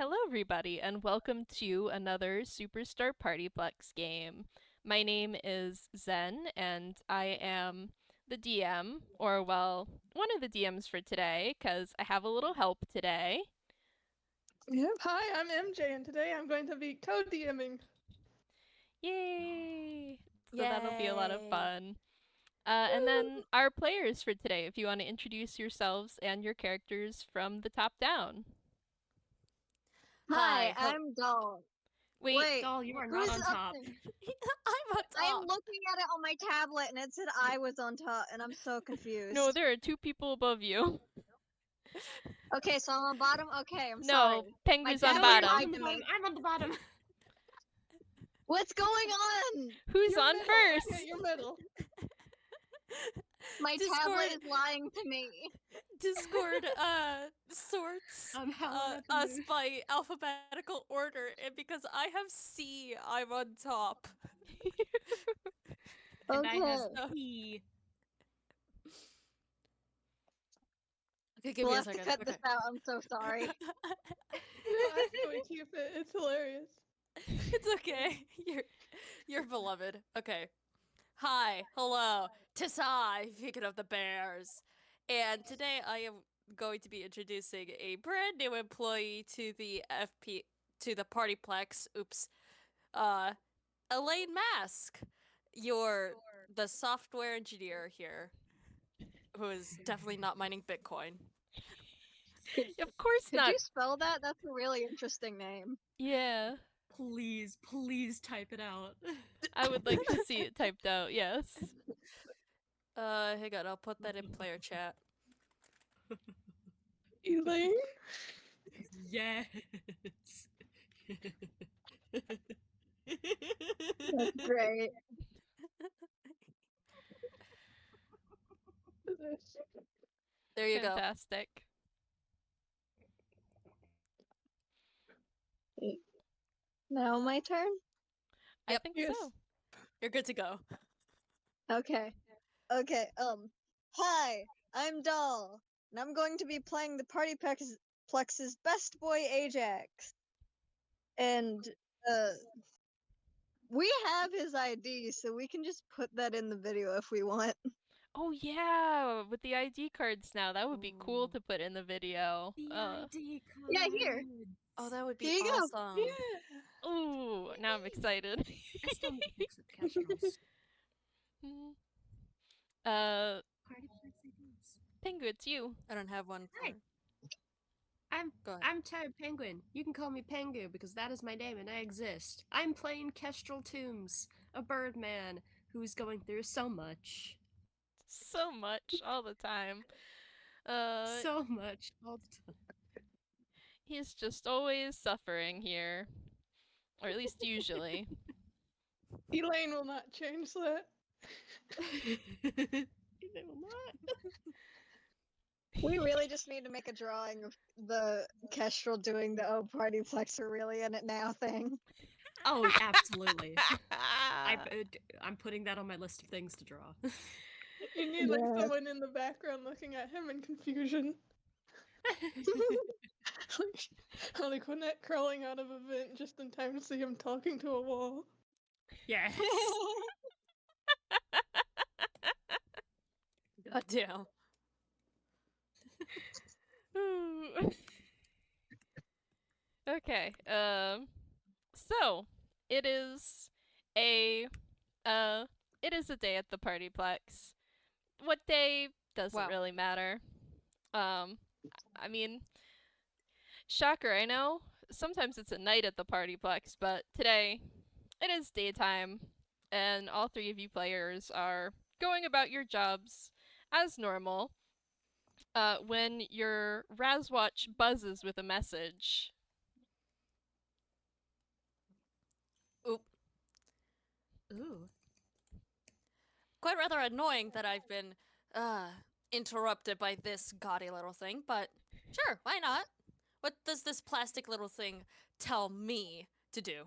Hello, everybody, and welcome to another Superstar Partyplex game. My name is Zen, and I am the DM, or well, one of the DMs for today, because I have a little help today. Yep. Hi, I'm MJ, and today I'm going to be co-DMing. Yay! So that'll be a lot of Yay. fun. And then our players for today, if you want to introduce yourselves and your characters from the top down. Hi. I'm Doll. Wait, Wait, Doll, you are not who's on up top. there? I'm on I'm top. looking at it on my tablet and it said I was on top and I'm so confused. no, there are two people above you. Okay, so I'm on bottom? Okay, I'm No, sorry. Penguin's My on No, tablet you're bottom. not lied on the to bottom. me. I'm on the bottom. What's going on? Who's You're on middle. first? Okay, you're middle. My Discord- tablet is lying to me. Discord sorts I'm hella up in us there. by alphabetical order, and because I have C, I'm on top. And I have Okay. E. Okay, give We'll me a have to second. cut Okay. this out. I'm so sorry. No, actually, keep it. It's hilarious. It's okay. You're beloved. Okay. Hi, hello, Tisai, speaking of the bears. And today I am going to be introducing a brand new employee to the Partyplex. Oops. Uh Elaine Mask. You're the software engineer here, who is definitely not mining Bitcoin. Of course Could not. you spell that? That's a really interesting name. Yeah, Please type it out. I would like to see it typed out, yes. Hang on, I'll put that in player chat. Elaine? Yes. That's great. There you go. Fantastic. Now my turn? I Yep. think Yes. so. You're good to go. Okay. Okay, hi, I'm Doll, and I'm going to be playing the Partyplex's best boy Ajax. And, we have his ID, so we can just put that in the video if we want. Oh yeah, with the ID cards now, that would be cool Ooh. to put in the video. The ID card. Yeah, here. Oh, that would be Here you go. awesome. Yeah. Ooh, now I'm excited. I still need to mix up Kestrels. Mhm. Partyplex IDs. Pengu, it's you. I don't have one. Hi. Go ahead. I'm Toad Penguin. You can call me Pengu because that is my name and I exist. I'm playing Kestrel Tombs, a birdman who's going through so much. So much, all the time. So much all the time. He's just always suffering here. Or at least usually. Elaine will not change that. They will not. We really just need to make a drawing of the Kestrel doing the "Oh, Partyplex are really in it now" thing. Oh, absolutely. I'm putting that on my list of things to draw. You need like Yeah. someone in the background looking at him in confusion. Like Quinette crawling out of a vent just in time to see him talking to a wall. Yes. God damn. Ooh. Okay. So it is a day at the Partyplex. What day doesn't Wow. really matter. I mean, shocker, I know. Sometimes it's at night at the Partyplex, but today it is daytime, and all three of you players are going about your jobs as normal. When your Razwatch buzzes with a message. Oop. Ooh. Quite rather annoying that I've been interrupted by this gaudy little thing, but sure, why not? What does this plastic little thing tell me to do?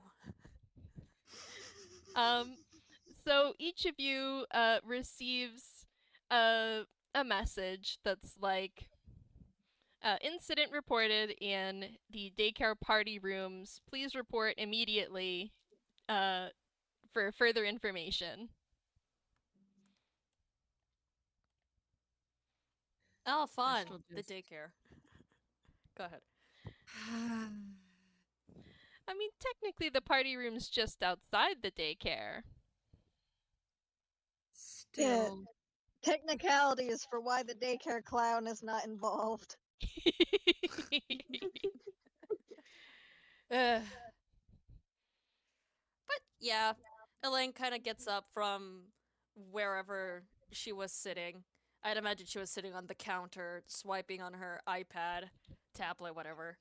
So each of you receives a message that's like Incident reported in the daycare party rooms. Please report immediately for further information. Oh, fun. Kestrel The just- daycare. Go ahead. I mean, technically, the party room's just outside the daycare. Still, Technicalities for why the daycare clown is not involved. Ugh. But yeah, Elaine kind of gets up from wherever she was sitting. I'd imagine she was sitting on the counter, swiping on her iPad, tablet, whatever.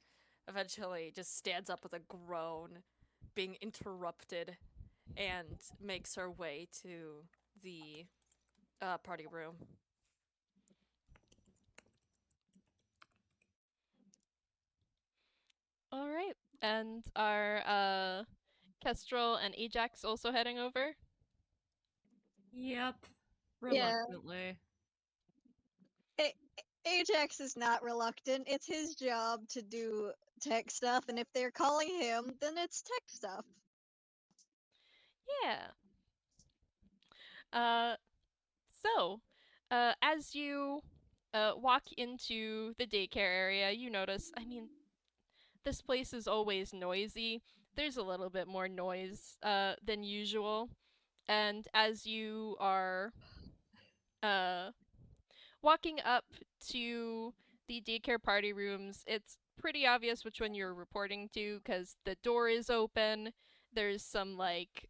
Eventually, just stands up with a groan, being interrupted, and makes her way to the party room. All right, and are Kestrel and Ajax also heading over? yep. Yeah. Reluctantly. Ajax is not reluctant. It's his job to do tech stuff, and if they're calling him, then it's tech stuff. Yeah. So, as you walk into the daycare area, you notice, I mean, this place is always noisy. There's a little bit more noise than usual. And as you are walking up to the daycare party rooms, it's pretty obvious which one you're reporting to because the door is open. There's some like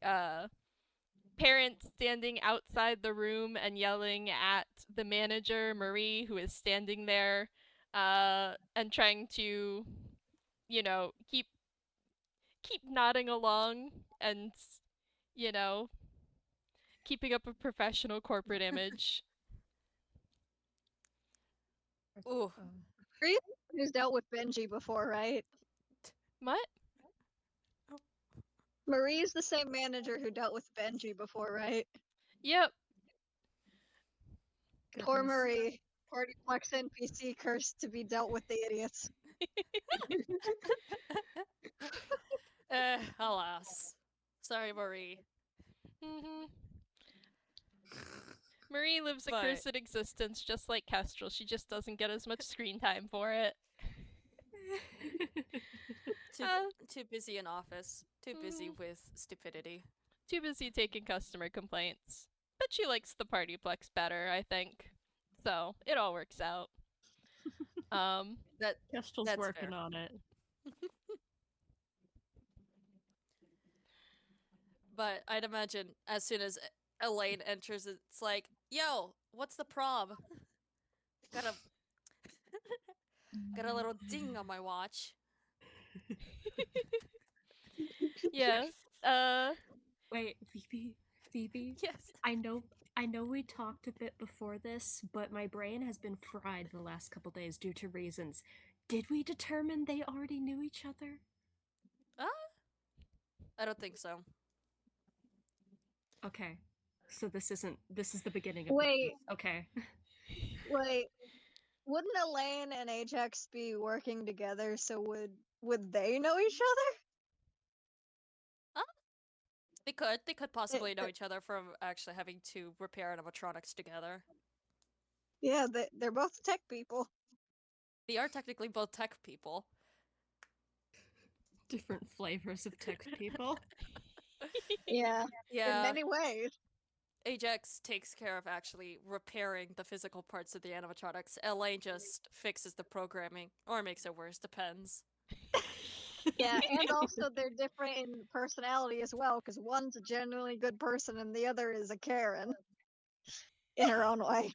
parents standing outside the room and yelling at the manager, Marie, who is standing there and trying to, you know, keep nodding along and, you know, keeping up a professional corporate image. Ooh, Who's dealt with Benji before, right? What? Marie's the same manager who dealt with Benji before, right? Yep. Poor Goodness. Marie. Partyplex NPC cursed to be dealt with the idiots. alas. Sorry, Marie. hmm Marie lives a But- cursed existence just like Kestrel. She just doesn't get as much screen time for it. Too, Uh, too busy in office. Too busy Mhm. with stupidity. Too busy taking customer complaints. But she likes the Partyplex better, I think. So it all works out. That Kestrel's That's working fair. on it. But I'd imagine as soon as Elaine enters, it's like, yo, what's the prob? Got a got a little ding on my watch. yeah. Wait, Phoebe. Yes. I know we talked a bit before this, but my brain has been fried the last couple days due to reasons. Did we determine they already knew each other? I don't think so. Okay. So this is the beginning of Wait, this. Okay. wait. Wouldn't Elaine and Ajax be working together, so would they know each other? They could possibly know but- each other from actually having to repair animatronics together. Yeah, they're both tech people. They are technically both tech people. Different flavors of tech people. Yeah, in Yeah, many ways. Ajax takes care of actually repairing the physical parts of the animatronics. Elaine just fixes the programming, or makes it worse, depends. Yeah, and also they're different in personality as well, because one's a genuinely good person and the other is a Karen. In her own way.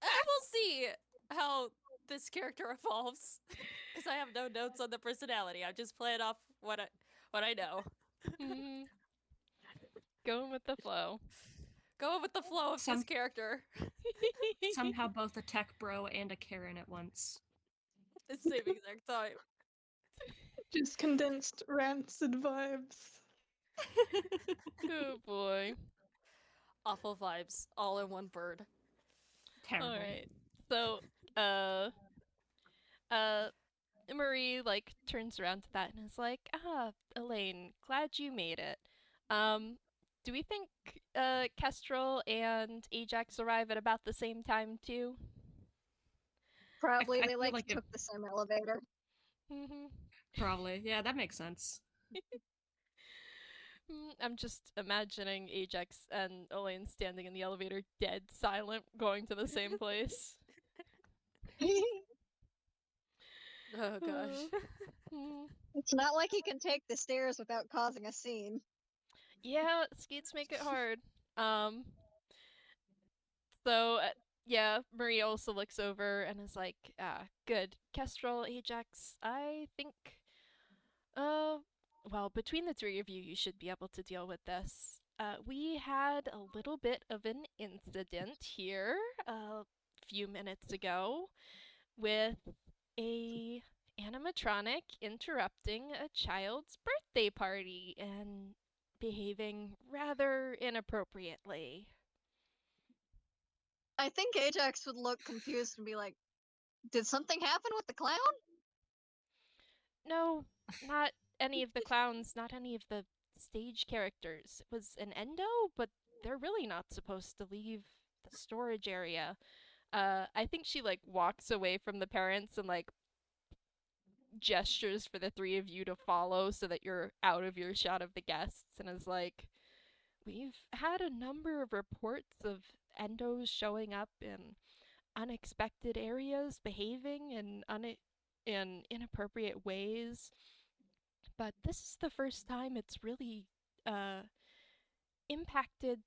We'll see how this character evolves, because I have no notes on the personality. I'm just playing off what I know. Mhm. Going with the flow. Going with the flow of Some- this character. Somehow both a tech bro and a Karen at once. At the same exact time. Just condensed rancid vibes. Oh boy. Awful vibes, all in one bird. Terrible. All right. So, Marie like turns around to that and is like, Elaine, glad you made it. Do we think Kestrel and Ajax arrive at about the same time too? Probably I they feel like like it- took the same elevator. Mm-hmm. Probably. Yeah, that makes sense. I'm just imagining Ajax and Elaine standing in the elevator, dead silent, going to the same place. Oh gosh. Mm. It's not like he can take the stairs without causing a scene. Yeah, skates make it hard. Um, so yeah, Marie also looks over and is like, good. Kestrel, Ajax, I think, well, between the three of you, you should be able to deal with this. We had a little bit of an incident here a few minutes ago with a animatronic interrupting a child's birthday party and behaving rather inappropriately. I think Ajax would look confused and be like, "Did something happen with the clown?" No, not any of the clowns, not any of the stage characters. It was an endo, but they're really not supposed to leave the storage area. I think she like walks away from the parents and like gestures for the three of you to follow so that you're out of earshot of the guests and is like, we've had a number of reports of endos showing up in unexpected areas, behaving in inappropriate ways, but this is the first time it's really uh, impacted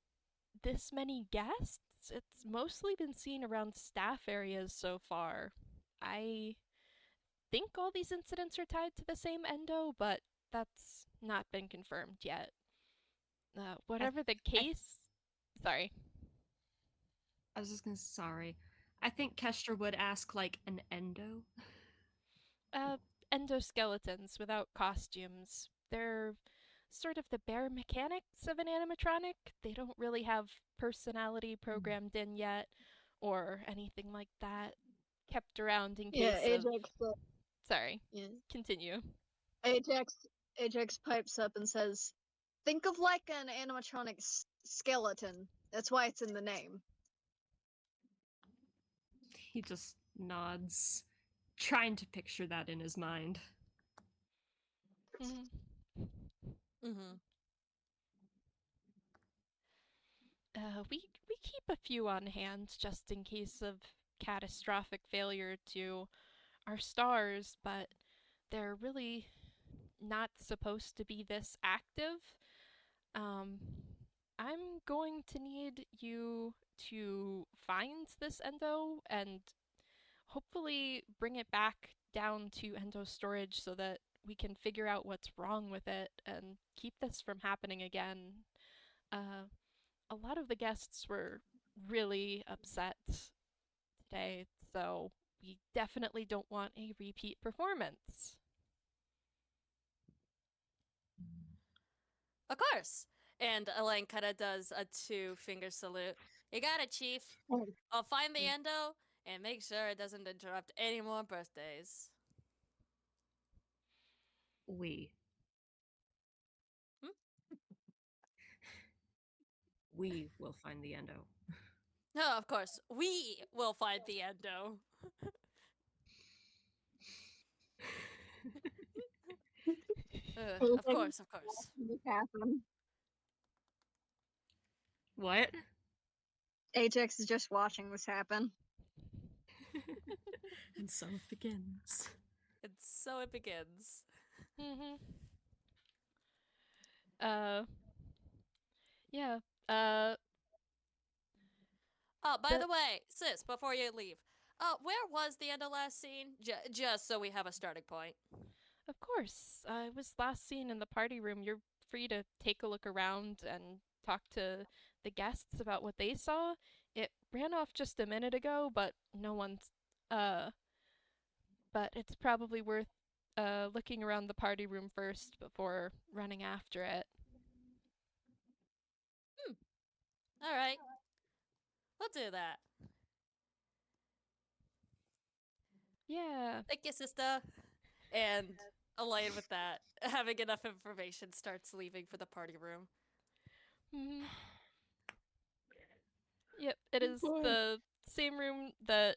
this many guests. It's mostly been seen around staff areas so far. I think all these incidents are tied to the same endo, but that's not been confirmed yet. Whatever the case, sorry. I was just gonna sorry. I think Kestra would ask like an endo. Uh, Endoskeletons without costumes. They're sort of the bare mechanics of an animatronic. They don't really have personality programmed in yet or anything like that. Kept around in Yeah, case of. Ajax. Sorry, Yeah. continue. Ajax pipes up and says, "Think of like an animatronic skeleton. That's why it's in the name." He just nods, trying to picture that in his mind. Mhm. Mm-hmm. We keep a few on hand just in case of catastrophic failure to our stars, but they're really not supposed to be this active. Um, I'm going to need you to find this endo and hopefully bring it back down to endo storage so that we can figure out what's wrong with it and keep this from happening again. Uh, a lot of the guests were really upset today, so we definitely don't want a repeat performance. Of course. And Elaine kind of does a 2-finger salute. You got it, Chief. Oh. I'll find the endo and make sure it doesn't interrupt any more birthdays. We. Hmm? We will find the endo. No, of course. We will find the endo. Of course, of course. This happen. What? Ajax is just watching this happen. And so it begins. And so it begins. Mm-hmm. Yeah. Oh, by But- the way, sis, before you leave, where was the endo last scene? Just so we have a starting point. Of course. It was last seen in the party room. You're free to take a look around and talk to the guests about what they saw. It ran off just a minute ago, but no one's but it's probably worth looking around the party room first before running after it. All right. We'll do that. Yeah. Thank you, sister. And Elaine, with that, having enough information, starts leaving for the party room. hmm Yep, it is boy. the same room that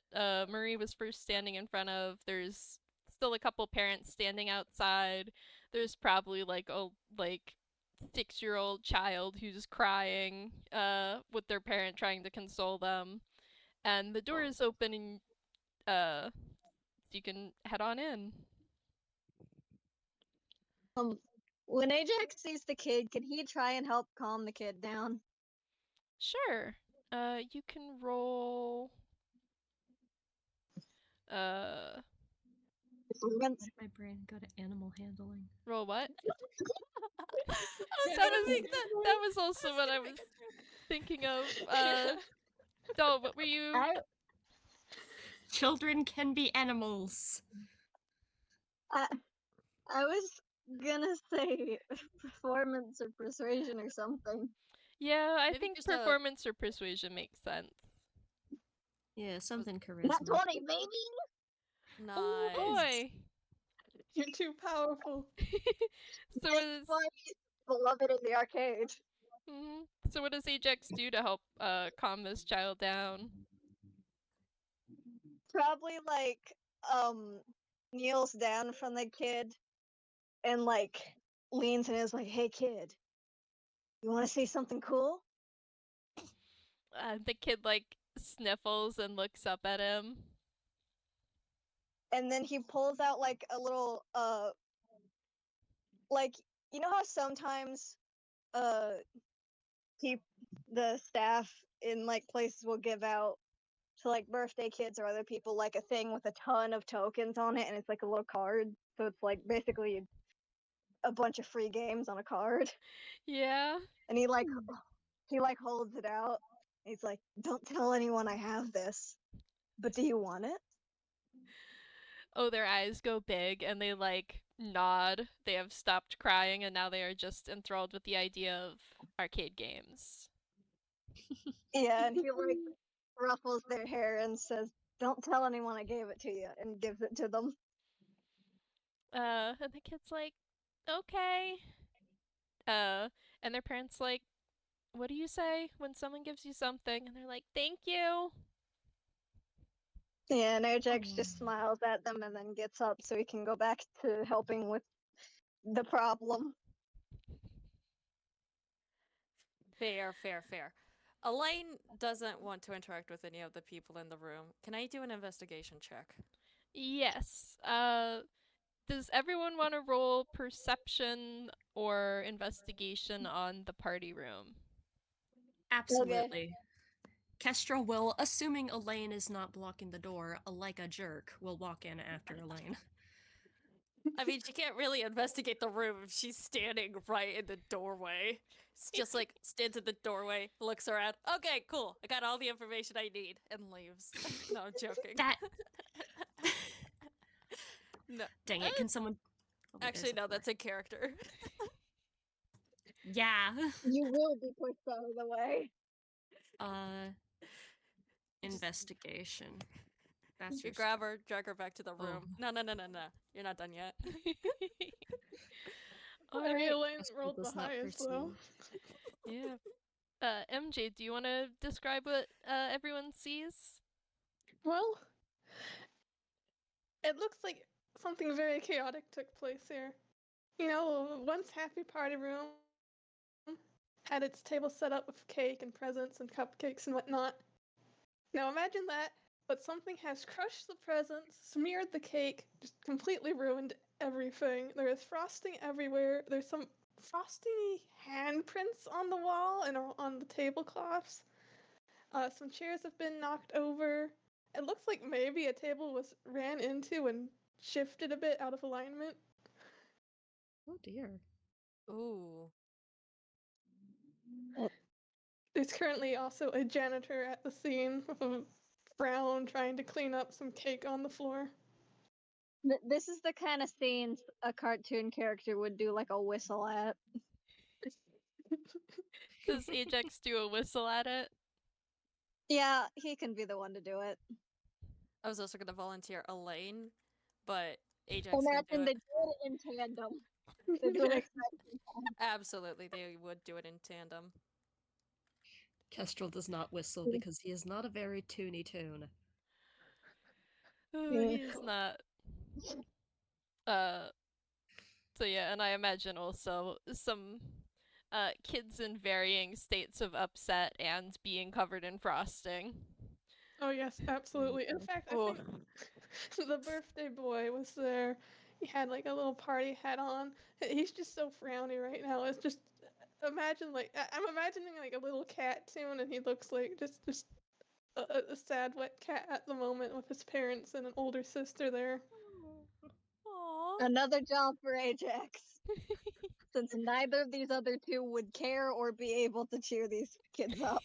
Marie was first standing in front of. There's still a couple parents standing outside. There's probably like a 6-year-old child who's crying with their parent trying to console them. And the door is open and you can head on in. When Ajax sees the kid, can he try and help calm the kid down? Sure. You can roll uh Performance. Why did my brain go to animal handling? roll what? I was That gonna was make that. that was also what I gonna make was a joke. thinking of. Doll, what were you? I, Children can be animals. I I was gonna say performance or persuasion or something. Yeah, I Maybe think just a- performance or persuasion makes sense. Yeah, something Not charisma. 20, baby! Nice. Oh boy. You're too powerful. So That's what is why he's beloved in the arcade. mhm. So what does Ajax do to help calm this child down? Probably like kneels down from the kid and like leans and is like, "Hey kid, you want to see something cool?" The kid like sniffles and looks up at him. And then he pulls out like a little like, you know how sometimes uh the staff in like places will give out to like birthday kids or other people like a thing with a ton of tokens on it, and it's like a little card, so it's like basically a bunch of free games on a card. Yeah. And he like holds it out. He's like, "Don't tell anyone I have this, but do you want it?" Oh, their eyes go big and they like nod. They have stopped crying and now they are just enthralled with the idea of arcade games. Yeah, and he like ruffles their hair and says, "Don't tell anyone I gave it to you," and gives it to them. And the kid's like, okay. And their parents like, what do you say when someone gives you something? And they're like, thank you. Yeah, and Ajax just Oh. smiles at them and then gets up so he can go back to helping with the problem. Fair, fair, fair. Elaine doesn't want to interact with any of the people in the room. Can I do an investigation check? Yes. Does everyone want to roll perception or investigation on the party room? Absolutely. Kestra will, assuming Elaine is not blocking the door, like a jerk, will walk in after Elaine. I mean, she can't really investigate the room if she's standing right in the doorway. It's just like stands in the doorway, looks around. Okay, cool. I got all the information I need, and leaves. No, I'm joking. That. No, Dang it, can someone. Oh, wait, there's actually, a no, floor. that's a character. Yeah. You will be pushed out of the way. Investigation. That's You your grab her, drag her back to the room. Oh. No, no, no, no, no. You're not done yet. I mean, Alright. Elaine Kestrel rolled the does not highest though. perceive. Yeah. MJ, do you want to describe what everyone sees? Well, it looks like something very chaotic took place here. You know, once Happy Party Room had its table set up with cake and presents and cupcakes and whatnot. Now imagine that, but something has crushed the presents, smeared the cake, just completely ruined everything. There is frosting everywhere. There's some frosty handprints on the wall and on the tablecloths. Some chairs have been knocked over. It looks like maybe a table was ran into and shifted a bit out of alignment. Oh dear. Ooh. There's currently also a janitor at the scene with a frown trying to clean up some cake on the floor. This is the kind of scenes a cartoon character would do like a whistle at. Does Ajax do a whistle at it? Yeah, he can be the one to do it. I was also gonna volunteer Elaine, but Ajax can do Imagine they it. do it in tandem. They do it exactly. Absolutely, they would do it in tandem. Kestrel does not whistle because he is not a very toony tune. Oh, Yeah. he is not. Uh, so yeah, and I imagine also some kids in varying states of upset and being covered in frosting. Oh yes, absolutely. In fact, I Oh, think the birthday boy was there. He had like a little party hat on. He's just so frowny right now. It's just imagine like I'm imagining like a little cat tune, and he looks like just a sad wet cat at the moment with his parents and an older sister there. aw. Another job for Ajax. Since neither of these other two would care or be able to cheer these kids up.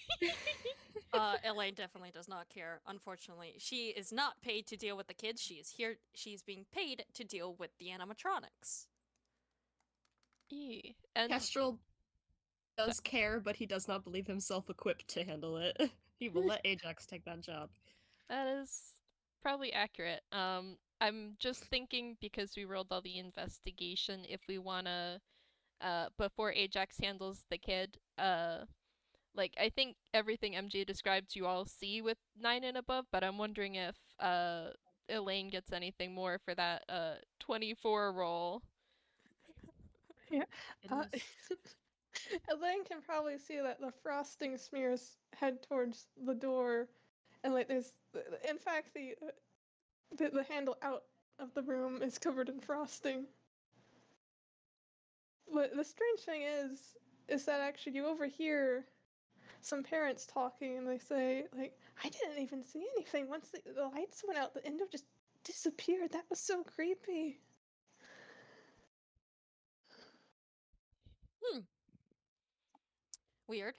Elaine definitely does not care. Unfortunately, she is not paid to deal with the kids. She is here. She's being paid to deal with the animatronics. Eee. And Kestrel does care, but he does not believe himself equipped to handle it. He will let Ajax take that job. that is probably accurate. I'm just thinking because we rolled all the investigation, if we wanna, before Ajax handles the kid, like I think everything MJ described you all see with 9 and above, but I'm wondering if Elaine gets anything more for that 24 roll. Yeah. It Uh, is. Elaine can probably see that the frosting smears head towards the door, and like there's, in fact, the handle out of the room is covered in frosting. But the strange thing is that actually you overhear some parents talking, and they say like, "I didn't even see anything. Once the lights went out, the endo just disappeared. That was so creepy." Weird.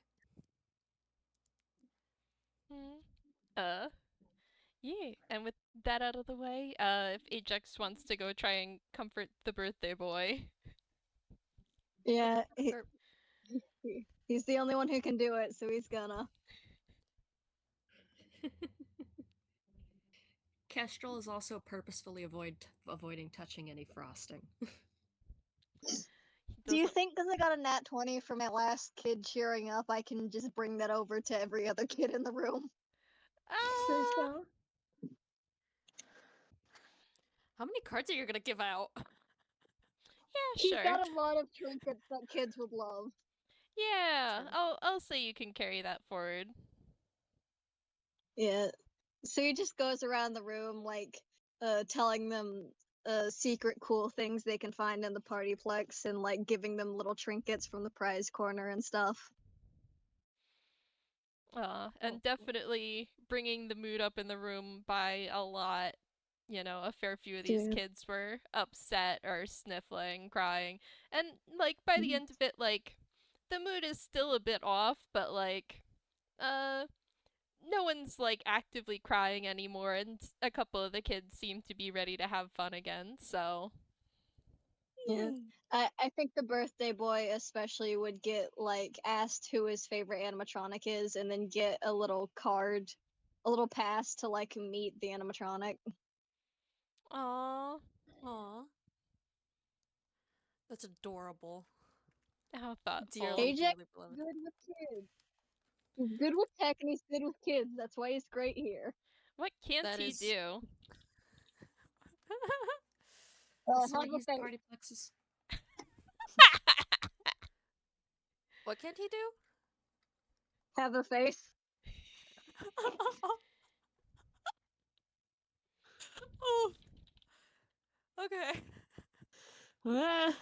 Hmm. Yeah. And with that out of the way, if Ajax wants to go try and comfort the birthday boy. Yeah, Or- he's the only one who can do it, so he's gonna. Kestrel is also purposefully avoiding touching any frosting. Do you Doesn't. think because I got a nat 20 for my last kid cheering up, I can just bring that over to every other kid in the room? Say Ah. so. How many cards are you gonna give out? Yeah, He's sure. got a lot of trinkets that kids would love. Yeah, True. I'll say you can carry that forward. Yeah. So he just goes around the room, like, telling them secret cool things they can find in the partyplex and, like, giving them little trinkets from the prize corner and stuff. And Oh. definitely bringing the mood up in the room by a lot. You know, a fair few of these Yeah. kids were upset or sniffling, crying. And, like, by the end of it, like, the mood is still a bit off, but, like, no one's, like, actively crying anymore, and a couple of the kids seem to be ready to have fun again, so. Yeah. I think the birthday boy especially would get like asked who his favorite animatronic is and then get a little card, a little pass to like meet the animatronic. Aww. Aw. That's adorable. How thoughtful. Dearly, AJ dearly beloved. good with kids. He's good with tech and he's good with kids. That's why he's great here. What can't That he is- do? Listen to Have a his face. party plexus. What can't he do? Have a face. Oh. Okay. Ah.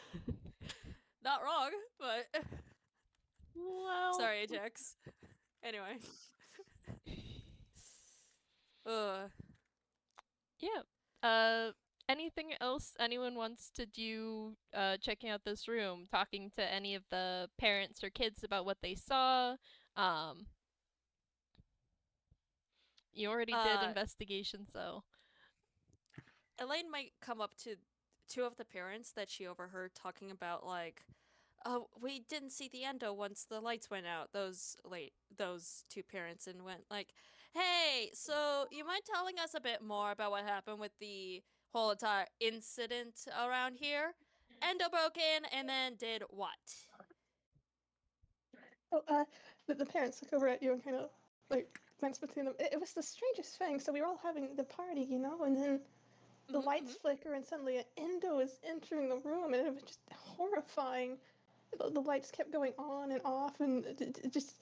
Not wrong, but Well. sorry, Ajax. Anyway. Ugh. Yeah. Anything else anyone wants to do checking out this room, talking to any of the parents or kids about what they saw? Um you already did Uh, investigation, so Elaine might come up to two of the parents that she overheard talking about, like, oh, we didn't see the endo once the lights went out. Those two parents, and went like, Hey, so you mind telling us a bit more about what happened with the whole entire incident around here? Endo broke in and then did what? Oh, the parents look over at you and kind of like glance between them. It was the strangest thing. So we were all having the party, you know, and then the lights flicker, and suddenly an Endo is entering the room, and it was just horrifying. The lights kept going on and off, and it just.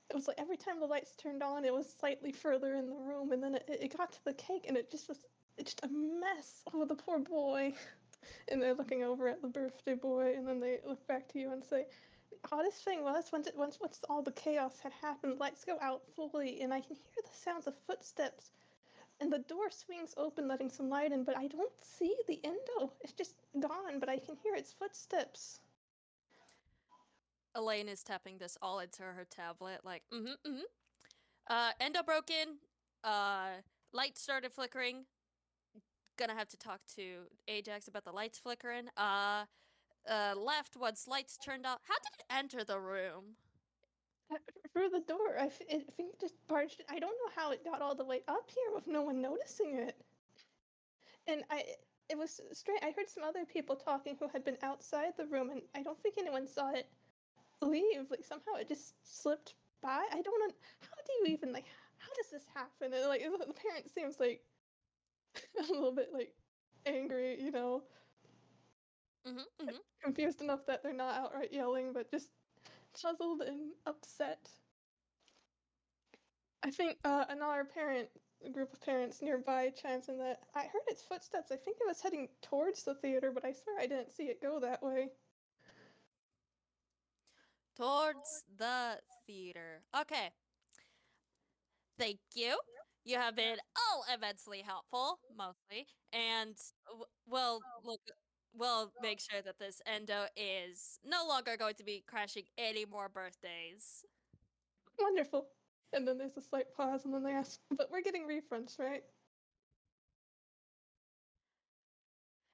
It was like every time the lights turned on, it was slightly further in the room, and then it got to the cake, and it just was just a mess. Oh, the poor boy. And they're looking over at the birthday boy, and then they look back to you and say, "The oddest thing was once all the chaos had happened, lights go out fully, and I can hear the sounds of footsteps, and the door swings open, letting some light in, but I don't see the Endo. It's just gone, but I can hear its footsteps." Elaine is tapping this all into her tablet, like, Endo broke in, lights started flickering. Gonna have to talk to Ajax about the lights flickering. Left once lights turned off. How did it enter the room? Through the door. I think it just barged. I don't know how it got all the way up here with no one noticing it. And it was strange. I heard some other people talking who had been outside the room, and I don't think anyone saw it leave. Like somehow it just slipped by. I don't know. How do you even like? How does this happen? And like the parent seems like a little bit like angry, you know, confused enough that they're not outright yelling, but just puzzled and upset. I think another parent, a group of parents nearby, chimes in that I heard its footsteps. I think it was heading towards the theater, but I swear I didn't see it go that way. Towards the theater. Okay. Thank you. You have been all immensely helpful, mostly, and we'll make sure that this Endo is no longer going to be crashing any more birthdays. Wonderful. And then there's a slight pause, and then they ask, "But we're getting refunds, right?"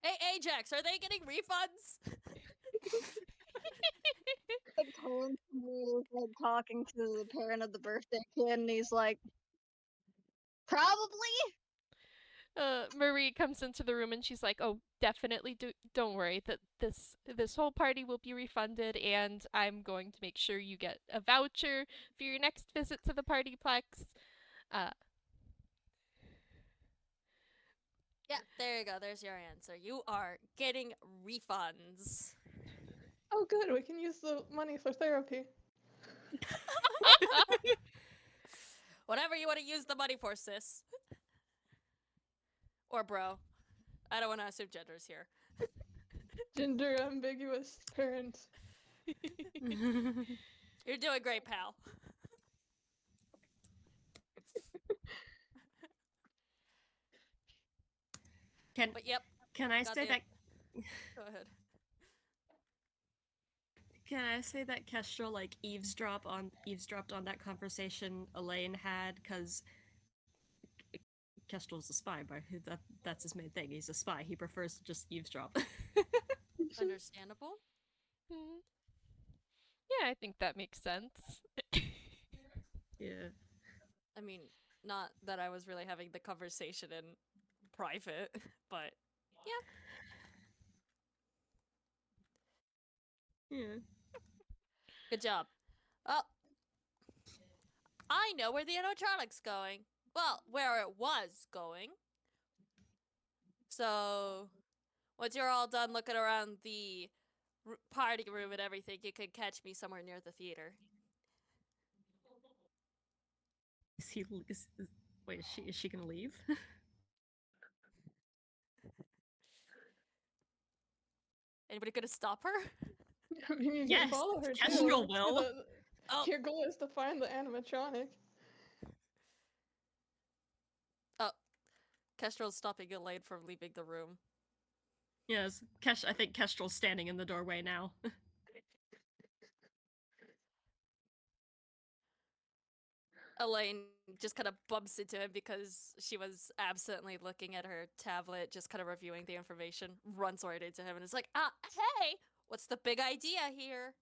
Hey, Ajax, are they getting refunds? Like Colin is like talking to the parent of the birthday kid, and he's like, "Probably." Marie comes into the room and she's like, "Oh, definitely don't worry that this whole party will be refunded, and I'm going to make sure you get a voucher for your next visit to the Partyplex." Yeah, there you go. There's your answer. You are getting refunds. Oh, good. We can use the money for therapy. Whatever you want to use the money for, sis. Or bro. I don't want to assume genders here. Gender ambiguous parent. You're doing great, pal. But yep. Can I say that? Go ahead. Can I say that Kestrel like eavesdropped on that conversation Elaine had? Because Kestrel's a spy, but that's his main thing. He's a spy. He prefers to just eavesdrop. Understandable. Yeah, I think that makes sense. Yeah. I mean, not that I was really having the conversation in private, but Yeah. good job. Well, I know where the animatronic's going. Well, where it was going. So, once you're all done looking around the party room and everything, you can catch me somewhere near the theater. Wait, is she gonna leave? Anybody gonna stop her? I mean, you Yes, can follow her too. Kestrel will. Oh. Your goal is to find the animatronic. Kestrel's stopping Elaine from leaving the room. Yes, I think Kestrel's standing in the doorway now. Elaine just kind of bumps into him because she was absently looking at her tablet, just kind of reviewing the information, runs right into him and is like, hey, what's the big idea here?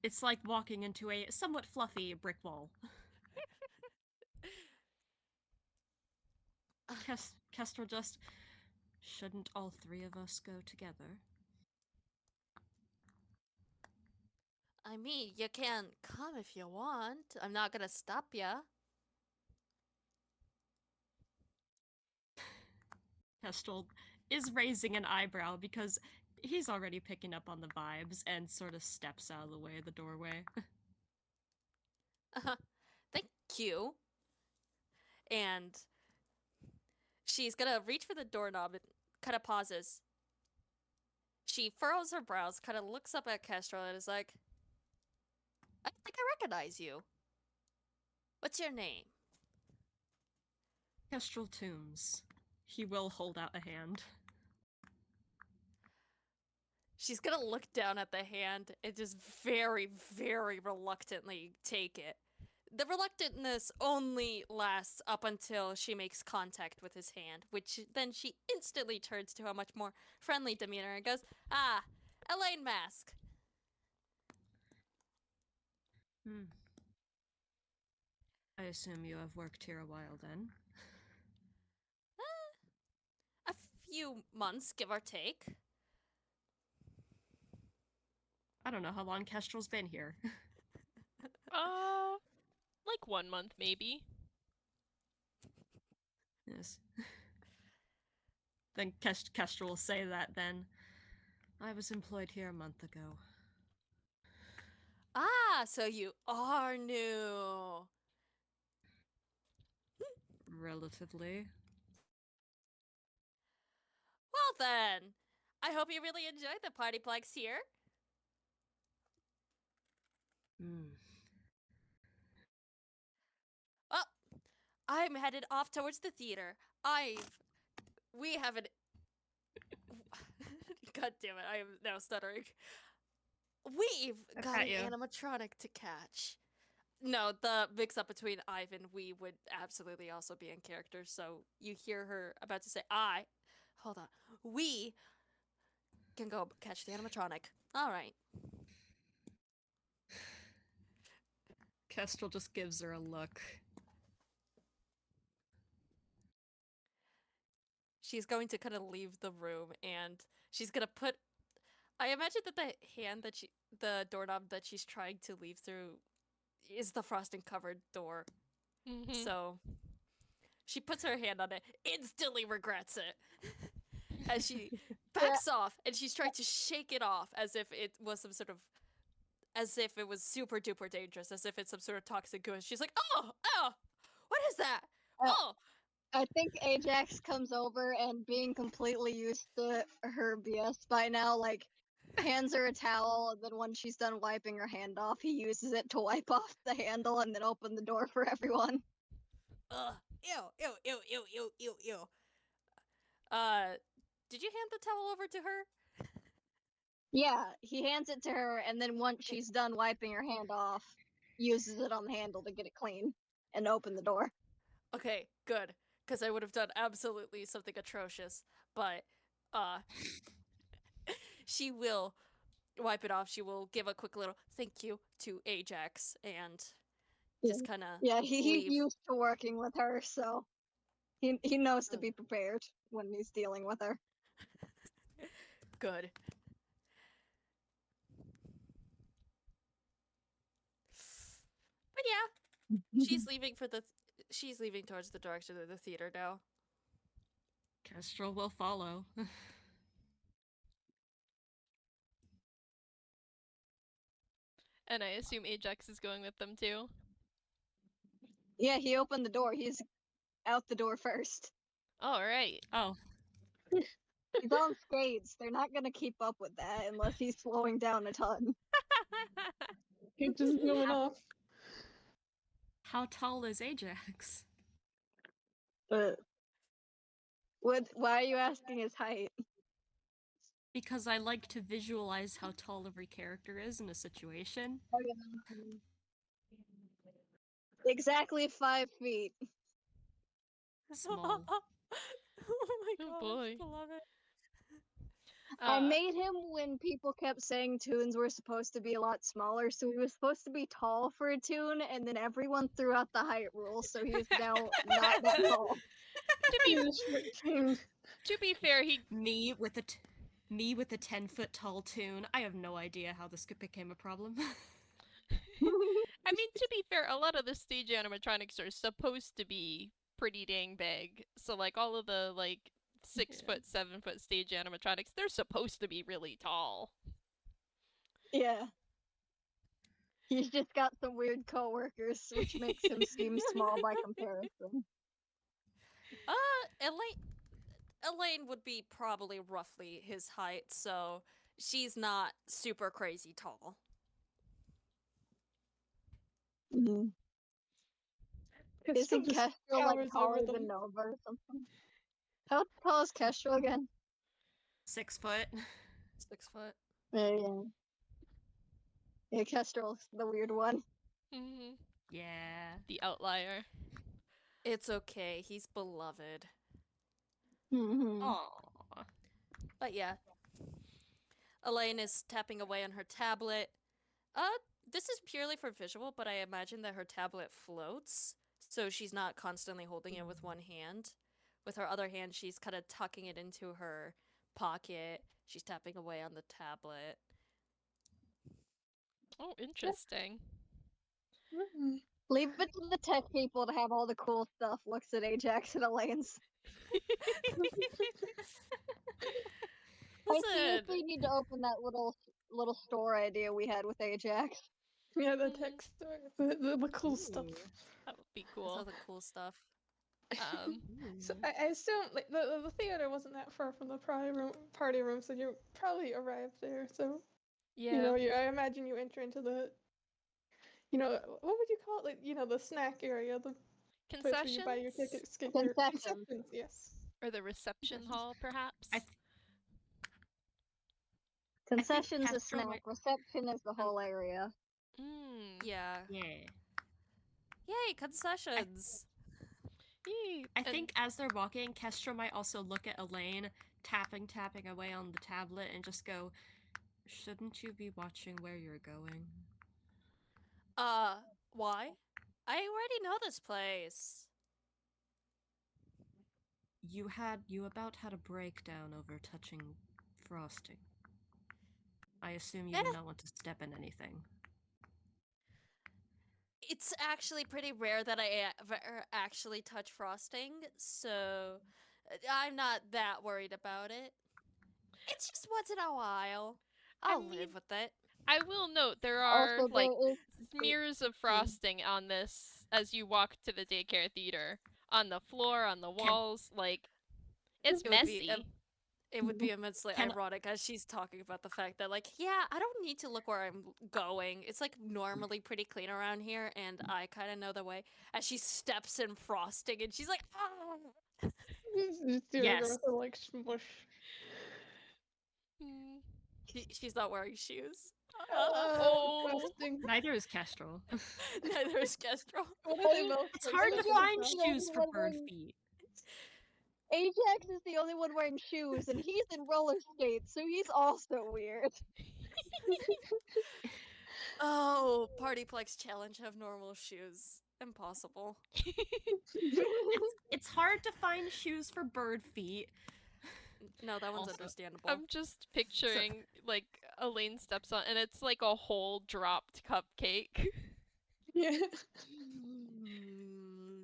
It's like walking into a somewhat fluffy brick wall. Kestrel just... Shouldn't all three of us go together? I mean, you can come if you want. I'm not gonna stop ya. Kestrel is raising an eyebrow because he's already picking up on the vibes and sort of steps out of the way of the doorway. Thank you. And she's gonna reach for the doorknob and kind of pauses. She furrows her brows, kind of looks up at Kestrel and is like, I think I recognize you. What's your name? Kestrel Tombs. He will hold out a hand. She's gonna look down at the hand and just very, very reluctantly take it. The reluctantness only lasts up until she makes contact with his hand, which then she instantly turns to a much more friendly demeanor and goes, Ah, Elaine Mask. I assume you have worked here a while then. A few months, give or take. I don't know how long Kestrel's been here. Like 1 month maybe. Yes. Then Kestrel will say that then. I was employed here a month ago. Ah, so you are new. Relatively. Well then, I hope you really enjoyed the Partyplex here. Oh, I'm headed off towards the theater. We have an... God damn it, I am now stuttering. We've got an animatronic to catch. No, the mix-up between Ivan, we would absolutely also be in character, so you hear her about to say, hold on, we can go catch the animatronic. All right. Kestrel just gives her a look. She's going to kind of leave the room, and she's gonna put... I imagine that the doorknob that she's trying to leave through is the frosting-covered door. So she puts her hand on it, instantly regrets it. As she backs off, and she's trying to shake it off as if it was as if it was super duper dangerous, as if it's some sort of toxic goo. She's like, oh, what is that? I think Ajax comes over and, being completely used to her BS by now, like, hands her a towel, and then when she's done wiping her hand off, he uses it to wipe off the handle and then open the door for everyone. Ugh. Ew. Did you hand the towel over to her? Yeah, he hands it to her, and then once she's done wiping her hand off, uses it on the handle to get it clean and open the door. Okay, good. Because I would have done absolutely something atrocious. But, she will wipe it off. She will give a quick little thank you to Ajax and just kind of he's used to working with her, so he knows to be prepared when he's dealing with her. Good. But yeah, she's leaving she's leaving towards the direction of the theater now. Kestrel will follow. And I assume Ajax is going with them too. Yeah, he opened the door. He's out the door first. Alright. Oh. He's on skates. They're not gonna keep up with that unless he's slowing down a ton. He's just going off. How tall is Ajax? Why are you asking his height? Because I like to visualize how tall every character is in a situation. Exactly 5 feet. Small. Oh my god, boy. I love it. I made him when people kept saying toons were supposed to be a lot smaller, so he was supposed to be tall for a toon, and then everyone threw out the height rule, so he is now not that tall. To be He's a short king. to be fair, he Me with a 10-foot tall tune. I have no idea how this became a problem. I mean, to be fair, a lot of the stage animatronics are supposed to be pretty dang big. So like all of the like 6 foot, 7 foot stage animatronics, they're supposed to be really tall. Yeah. He's just got some weird coworkers, which makes him seem small by comparison. Elaine would be probably roughly his height, so she's not super crazy tall. Mhm. Kestrel Isn't just Kestrel like towers taller over than them. Nova or something? How tall is Kestrel again? 6 foot. 6 foot. Yeah. Yeah, Kestrel's the weird one. Mhm. Yeah. The outlier. It's okay. He's beloved. Mm-hmm. Aww. But yeah. Elaine is tapping away on her tablet. This is purely for visual, but I imagine that her tablet floats, so she's not constantly holding it with one hand. With her other hand, she's kind of tucking it into her pocket. She's tapping away on the tablet. Oh, interesting. Mm. Leave it to the tech people to have all the cool stuff. Looks at Ajax and Elaine's. I Listen, seriously need to open that little store idea we had with Ajax. Yeah, the Mhm. tech store, the cool stuff. Ooh. That would be it's all cool. the cool stuff. Um, So I assume like the theater wasn't that far from the party room, so you probably arrived there. So yeah. you know, I imagine you enter into the, what would you call it? Like, the snack area, the place where you buy your Concessions? tickets, get your Concessions. concessions. Yes. Or the reception hall, perhaps? I th- Concessions is Kestrel snack. might- Reception is the whole area. Mm. Yeah. Yeah. Yay, concessions. Yay. I And- think as they're walking, Kestra might also look at Elaine, tapping away on the tablet, and just go, "Shouldn't you be watching where you're going?" Why? I already know this place. You about had a breakdown over touching frosting. I assume you Eh. would not want to step in anything. It's actually pretty rare that I ever actually touch frosting, so I'm not that worried about it. It's just once in a while. I'll mean, live with it. I will note there are Also, like there is smears of frosting on this as you walk to the daycare theater. On the floor, on the walls, like it's It would be messy. It would be immensely Can- ironic as she's talking about the fact that, like, yeah, I don't need to look where I'm going. It's like normally pretty clean around here, and I kind of know the way. As she steps in frosting, and she's like, ah! Just doing Yes. with the like smush. Mm. She's not wearing shoes. Oh. Frosting. Neither is Kestrel. Neither is Kestrel. What are they both? It's like, hard to so find different? shoes for bird feet. Ajax is the only one wearing shoes, and he's in roller skates, so he's also weird. Oh, Partyplex challenge have normal shoes. Impossible. It's hard to find shoes for bird feet. No, that one's Also, understandable. I'm just picturing like Elaine steps on and it's like a whole dropped cupcake. Yeah.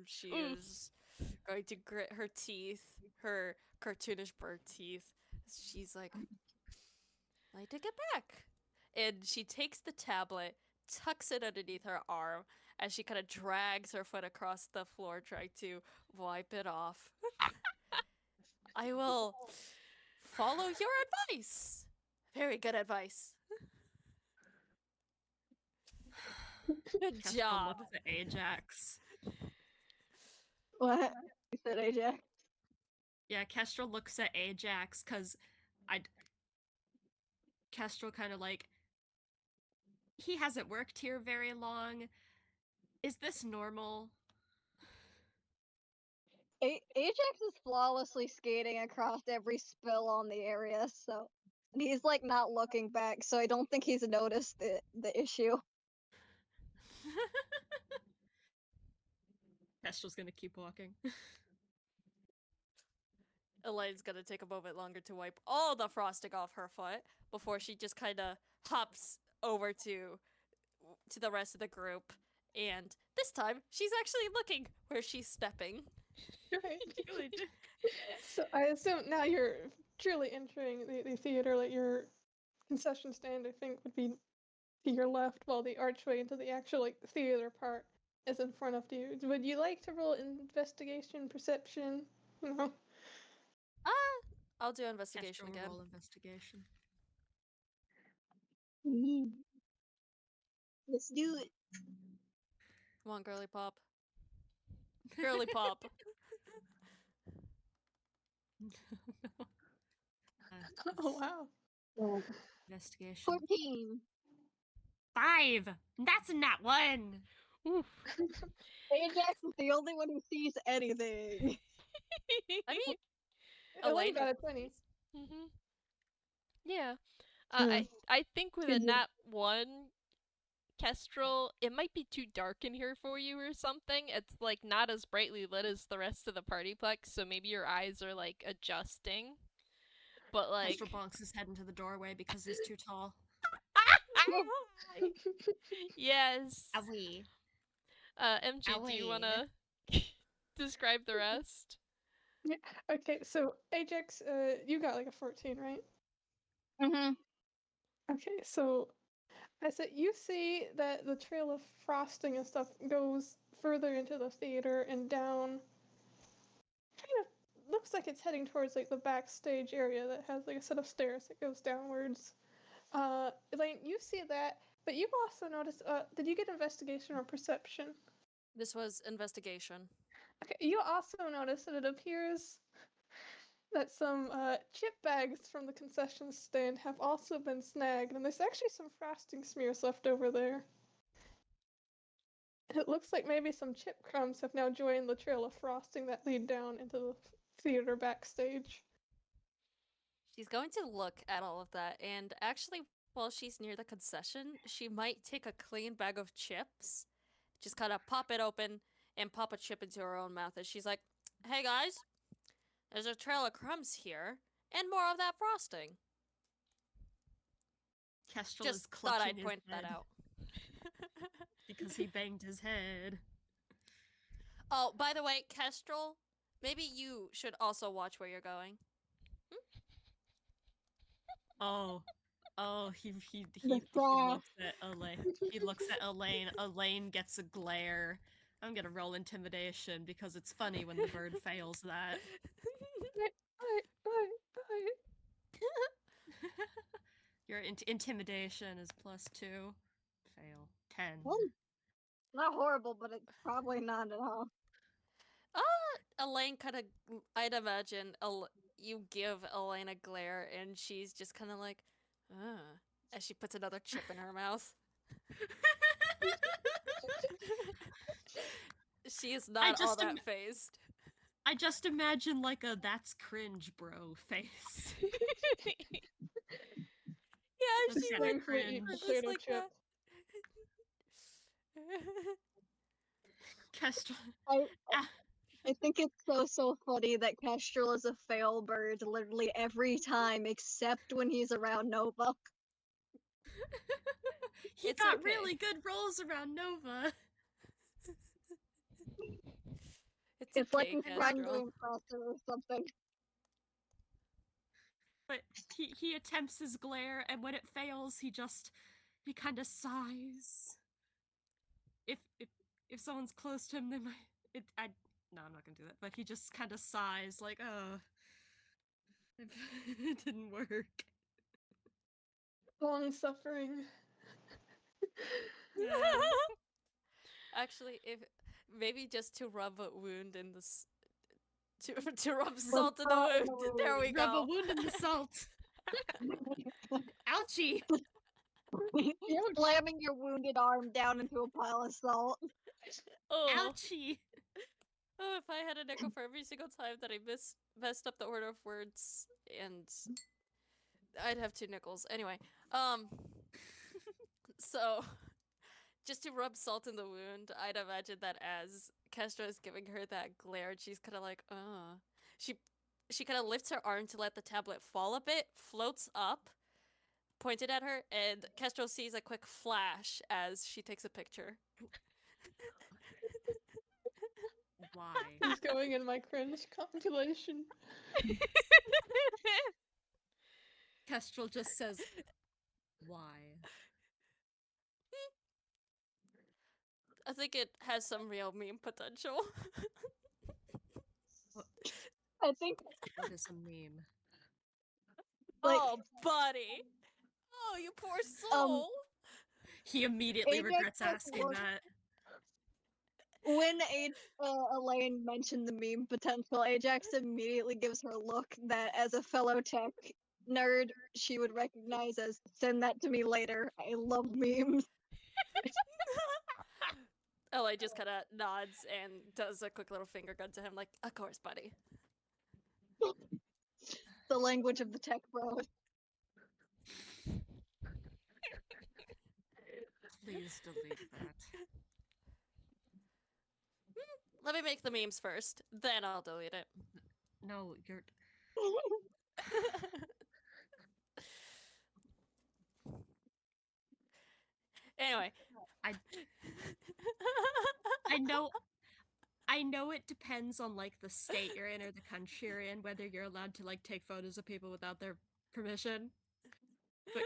She Oof. is going to grit her teeth, her cartoonish bird teeth. She's like, I take it back. And she takes the tablet, tucks it underneath her arm, as she kind of drags her foot across the floor, trying to wipe it off. I will follow your advice. Very good advice. Good Kestrel job. looks at Ajax. What? You said Ajax? Yeah, Kestrel looks at Ajax because Kestrel kind of like, he hasn't worked here very long. Is this normal? Ajax is flawlessly skating across every spill on the area, so and he's like not looking back, so I don't think he's noticed the issue. Kestrel's gonna keep walking. Elaine's gonna take a moment longer to wipe all the frosting off her foot before she just kind of hops over to the rest of the group. And this time, she's actually looking where she's stepping. Right. So I assume now you're truly entering the theater, like your concession stand, I think, would be to your left, while the archway into the actual like theater part is in front of you. Would you like to roll investigation, perception? You know? I'll do investigation Kestrel will again. roll investigation. Let's do it. Come on, girly pop. Girly pop. Oh wow. Oh, Investigation. 14. 5! That's not one! Oof. Ajax is the only one who sees anything. I mean, Elaine Elaine got a 20. Mm-hmm. Yeah. Hmm. I think with a Good. nat 1, Kestrel, it might be too dark in here for you or something. It's like not as brightly lit as the rest of the partyplex, so maybe your eyes are like adjusting. But like Kestrel bonks his head into the doorway because he's too tall. yes. Owie. MJ, do you Owie. wanna describe the rest? Okay, so Ajax, you got like a 14, right? Mm-hmm. Okay, so I said you see that the trail of frosting and stuff goes further into the theater and down. Kind of looks like it's heading towards like the backstage area that has like a set of stairs that goes downwards. Elaine, you see that, but you also noticed. Did you get investigation or perception? this was investigation. Okay, you also notice that it appears that some chip bags from the concession stand have also been snagged, and there's actually some frosting smears left over there. And it looks like maybe some chip crumbs have now joined the trail of frosting that lead down into the theater backstage. She's going to look at all of that, and actually, while she's near the concession, she might take a clean bag of chips, just kind of pop it open, and pop a chip into her own mouth as she's like, "Hey guys, there's a trail of crumbs here, and more of that frosting." Kestrel is Just clutching thought I'd his point head that out. because he banged his head. Oh, by the way, Kestrel, maybe you should also watch where you're going. Oh, he saw. looks at Elaine. He looks at Elaine. Elaine gets a glare. I'm gonna roll intimidation because it's funny when the bird fails that. Your intimidation is +2. Fail. 10. Well, not horrible, but it's probably not at all. Elaine kind of, I'd imagine you give Elaine a glare, and she's just kind of like, as she puts another chip in her mouth. She is not all just that phased. I just imagine like a "that's cringe, bro" face. Yeah, Just she kinda went Thankfully, eat cringe. potato like chip. that. Kestrel. I think it's so funny that Kestrel is a fail bird literally every time except when he's around Nova. He It's got okay. really good rolls around Nova. It's like okay, he's trying to Kestrel. impress her or something. But he attempts his glare, and when it fails, he kind of sighs. If someone's close to him, they might. No, I'm not gonna do that. But he just kind of sighs, like, oh, it didn't work. Long suffering. Yeah. Actually, if maybe just to rub a wound in this, to rub salt in the salt in wound. the There we Rub a go. wound in the salt. Ouchie! Slamming your wounded arm down into a pile of salt. Oh. Ouchie! Oh, if I had a nickel for every single time that I messed up the order of words, and I'd have 2 nickels. Anyway, so just to rub salt in the wound, I'd imagine that as Kestra is giving her that glare, she's kind of like, She she kind of lifts her arm to let the tablet fall a bit, floats up, pointed at her, and Kestrel sees a quick flash as she takes a picture. Why? He's going in my cringe compilation. Kestrel just says, why? I think it has some real meme potential. I think What is a meme? Like, oh, buddy. Oh, you poor soul. He immediately Ajax regrets has asking looked- that. when Elaine mentioned the meme potential, Ajax immediately gives her a look that, as a fellow tech nerd, she would recognize as "send that to me later." I love memes. LA just kind of nods and does a quick little finger gun to him, like, of course, buddy. The language of the tech bros. Please delete that. Let me make the memes first, then I'll delete it. No, you're. Anyway. I- I know it depends on like the state you're in or the country you're in, whether you're allowed to like take photos of people without their permission. But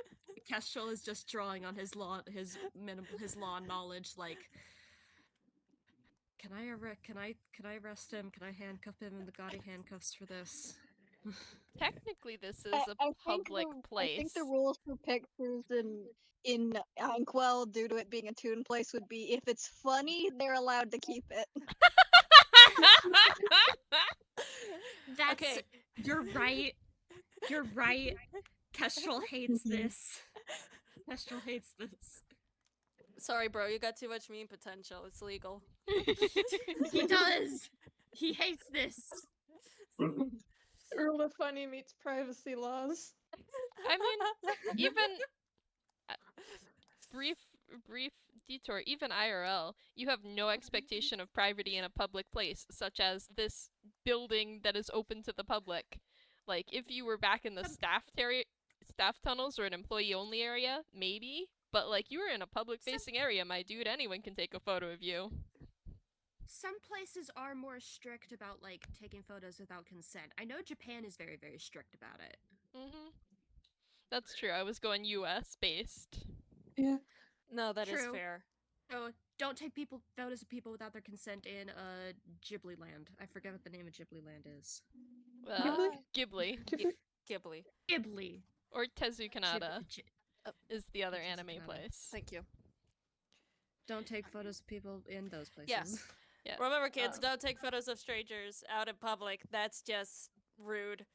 Kestrel is just drawing on his law knowledge. Like, can I arrest him? Can I handcuff him in the gaudy handcuffs for this? Technically, this is I a think public the- place. I think the rules for pictures in Inkwell, due to it being a toon place, would be if it's funny, they're allowed to keep it. That's Okay. You're right. You're right. Kestrel hates this. Kestrel hates this. Sorry, bro, you got too much meme potential. It's legal. He does. He hates this. Rule of funny meets privacy laws. I mean, even brief detour, even IRL, you have no expectation of privacy in a public place, such as this building that is open to the public. Like, if you were back in the staff tunnels or an employee-only area, maybe. But, like, you were in a public-facing area, my dude, anyone can take a photo of you. Some places are more strict about, like, taking photos without consent. I know Japan is very, very strict about it. Mm-hmm. That's true, I was going US-based. Yeah. No, that is True. fair. So, don't take photos of people without their consent in, Ghibli Land. I forget what the name of Ghibli Land is. Ghibli. Ghibli. Ghibli. Or Tezukanada Ghib- is the other Tezukanada. anime place. Thank you. Don't take photos of people in those places. Yes. Yeah. Remember, kids, don't take photos of strangers out in public. That's just rude.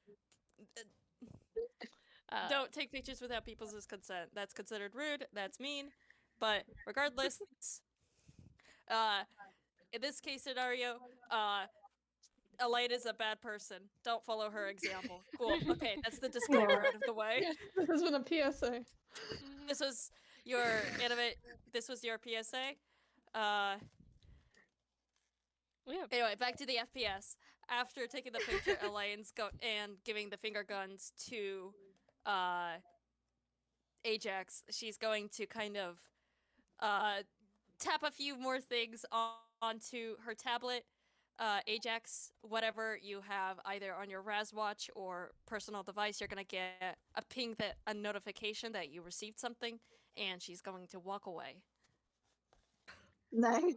Don't take pictures without people's consent. That's considered rude. That's mean. But regardless, in this case scenario, Elaine is a bad person. Don't follow her example. Cool. Okay, that's the disclaimer out of the way. Yes, this has been a PSA. This was your This was your PSA. Yeah. Anyway, back to the FPS. After taking the picture, Elaine's and giving the finger guns to Ajax, she's going to kind of tap a few more things onto her tablet. Ajax, whatever you have either on your Razwatch or personal device, you're gonna get a notification that you received something, and she's going to walk away. Nice.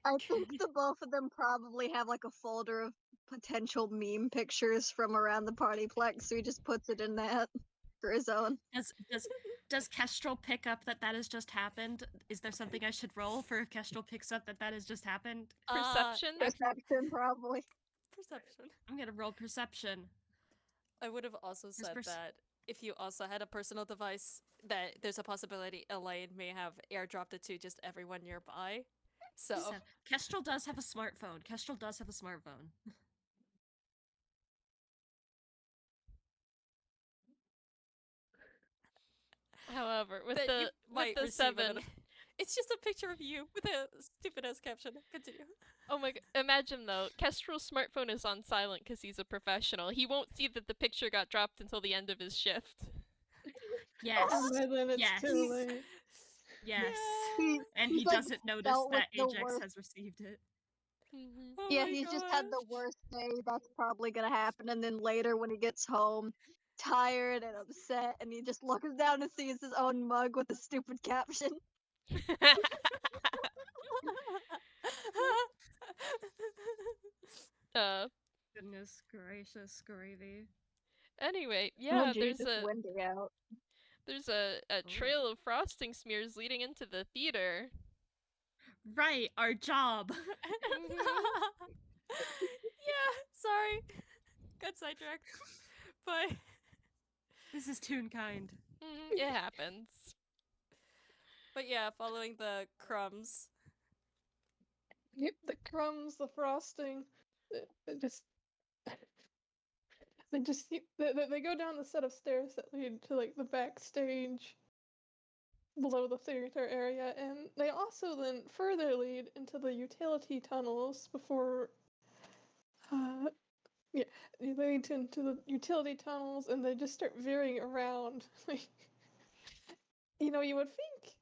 I think the both of them probably have like a folder of potential meme pictures from around the partyplex, so he just puts it in that for his own. Does Kestrel pick up that has just happened? Is there something I should roll for if Kestrel picks up that has just happened? Perception? Perception, probably. Perception. I'm gonna roll perception. I would have also said perce- that if you also had a personal device, that there's a possibility Elaine may have airdropped it to just everyone nearby. So, Kestrel does have a smartphone. Kestrel does have a smartphone. However, with That you the might receive it 7, in It's just a picture of you with a stupid ass caption. Continue. Oh my god. Imagine though, Kestrel's smartphone is on silent because he's a professional. He won't see that the picture got dropped until the end of his shift. Yes. And by then it's Yes. too late. Yes. He, And he's, he like, doesn't notice dealt with that the Ajax worst. has received it. Mhm. Oh Yeah, my he's just had the gosh. worst day. That's probably gonna happen. And then later, when he gets home, tired and upset, and he just looks down and sees his own mug with a stupid caption. uh. Goodness gracious, gravy. Anyway, Oh, yeah, geez, it's windy out. there's a Oh. trail of frosting smears leading into the theater. Right, our job. Yeah, sorry. Got sidetracked. But This is Toonkind. It happens. but yeah, following the crumbs. Yep, the crumbs, the frosting, they just they go down the set of stairs that lead to like the backstage below the theater area, and they also then further lead into the utility tunnels before yeah, they lead into the utility tunnels, and they just start veering around. Like, you would think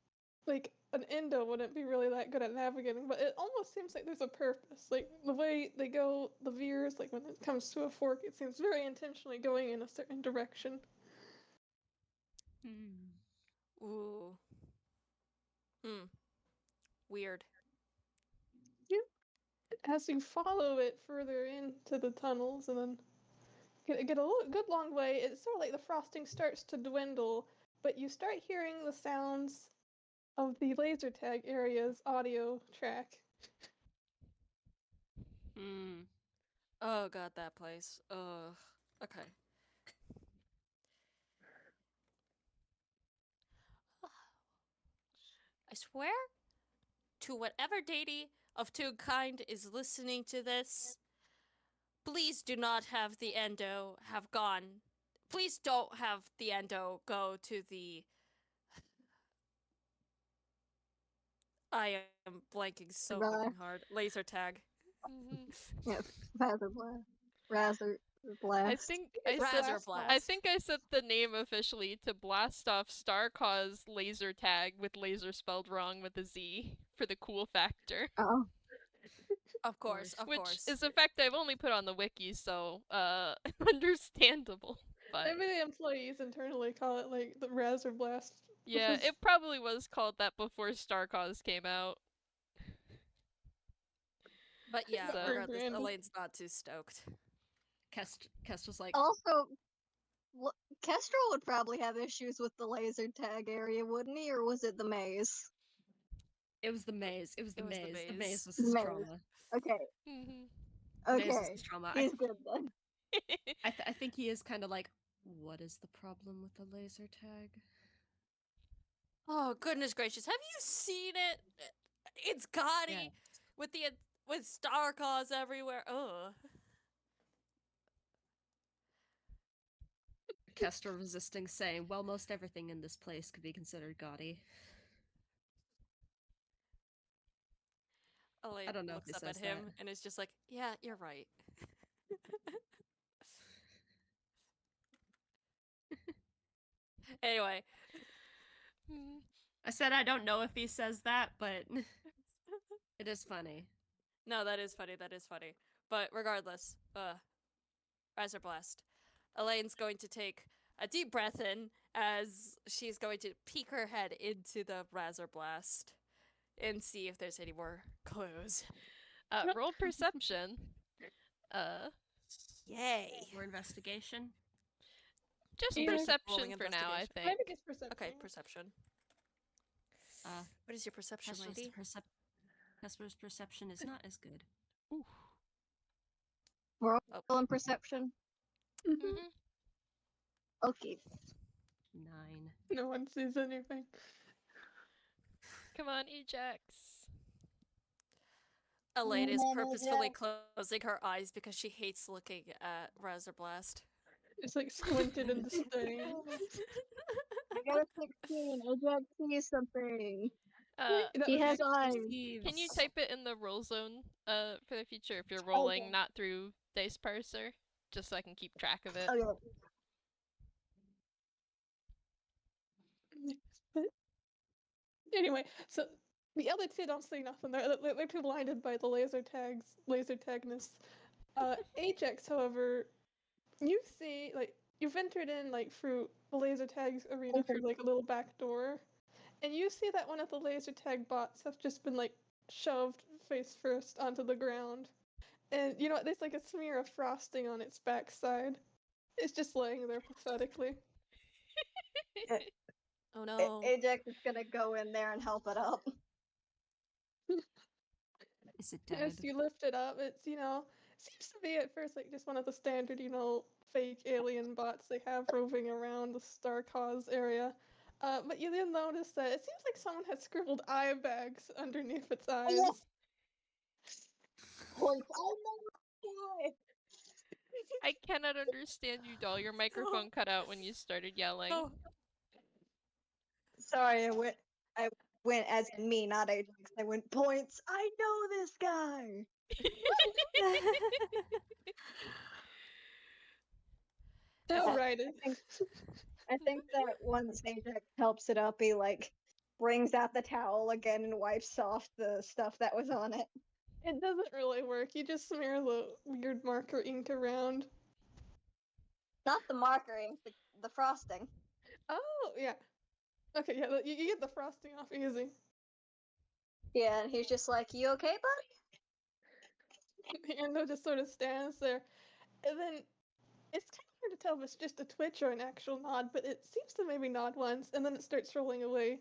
like an endo wouldn't be really that good at navigating, but it almost seems like there's a purpose. Like the way they go, the veers, like when it comes to a fork, it seems very intentionally going in a certain direction. Ooh. Weird. As you follow it further into the tunnels, and then get a good long way, it's sort of like the frosting starts to dwindle, but you start hearing the sounds of the laser tag area's audio track. Oh god, that place. Ugh. Okay. I swear to whatever deity of Toonkind is listening to this, please do not have the endo have gone. Please don't have the endo go to the. I am blanking so Goodbye. fucking hard. Laser tag. Mm-hmm. Razor blast. Razor blast. I think I said Razor I blast. think I set the name officially to blast off Starcaw's laser tag with laser spelled wrong with a Z for the cool factor. Oh. Of course, of Which course. is a fact I've only put on the wiki, so understandable. But Maybe the employees internally call it like the Razor Blast. yeah, it probably was called that before Starcaw's came out. But yeah, So- regardless, Rebranded. Elaine's not too stoked. Kestrel's like, Also, Kestrel would probably have issues with the laser tag area, wouldn't he? Or was it the maze? it was the maze. It was the It was the maze. The maze. maze was his Maze. trauma. Okay, Mhm. The maze was okay. his trauma. He's good then. I think he is kind of like, what is the problem with the laser tag? Oh goodness gracious! Have you seen it? It's Gotti Yeah. with star cause everywhere. Ugh. Kestrel resisting, saying, well, most everything in this place could be considered gaudy. Elaine don't know if looks he up at says him that. and is just like, "Yeah, you're right." Anyway, Mhm. I said I don't know if he says that, but it is funny. no, that is funny. That is funny. But regardless, Razor Blast. Elaine's going to take a deep breath in as she's going to peek her head into the Razor Blast and see if there's any more clues. Roll perception. Yay! More investigation. Just Yeah. perception Rolling for now, I investigation. think. I think it's perception. Okay, perception. Uh, What is your perception, lady? Kestrel's perception is not as good. Ooh. We're Oh. all in perception. Mhm. Okay. 9. No one sees anything. Come on, Ajax. Elaine is No, no, purposefully closing her eyes because she hates looking at Razor Blast. It's like squinted in disdain. I got a 16. Ajax sees something. That He would has make- eyes. Can you type it in the roll zone for the future if you're Okay. rolling not through Dice Parser? Just so I can keep track of it. Okay. But anyway, so the other two don't see nothing. They're too blinded by the laser tagness. Ajax, however, you see, like, you've entered in, like, through the laser tags arena through, like, a little back door, and you see that one of the laser tag bots have just been, like, shoved face first onto the ground. And you know what? There's, like, a smear of frosting on its backside. It's just laying there pathetically. Oh no. Ajax is gonna go in there and help it up. Is it As dead? you lift it up, it's, seems to be at first like just one of the standard, fake alien bots they have roving around the Star Cause area. But you then notice that it seems like someone had scribbled eye bags underneath its eyes. Points. Oh no! I cannot understand you, doll. Your microphone cut out when you started yelling. Oh. Sorry, I went as in me, not Ajax. I went points. I know this guy. Right. I think that once Ajax helps it up, he like brings out the towel again and wipes off the stuff that was on it. It doesn't really work. You just smear the weird marker ink around. Not the marker ink, the frosting. Oh, yeah. Okay, yeah, you get the frosting off easy. Yeah, and he's just like, "You okay, Ando just sort of stands there. And then it's kind of hard to tell if it's just a twitch or an actual nod, but it seems to maybe nod once, and then it starts rolling away.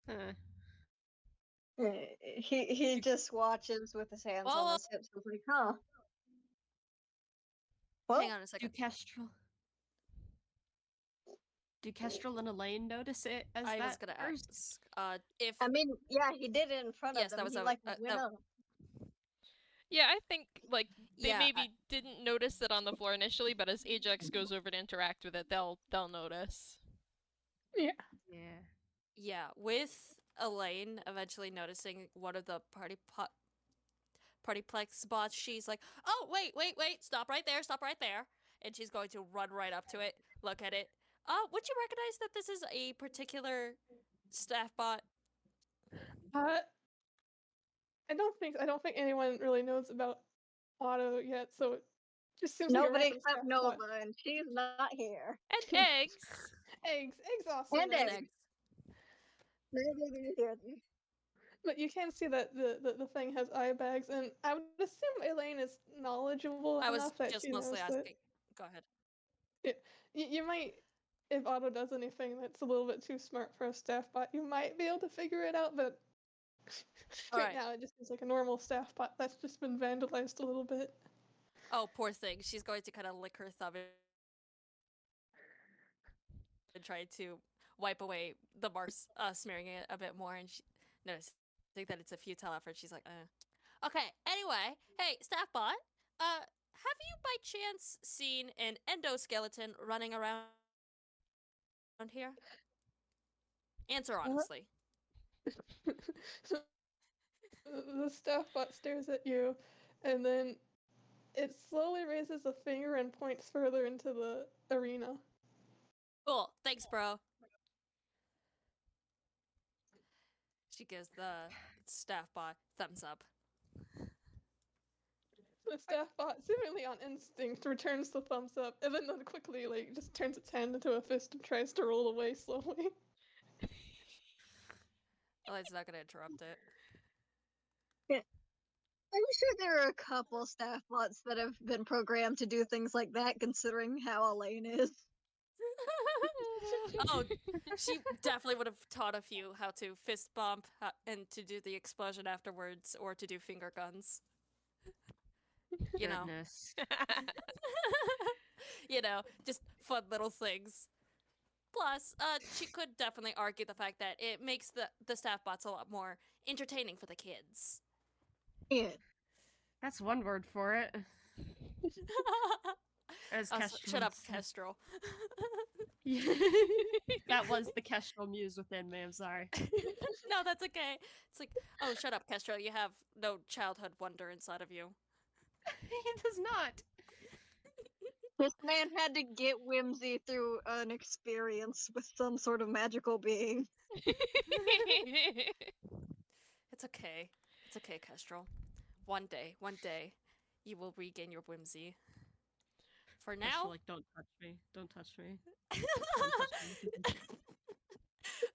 Huh. buddy?" He just watches with his hands Whoa, on whoa. his hips. I was like, "Huh." Well, Hang on a second. Do Kestrel and Elaine notice it as I that was gonna first? ask. If I mean, yeah, he did it in front Yes, of them. that was he a- like that- went that- up. Yeah, I think like they yeah, maybe didn't notice it on the floor initially, but as Ajax goes over to interact with it, they'll notice. Yeah. yeah, with Elaine eventually noticing one of the Partyplex bots, she's like, "Oh, wait, stop right there," and she's going to run right up to it, look at it. Would you recognize that this is a particular staff bot? I don't think anyone really knows about Otto yet, so it just seems like a Nobody random except staff Nova, bot. and she's not here. And eggs. Eggs also And know. And eggs. eggs. Nobody here. But you can see that the thing has eye bags, and I would assume Elaine is knowledgeable I was enough that just she mostly knows asking. Go ahead. that you might, if Otto does anything that's a little bit too smart for a staff bot, you might be able to figure it out, but right Alright. now it just seems like a normal staff bot that's just been vandalized a little bit. Oh, poor thing. She's going to kind of lick her thumb and try to wipe away the marks, smearing it a bit more, and she noticing that it's a futile effort. She's like, Okay, anyway, hey, staff bot, have you by chance seen an endoskeleton running around here? Answer honestly. The staff bot stares at you, and then it slowly raises a finger and points further into the arena. Cool, thanks, bro. She gives the staff bot thumbs up. The staff bot, seemingly on instinct, returns the thumbs up, and then quickly, just turns its hand into a fist and tries to roll away slowly. Elaine's not gonna interrupt it. I'm sure there are a couple staff bots that have been programmed to do things like that, considering how Elaine is. Oh, she definitely would have taught a few how to fist bump and to do the explosion afterwards, or to do finger guns. You know, Goodness. you know, just fun little things. Plus, she could definitely argue the fact that it makes the staff bots a lot more entertaining for the kids. Yeah. That's one word for it. As Also, Kestrel shut up, said. Kestrel. That was the Kestrel muse within me. I'm sorry. No, that's okay. It's like, oh, shut up, Kestrel. You have no childhood wonder inside of you. He does not. This man had to get Whimsy through an experience with some sort of magical being. It's okay. It's okay, Kestrel. One day, you will regain your whimsy. For Kestrel, now, like, don't touch me. Don't touch me.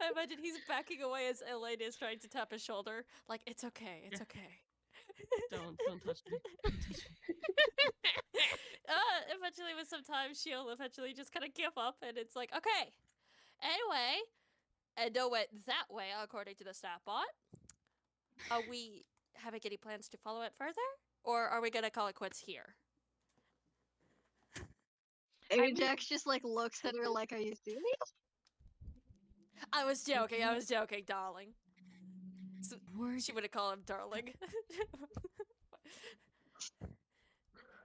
I imagine he's backing away as Elaine is trying to tap his shoulder. Like, it's okay, it's Yeah. okay. Don't touch me. Don't touch me. Eventually, with some time, she'll eventually just kind of give up, and it's like, okay. Anyway, and no went that way, according to the stat bot. Are we having any plans to follow it further, or are we gonna call it quits here? mean- Ajax just like looks at her like, "Are you serious?" I was joking, darling. So, Word. she wouldn't call him darling.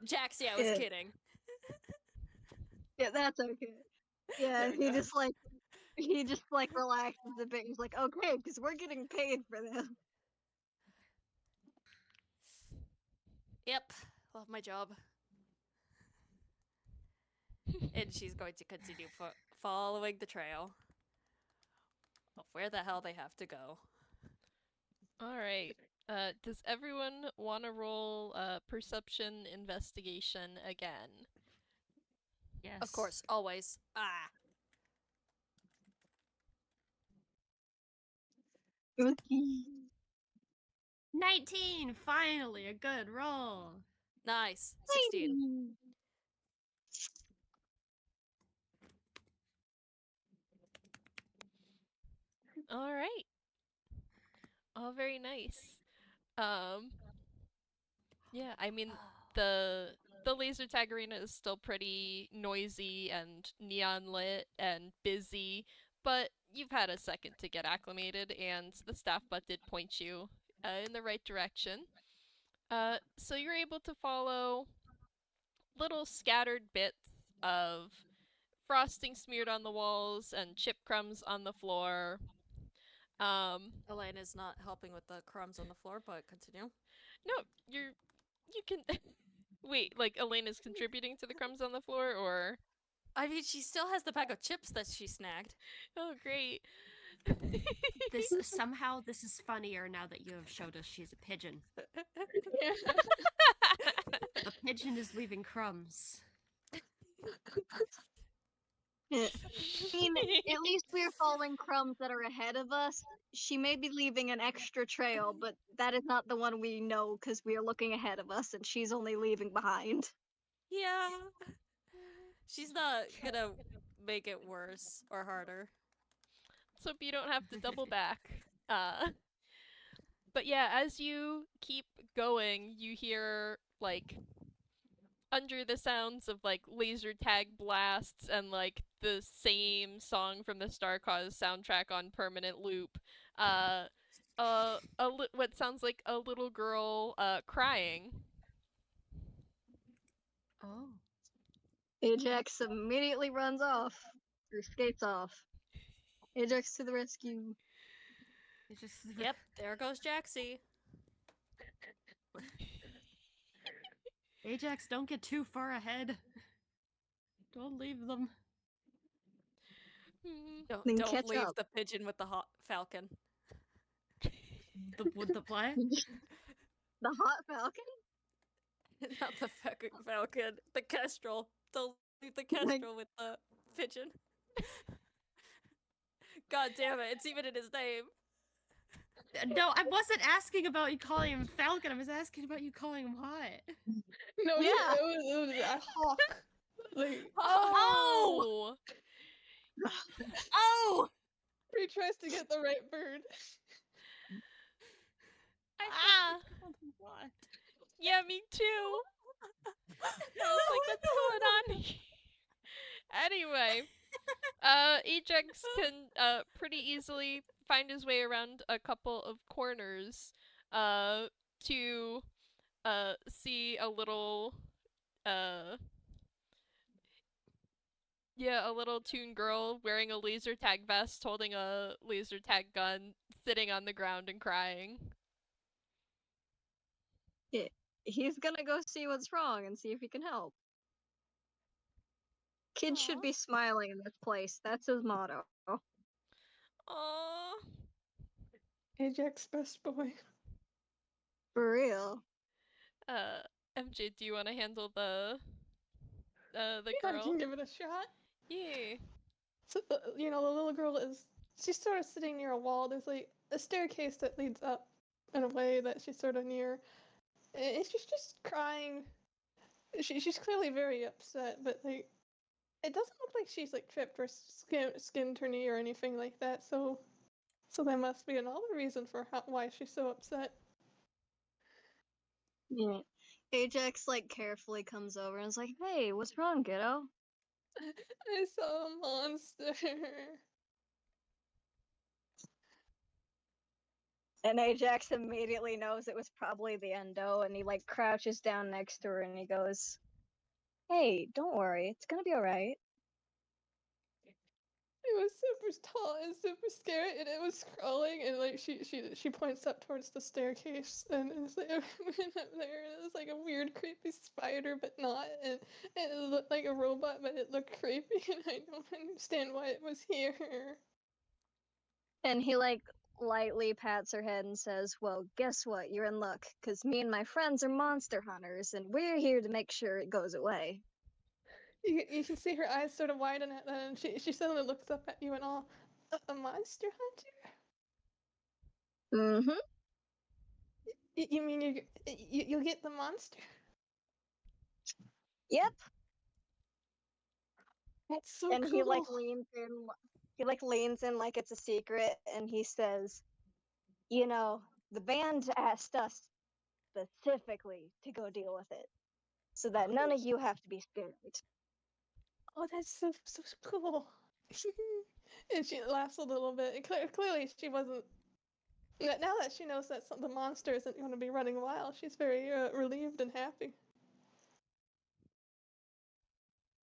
Jaxie, I was Yeah. kidding. Yeah, that's okay. Yeah, There we go. he just like relaxes a bit. He's like, "Okay, because we're getting paid for this." Yep, love my job. And she's going to continue following the trail of where the hell they have to go. All right. Does everyone want to roll perception investigation again? Yes. Of course, always. Ah. 19! Finally, a good roll. Nice. 16. All right. All very nice. Yeah, I mean the laser tag arena is still pretty noisy and neon lit and busy, but you've had a second to get acclimated, and the staff bot did point you in the right direction. So you're able to follow little scattered bits of frosting smeared on the walls and chip crumbs on the floor. Elaine is not helping with the crumbs on the floor, but continue. No, you can wait, like Elaine is contributing to the crumbs on the floor, or I mean, she still has the bag of chips that she snagged. oh great. Somehow this is funnier now that you have showed us she's a pigeon. Yeah. A pigeon is leaving crumbs. Yeah. I mean, at least we're following crumbs that are ahead of us. She may be leaving an extra trail, but that is not the one we know because we are looking ahead of us and she's only leaving behind. Yeah. She's not gonna make it worse or harder. So you don't have to double back. But yeah, as you keep going, you hear like under the sounds of like laser tag blasts and like the same song from the Star Cause soundtrack on permanent loop. What sounds like a little girl crying. Oh. Ajax immediately runs off, or skates off. Ajax to the rescue. It's just Yep, there goes Jaxie. Ajax, don't get too far ahead. Don't leave them. Then Don't catch leave up. the pigeon with the hot falcon. With the what? The hot falcon? Not the fucking falcon. The kestrel. Don't leave the kestrel with the pigeon. God damn it, it's even in his name. No, I wasn't asking about you calling him Falcon. I was asking about you calling him Hot. No, Yeah. it was a hawk. Like, Oh! Oh! he tries to get the right bird. Ah! Called him Hot. Yeah, me too. I was like, what's going on here? Anyway, Ajax can pretty easily find his way around a couple of corners to see a little Yeah, a little toon girl wearing a laser tag vest, holding a laser tag gun, sitting on the ground and crying. He's gonna go see what's wrong and see if he can help. Kids should Aw. be smiling in this place. That's his motto. Aww. Ajax best boy. For real. Uh, MJ, do you want to handle the Yeah, I girl? can give it a shot. Yeah. So, the little girl is. She's sort of sitting near a wall. There's like a staircase that leads up in a way that she's sort of near. And she's just crying. She's clearly very upset, but like it doesn't look like she's like tripped or skinned her knee or anything like that. So there must be another reason for why she's so upset. Yeah. Ajax like carefully comes over and is like, "Hey, what's wrong, kiddo?" I saw a monster. And Ajax immediately knows it was probably the Endo, and he like crouches down next to her and he goes, "Hey, don't worry, it's gonna be alright." It was super tall and super scary, and it was crawling. And like she points up towards the staircase, and it's like went up there. And it was like a weird, creepy spider, but not. And it looked like a robot, but it looked creepy. And I don't understand why it was here. And he like lightly pats her head and says, "Well, guess what? You're in luck, because me and my friends are monster hunters, and we're here to make sure it goes away." You can see her eyes sort of widen at that, and she suddenly looks up at you and all. A monster hunter? Mm-hmm. You mean you'll get the monster? Yep. That's so And cool. he like leans in like it's a secret, and he says, "You know, the band asked us specifically to go deal with it, so that none of you have to be scared." Oh, that's so cool. And she laughs a little bit. Clearly, she wasn't. Now that she knows that the monster isn't going to be running wild, she's very relieved and happy.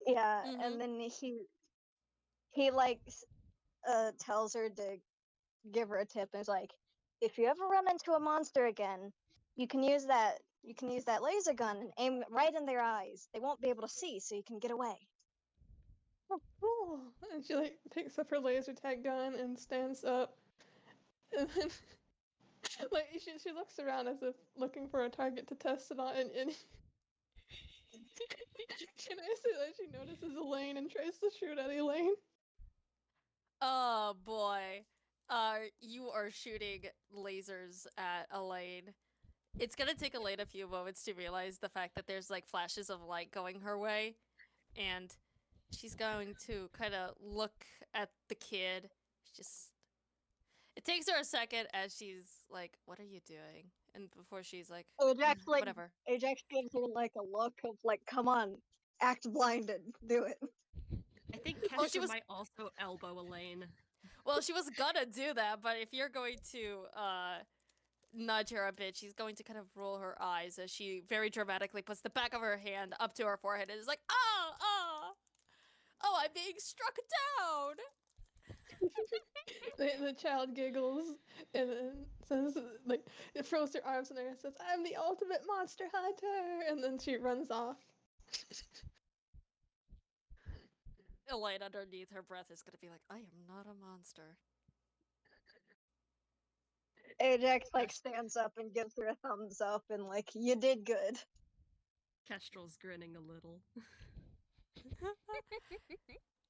Yeah, and Mhm. then he like tells her to give her a tip and is like, "If you ever run into a monster again, you can use that laser gun and aim it right in their eyes. They won't be able to see, so you can get away." Oh, cool. And she like picks up her laser tag gun and stands up. And then like she looks around as if looking for a target to test it on. And can I say that she notices Elaine and tries to shoot at Elaine? Oh boy. You are shooting lasers at Elaine. It's gonna take Elaine a few moments to realize the fact that there's like flashes of light going her way, and she's going to kind of look at the kid. Just it takes her a second as she's like, "What are you doing?" And before she's like, "Whatever." Ajax gives her like a look of like, "Come on, act blinded, do it." I think Well, she Kestra was might also elbow Elaine. well, she was gonna do that, but if you're going to nudge her a bit, she's going to kind of roll her eyes as she very dramatically puts the back of her hand up to her forehead and is like, "Oh, oh, oh, I'm being struck down." The child giggles and then says, like, it throws her arms in the air and says, "I'm the ultimate monster hunter!" And then she runs off. Elaine, underneath her breath, is gonna be like, "I am not a monster." Ajax like stands up and gives her a thumbs up and like, "You did good." Kestrel's grinning a little.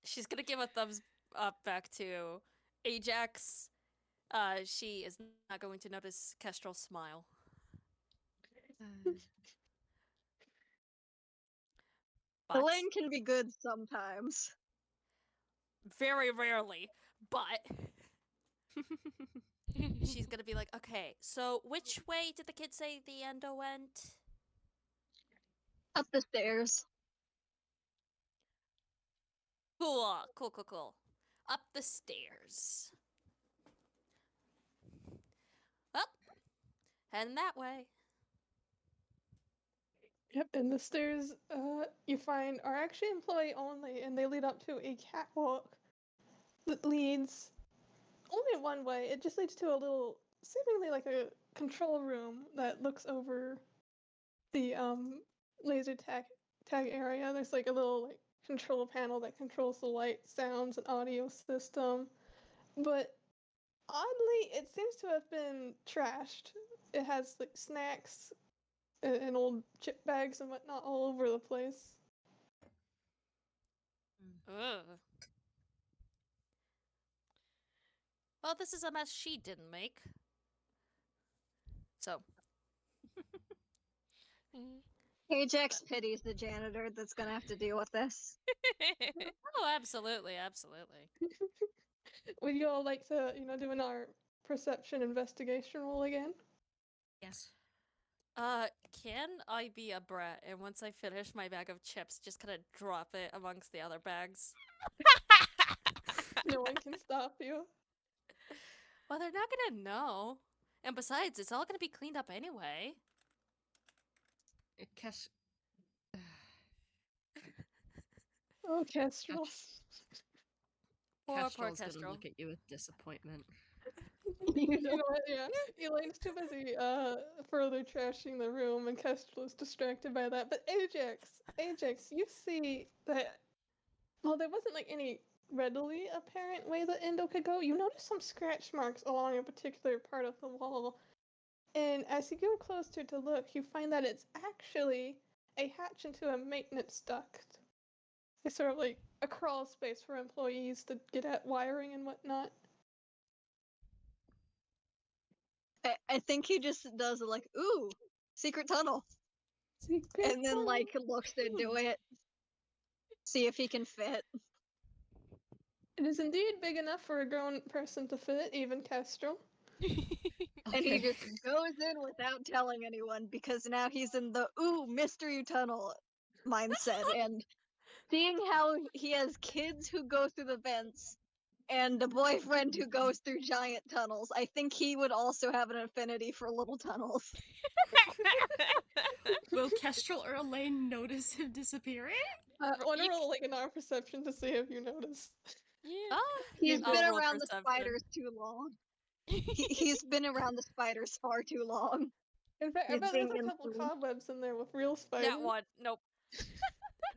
She's gonna give a thumbs up back to Ajax. She is not going to notice Kestrel's smile. But Elaine can be good sometimes. very rarely. But she's gonna be like, "Okay, so which way did the kid say the endo went?" Up the stairs. Cool, cool, cool, cool. Up the stairs. Up, heading that way. Yep, and the stairs you find are actually employee only, and they lead up to a catwalk that leads only one way. It just leads to a little, seemingly like a control room that looks over the laser tag area. There's like a little like control panel that controls the light, sounds, and audio system. But oddly, it seems to have been trashed. It has like snacks and old chip bags and whatnot all over the place. Ugh. Well, this is a mess she didn't make. So, Mm. Ajax pities the janitor that's gonna have to deal with this. oh, absolutely, absolutely. Would you all like to, do an art perception investigation roll again? Yes. Can I be a brat and once I finish my bag of chips, just kind of drop it amongst the other bags? No one can stop you. Well, they're not gonna know. And besides, it's all gonna be cleaned up anyway. Kesh. Oh, Kestrel. Poor Kestrel's gonna Kestrel. look at you with disappointment. You know what? Yeah, Elaine's too busy further trashing the room, and Kestrel is distracted by that. But Ajax, you see that. Well, there wasn't like any readily apparent way the Endo could go. You notice some scratch marks along a particular part of the wall, and as you go closer to look, you find that it's actually a hatch into a maintenance duct. It's sort of like a crawl space for employees to get at wiring and whatnot. I think he just does like, ooh, secret tunnel, Secret and then tunnel. like looks into it, see if he can fit. It is indeed big enough for a grown person to fit, even Kestrel. And he just goes in without telling anyone because now he's in the ooh mystery tunnel mindset, and seeing how he has kids who go through the vents and a boyfriend who goes through giant tunnels, I think he would also have an affinity for little tunnels. Will Kestrel or Elaine notice him disappearing? I want to You roll like an R perception to see if you notice. Yeah. Oh, He's I'll been roll around the perception. spiders too long. He's been around the spiders far too long. In fact, I He's bet there's being a couple influenced. cobwebs in there with real spiders. Not one. Nope.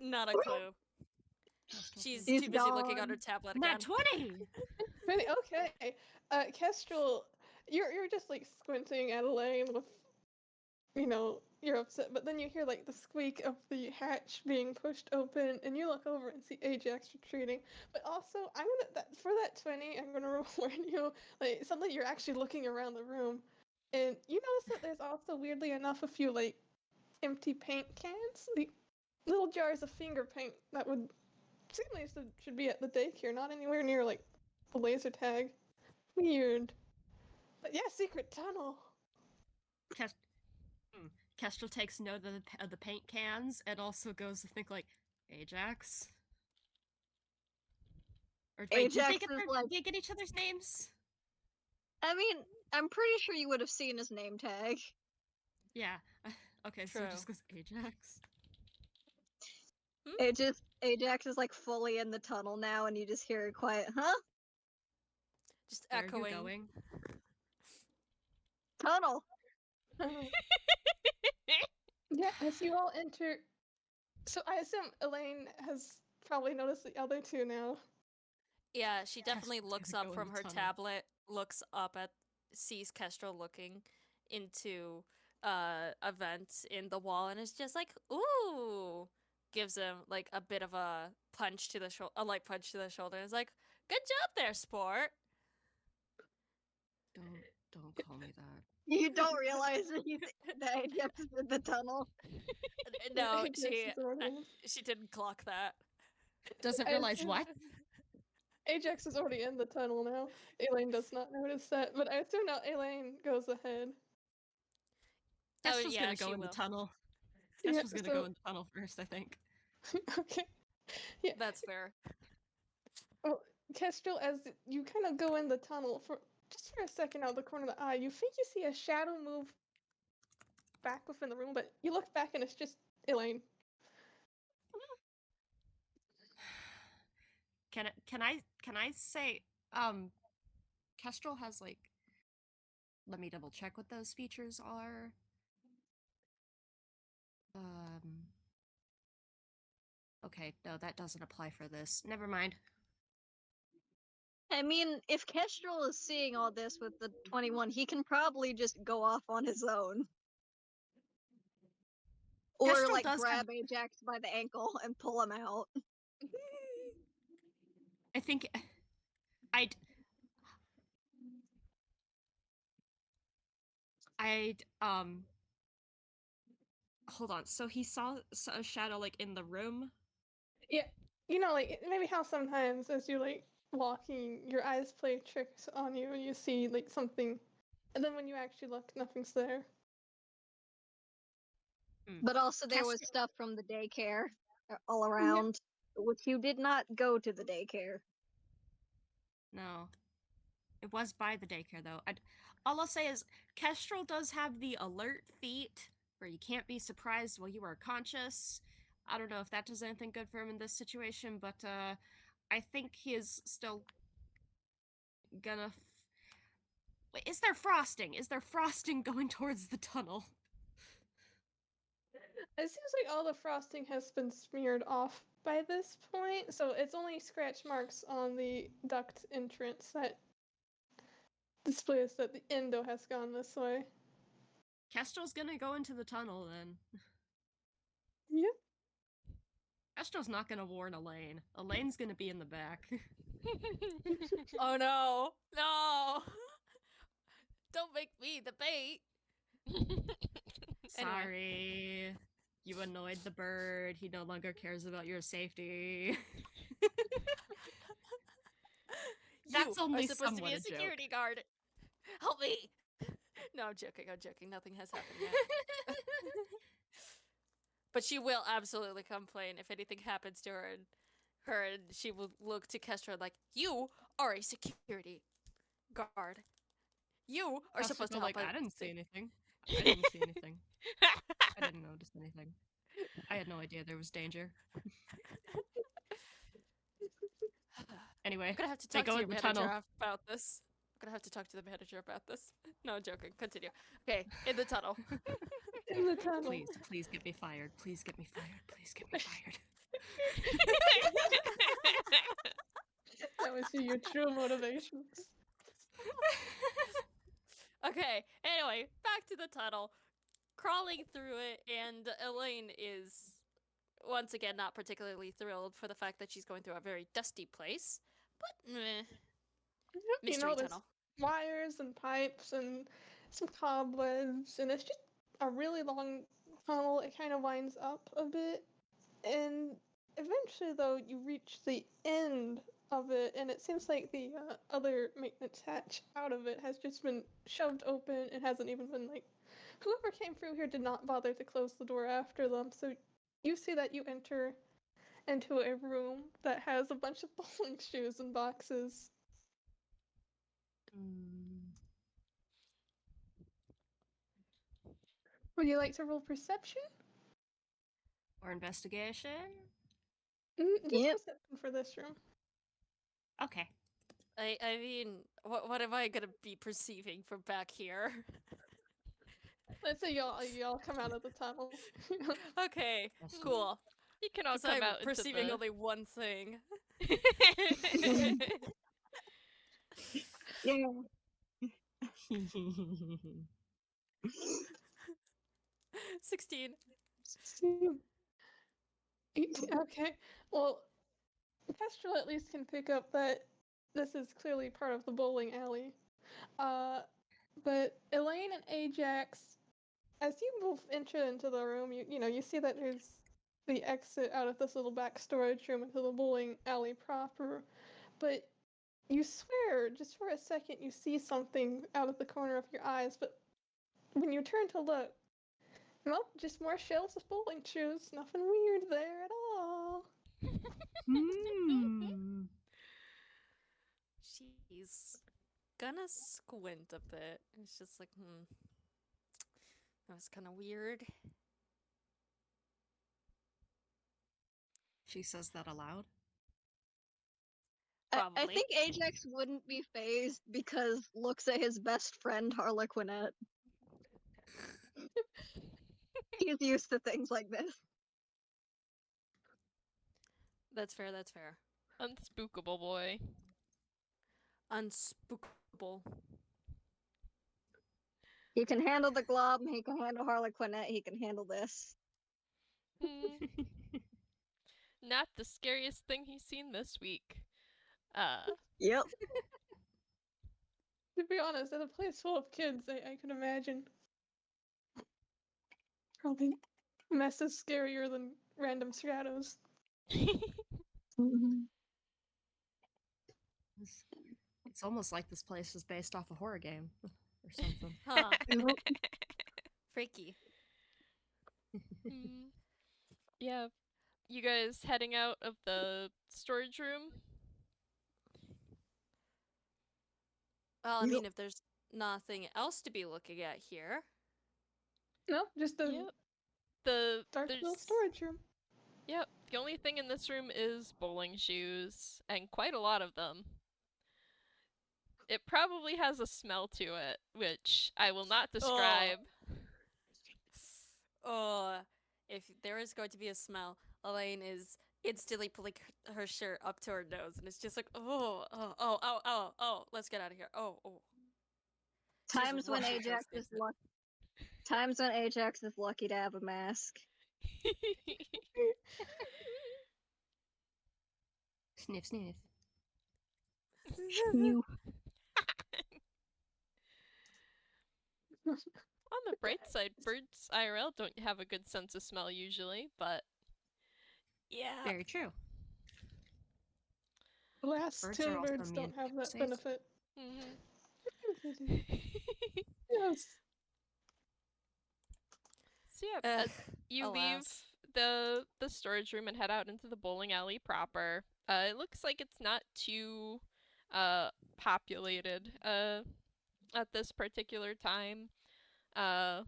Not a clue. Kestrel She's thinks- He's too busy looking on gone. her tablet again. Nat 20! Really? Okay. Kestrel, you're just like squinting at Elaine with, you're upset, but then you hear like the squeak of the hatch being pushed open, and you look over and see Ajax retreating. But also, for that 20, I'm gonna reward you like suddenly you're actually looking around the room, and you notice that there's also weirdly enough a few like empty paint cans, like little jars of finger paint that would seemingly should be at the daycare, not anywhere near like the laser tag. Weird. But yeah, secret tunnel. Kestrel takes note of the paint cans and also goes to think like, Ajax? Or wait, Ajax is like- did they get each other's names? I mean, I'm pretty sure you would have seen his name tag. Yeah. Okay, so it just True. goes Ajax. Ajax is like fully in the tunnel now, and you just hear a quiet, huh? Just Where are echoing. you going? Tunnel. Yeah, as you all enter. So I assume Elaine has probably noticed the other two now. Yeah, she definitely Kestrel's looks gonna up go in from the her tunnel. tablet, looks up at, sees Kestrel looking into a vent in the wall, and is just like, ooh, gives him like a bit of a punch to the shoulder, a light punch to the shoulder, and is like, good job there, sport. Don't call me that. You don't realize that Ajax is in the tunnel. No, Ajax is already in. she didn't clock that. Doesn't I realize assume what? Ajax is already in the tunnel now. Elaine does not notice that, but I assume now Elaine goes ahead. Kestrel's yeah, gonna go she in the will. tunnel. Yeah, Kestrel's gonna go so- in the tunnel first, I think. Okay. Yeah. That's fair. Well, Kestrel, as you kind of go in the tunnel for just for a second out of the corner of the eye, you think you see a shadow move back within the room, but you look back and it's just Elaine. Can I say Kestrel has like, let me double check what those features are. Okay, no, that doesn't apply for this. Never mind. I mean, if Kestrel is seeing all this with the 21, he can probably just go off on his own. Or Kestrel like does grab Ajax by the ankle and pull him out. I think I'd hold on. So he saw a shadow like in the room. Yeah, you know, like maybe how sometimes as you're like walking, your eyes play tricks on you and you see like something, and then when you actually look, nothing's there. But also there was Kestrel- stuff from the daycare all around, which you did not go to the daycare. No. It was by the daycare though. All I'll say is Kestrel does have the alert feat where you can't be surprised while you are conscious. I don't know if that does anything good for him in this situation, but I think he is still gonna. Wait, is there frosting? Is there frosting going towards the tunnel? It seems like all the frosting has been smeared off by this point, so it's only scratch marks on the duct entrance that displays that the endo has gone this way. Kestrel's gonna go into the tunnel then. Yep. Kestrel's not gonna warn Elaine. Elaine's gonna be in the back. Oh no! No! Don't make me the bait! Anyway. Sorry. You annoyed the bird. He no longer cares about your safety. That's You only are supposed to be somewhat a a joke. security guard. Help me! No, I'm joking. I'm joking. Nothing has happened yet. But she will absolutely complain if anything happens to her, and she will look to Kestra like, "You are a security guard. You are Kestrel supposed to go help like, us." I didn't see anything. I didn't see anything. I didn't notice anything. I had no idea there was danger. Anyway, I'm gonna have to they talk go to in your the manager tunnel. about this. I'm gonna have to talk to the manager about this. No, I'm joking. Continue. Okay, in the tunnel. In the tunnel. Please get me fired. Please get me fired. Please get me fired. That was your true motivations. Okay, anyway, back to the tunnel. Crawling through it, and Elaine is once again not particularly thrilled for the fact that she's going through a very dusty place. But meh. You Mystery know, there's tunnel. wires and pipes and some cobwebs, and it's just a really long tunnel. It kind of winds up a bit, and eventually, though, you reach the end of it, and it seems like the other maintenance hatch out of it has just been shoved open. It hasn't even been like whoever came through here did not bother to close the door after them. So you see that you enter into a room that has a bunch of bowling shoes and boxes. Would you like to roll perception? Or investigation? Just Yep. perception for this room. Okay. I mean, what am I gonna be perceiving from back here? Let's say y'all come out of the tunnel. Okay, Yes. cool. You can all 'Cause come I'm out perceiving into only one thing. the... Yeah. 16. 16. 18. Okay. Well, Kestrel at least can pick up that this is clearly part of the bowling alley. But Elaine and Ajax, as you both enter into the room, you see that there's the exit out of this little back storage room into the bowling alley proper. But you swear, just for a second, you see something out of the corner of your eyes. But when you turn to look, nope, just more shelves of bowling shoes. Nothing weird there at all. She's gonna squint a bit. It's just like, that was kind of weird. She says that aloud. I Probably. think Ajax wouldn't be phased because looks at his best friend Harlequinette. He's used to things like this. That's fair, that's fair. Unspookable boy. Unspookable. He can handle the glob, he can handle Harlequinette, he can handle this. Hmm, not the scariest thing he's seen this week. Yep. To be honest, at a place full of kids, I can imagine. Probably messes scarier than random shadows. Mhm. It's almost like this place is based off a horror game or something. Huh. Nope. Freaky. Hmm, yeah, you guys heading out of the storage room? Well, I Yep. mean, if there's nothing else to be looking at here. No, just a Yep. The dark little there's storage room. Yep. The only thing in this room is bowling shoes, and quite a lot of them. It probably has a smell to it, which I will not describe. Oh, if there is going to be a smell, Elaine is instantly pulling her shirt up to her nose, and it's just like, oh, let's get out of here. Oh. She's Times when rushing towards Ajax the is exit. lucky. Times when Ajax is lucky to have a mask. Sniff, sniff. You. On the bright side, birds IRL don't have a good sense of smell usually, but yeah. Very true. Alas, Birds are tin also birds immune don't have that to benefit. Mhm. Yes. So yeah, Ugh, as you leave alas. the storage room and head out into the bowling alley proper. It looks like it's not too populated at this particular time. Uh,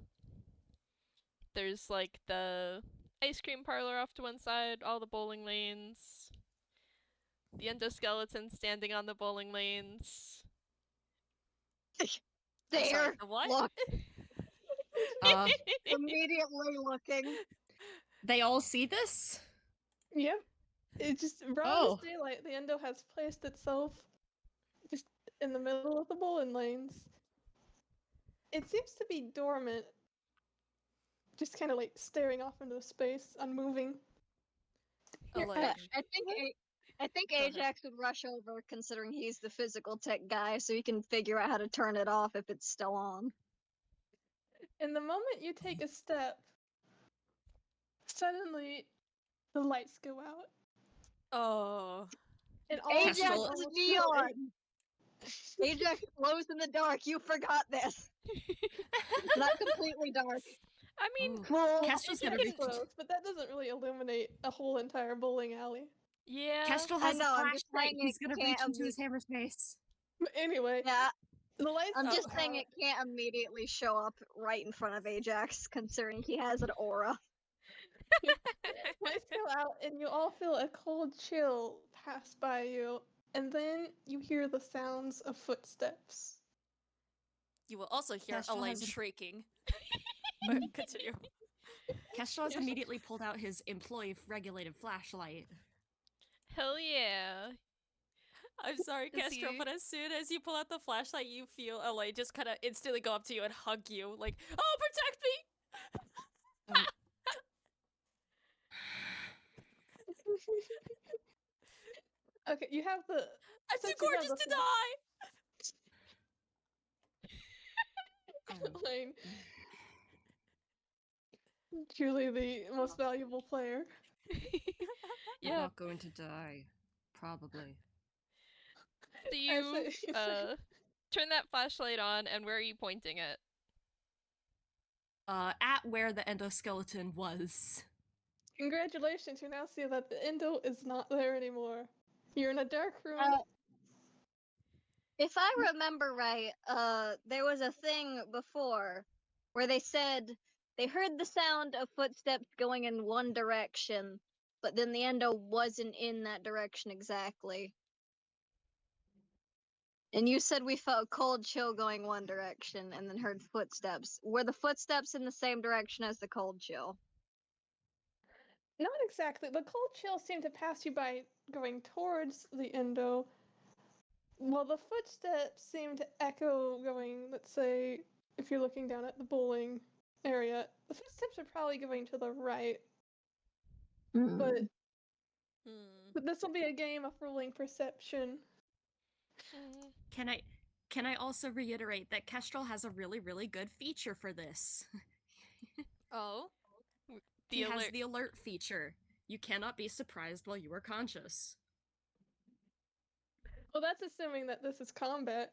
there's like the ice cream parlor off to one side, all the bowling lanes, the endoskeleton standing on the bowling lanes. I'm sorry, There. the what? Look. Uh, Immediately looking. they all see this? Yep. It just broad Oh. as daylight. The endo has placed itself just in the middle of the bowling lanes. It seems to be dormant, just kind of like staring off into space, unmoving. Elaine. I think Go ahead. Ajax would rush over, considering he's the physical tech guy, so he can figure out how to turn it off if it's still on. And the moment you take a step, suddenly the lights go out. Oh. And all Ajax of you Kestrel- is almost feel neon. Ajax glows in the dark. You forgot this. It's not completely dark. I mean, Ooh. Well, Kestrel's gonna Ajax reach. glows, but that doesn't really illuminate a whole entire bowling alley. yeah. Kestrel I has know, a I'm just flashlight. saying He's it gonna can't reach into his hammer's face. But anyway, Yeah, the lights I'm go just saying out. it can't immediately show up right in front of Ajax, considering he has an aura. Lights go out, and you all feel a cold chill pass by you, and then you hear the sounds of footsteps. You will also hear Kestrel Elaine has a- shrieking. But continue. Kestrel has Yes. immediately pulled out his employee-regulated flashlight. Hell yeah. I'm sorry, Does Kestrel, he- but as soon as you pull out the flashlight, you feel Elaine just kind of instantly go up to you and hug you, like, "Oh, protect me!" Okay, you have the. I'm too since you have gorgeous the to die. Lane. Truly the most valuable player. You're Yeah. not going to die. Probably. So I you say- turn that flashlight on, and where are you pointing it? At where the endoskeleton was. Congratulations, you now see that the endo is not there anymore. You're in a dark room. If I remember right, there was a thing before where they said they heard the sound of footsteps going in one direction, but then the endo wasn't in that direction exactly. And you said we felt cold chill going one direction and then heard footsteps. Were the footsteps in the same direction as the cold chill? Not exactly. The cold chill seemed to pass you by going towards the endo, while the footsteps seemed to echo going, let's say, if you're looking down at the bowling area, the footsteps are probably going to the right, but this will be a game of rolling perception. Mm, Can I also reiterate that Kestrel has a really, really good feature for this? Oh, the He alert. has the alert feature. You cannot be surprised while you are conscious. Well, that's assuming that this is combat.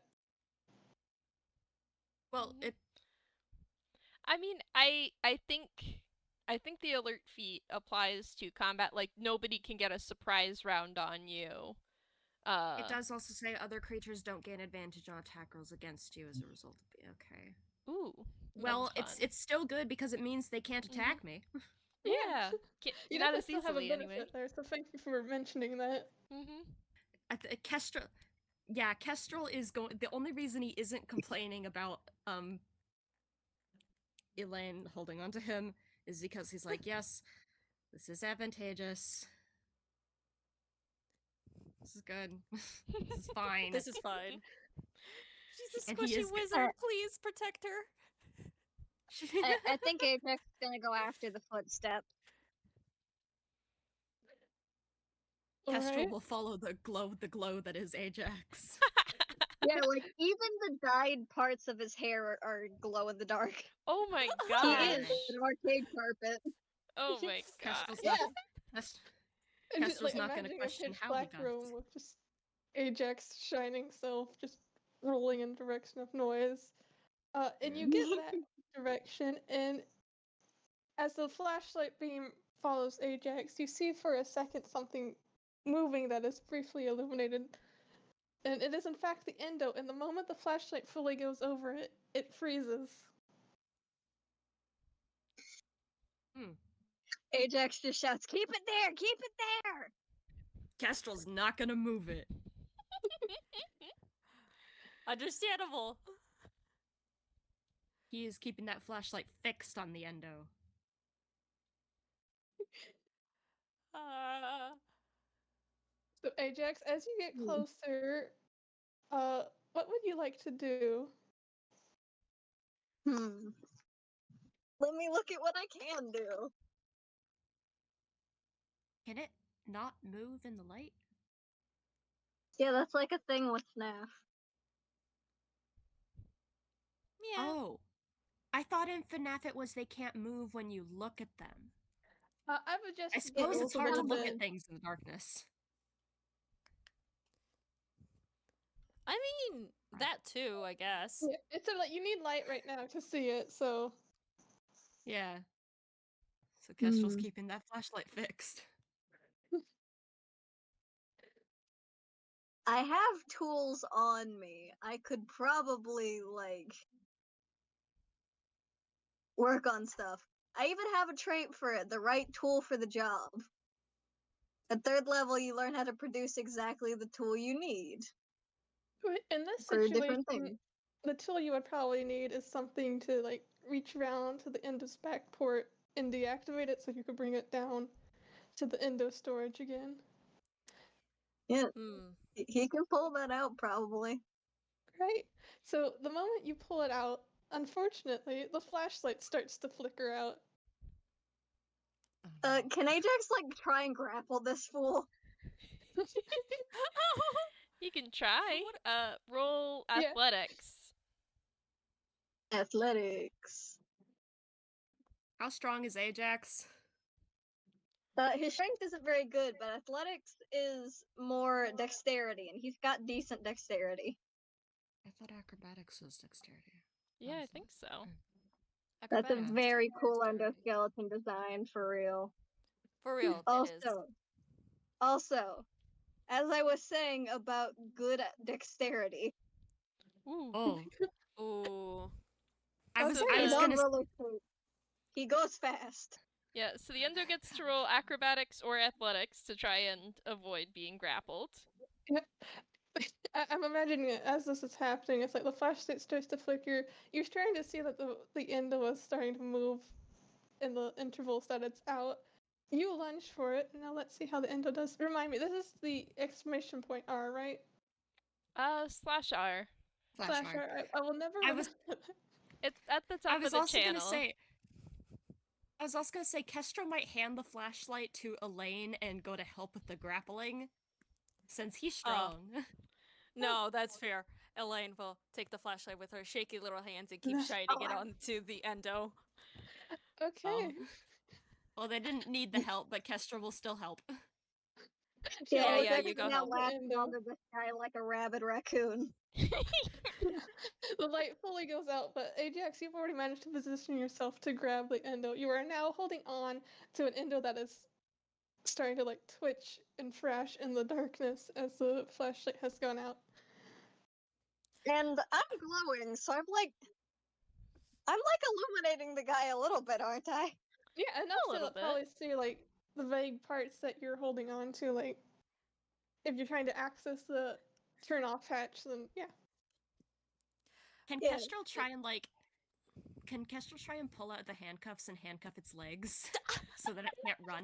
Well, Mhm. it I mean, I think the alert feat applies to combat. Like nobody can get a surprise round on you. it does also say other creatures don't gain advantage on attack rolls against you as a result of being okay. Ooh. Well, that's fun. it's still good because it means they can't attack me. Yeah. You Not definitely as still have a easily benefit anyway. there, so thank you for mentioning that. Mm-hmm. Kestrel is going. The only reason he isn't complaining about Elaine holding on to him is because he's like, yes, this is advantageous. This is good. This is fine. this is fine. She's a And he squishy is- wizard. Please protect her. I think Apex is gonna go after the footstep. Kestrel Alright. will follow the glow that is Ajax. Yeah, like even the dyed parts of his hair are glow in the dark. Oh my He gosh. is an arcade carpet. Oh my gosh. Kestrel's Yeah. not. And just, Kestrel's not gonna imagining question a pitch how he black does. room with just Ajax shining self just rolling in direction of noise. And you get that direction, and as the flashlight beam follows Ajax, you see for a second something moving that is briefly illuminated. And it is in fact the endo, and the moment the flashlight fully goes over it, it freezes. Ajax just shouts, "Keep it there! Keep it there!" Kestrel's not gonna move it. Understandable. He is keeping that flashlight fixed on the endo. So Ajax, as you get Hmm. closer, what would you like to do? Let me look at what I can do. Can it not move in the light? Yeah, that's like a thing with FNAF. Yeah. Oh. I thought in FNAF it was they can't move when you look at them. I've adjusted I the suppose rules it's a hard to little look bit. at things in the darkness. I mean, that too, I guess. Yeah, it's a you need light right now to see it, so Yeah. So Kestrel's Hmm. keeping that flashlight fixed. I have tools on me. I could probably, like, work on stuff. I even have a trait for it, the right tool for the job. At 3rd level, you learn how to produce exactly the tool you need in this for a different situation, thing. the tool you would probably need is something to like reach around to the endo's back port and deactivate it so you could bring it down to the endo storage again. Yeah, Hmm. he can pull that out probably. Right? So the moment you pull it out, unfortunately, the flashlight starts to flicker out. Can Ajax, like, try and grapple this fool? You can try. What- Roll Yeah. athletics. Athletics. How strong is Ajax? His strength isn't very good, but athletics is more dexterity, and he's got decent dexterity. I thought acrobatics was dexterity. Yeah, I Honestly. think so. That's a Acrobatics is very cool dexterity. endoskeleton design, for real. For real, it is. Also, as I was saying about good dexterity, Ooh. Oh. Ooh. I was Okay, I was well- gonna roller skate. He goes fast. Yeah, so the Endo gets to roll acrobatics or athletics to try and avoid being grappled. I'm imagining it as this is happening. It's like the flashlight starts to flicker. You're starting to see that the endo is starting to move in the intervals that it's out. You lunge for it. Now let's see how the endo does. Remind me, this is the exclamation point R, right? Slash R. Flash Slash R. R. I will never. I was- remember that. It's at the top I of was the also channel. gonna say. I was also gonna say Kestrel might hand the flashlight to Elaine and go to help with the grappling, since he's strong. No, that's fair. Elaine will take the flashlight with her shaky little hands and keep shining it onto the endo. Okay. Well, they didn't need the help, but Kestrel will still help. Yeah, I'll yeah, take you go the help. latch endo. onto this guy like a rabid raccoon. The light fully goes out, but Ajax, you've already managed to position yourself to grab the endo. You are now holding on to an endo that is starting to like twitch and thrash in the darkness as the flashlight has gone out. And I'm glowing, so I'm like illuminating the guy a little bit, aren't I? Yeah, enough A little to bit. probably see like the vague parts that you're holding on to, like if you're trying to access the turn off hatch, then yeah. Can Yeah. Kestrel try and Can Kestrel try and pull out the handcuffs and handcuff its legs so that it can't run?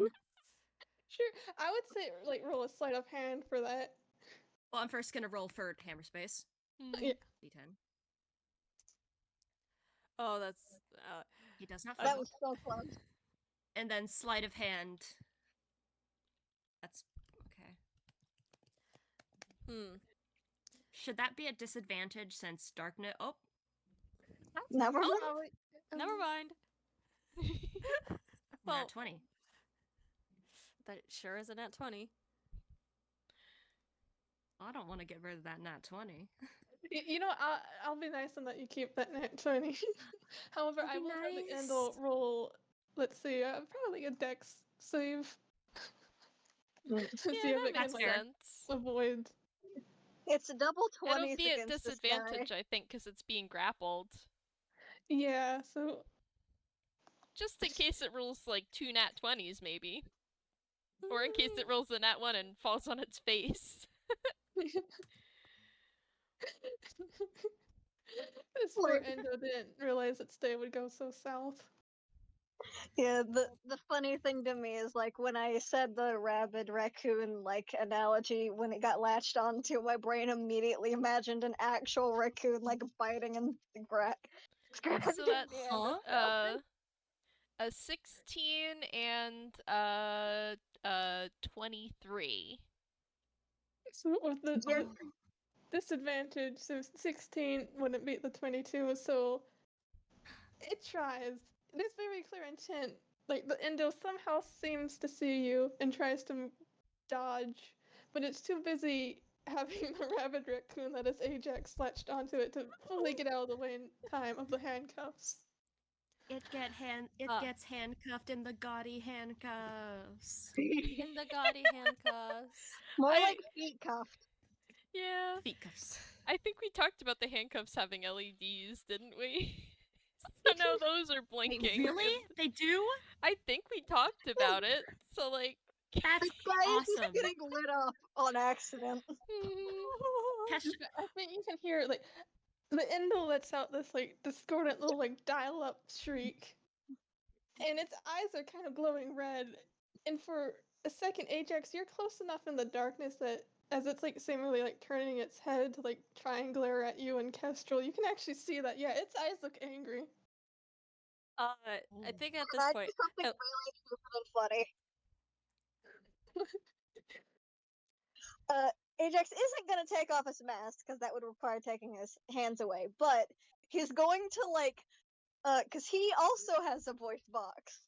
Sure. I would say like roll a sleight of hand for that. Well, I'm first gonna roll for hammer space. Yeah. D10. Oh, that's He does not That That fail. was so close. And then sleight of hand. That's okay. Should that be a disadvantage since darkness? Oh, Never mind. Oh, wait, never mind. Well, nat 20. that sure is a nat 20. I don't want to get rid of that nat 20. You know, I'll be nice and let you keep that nat 20. However, That'd I be will have the nice. endo roll. Let's see, probably a dex save to see Yeah, if that it can makes That's fair. sense. avoid. It's a double 20s It'll be at against this disadvantage, guy. I think, because it's being grappled. Yeah, so Just in case it rolls like 2 nat 20s, maybe. Or in case it rolls a nat 1 and falls on its face. this poor Like- endo didn't realize its day would go so south. Yeah, the funny thing to me is like when I said the rabid raccoon like analogy, when it got latched onto, my brain immediately imagined an actual raccoon like biting and scratching So that's the end of a 16 and 23. So with the Yeah. disadvantage, so 16 wouldn't beat the 22, so it tries. There's very clear intent. Like the endo somehow seems to see you and tries to dodge, but it's too busy having the rabid raccoon that is Ajax latched onto it to fully get out of the way in time of the handcuffs. It Ah. gets handcuffed in the gaudy handcuffs. In the gaudy handcuffs. More I- like feet cuffed. Yeah. Feet cuffs. I think we talked about the handcuffs having LEDs, didn't we? So now those are Wait, blinking. really? They do? I think we talked about it. So like That's This guy is awesome. just getting lit up on accident. Kestrel, I think you can hear like the endo lets out this like discordant little like dial-up shriek, and its eyes are kind of glowing red. And for a second, Ajax, you're close enough in the darkness that as it's like seemingly like turning its head to like try and glare at you and Kestrel, you can actually see that yeah, its eyes look angry. I think at And this I point, do something uh, really stupid and funny. Ajax isn't gonna take off his mask because that would require taking his hands away, but he's going to like, because he also has a voice box.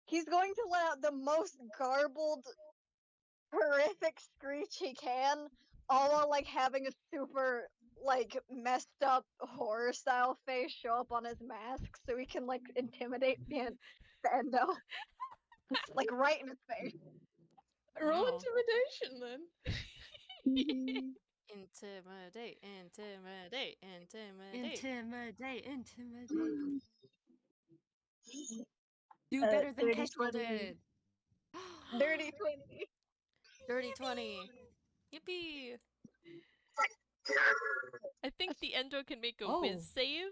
He's going to let out the most garbled, horrific screech he can, all while like having a super like messed up horror style face show up on his mask so he can like intimidate the endo. Like right in his face. Roll Wow. intimidation then. intimidate, intimidate, intimidate. Intimidate. Do better than dirty Kestrel 20. did. Dirty 20. Dirty 20. Yippee! I think the Endo can make a Oh. whiz save.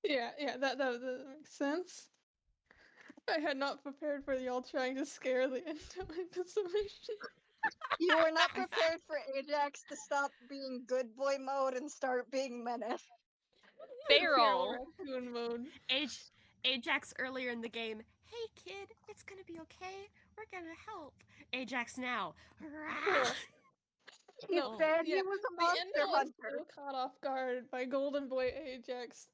Yeah, that makes sense. I had not prepared for y'all trying to scare the Endo into submission. You were not prepared for Ajax to stop being good boy mode and start being menace. Barrel. Raccoon mode. Ajax earlier in the game. Hey kid, it's gonna be okay. We're gonna help. Ajax now. Rah! He No, said yeah, he was a The monster Endo is hunter. so caught off guard by Golden Boy Ajax.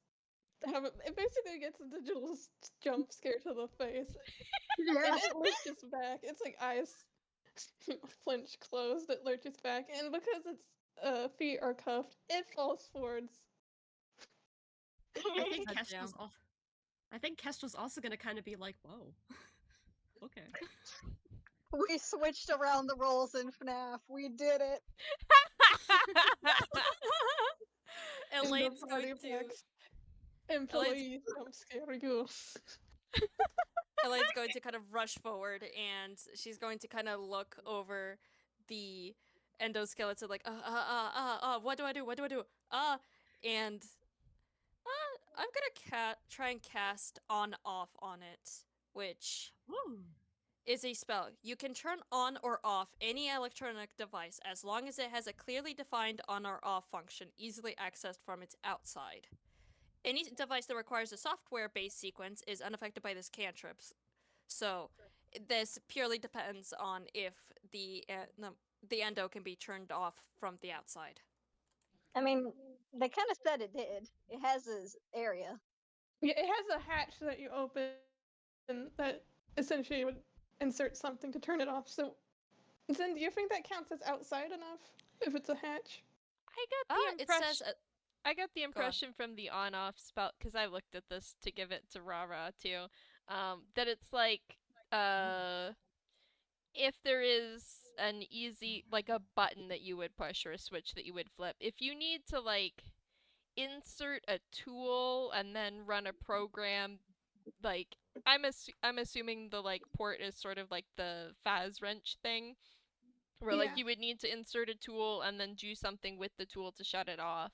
It basically gets a digital jump scare to the face, Yeah. and it lurches back. It's like eyes flinch closed. It lurches back, and because its feet are cuffed, it falls forwards. I think God Kestrel's damn. I think Kestrel's also gonna kind of be like, whoa. Okay. We switched around the roles in FNAF. We did it. And the Elaine's party going to packs employees jump scare you. Elaine's going to kind of rush forward and she's going to kind of look over the endoskeleton like what do I do? What do I do? And I'm gonna try and cast on off on it, which Ooh. is a spell. You can turn on or off any electronic device as long as it has a clearly defined on or off function easily accessed from its outside. Any device that requires a software-based sequence is unaffected by this cantrip. So this purely depends on if the endo can be turned off from the outside. I mean, they kind of said it did. It has its area. Yeah, it has a hatch that you open that essentially would insert something to turn it off. So, Zen, do you think that counts as outside enough if it's a hatch? I got the It impression. says I got the on. impression from the on-off spell because I looked at this to give it to Rara too. That it's like if there is an easy like a button that you would push or a switch that you would flip, if you need to like insert a tool and then run a program, like I'm assuming the like port is sort of like the Faz wrench thing where like Yeah. you would need to insert a tool and then do something with the tool to shut it off.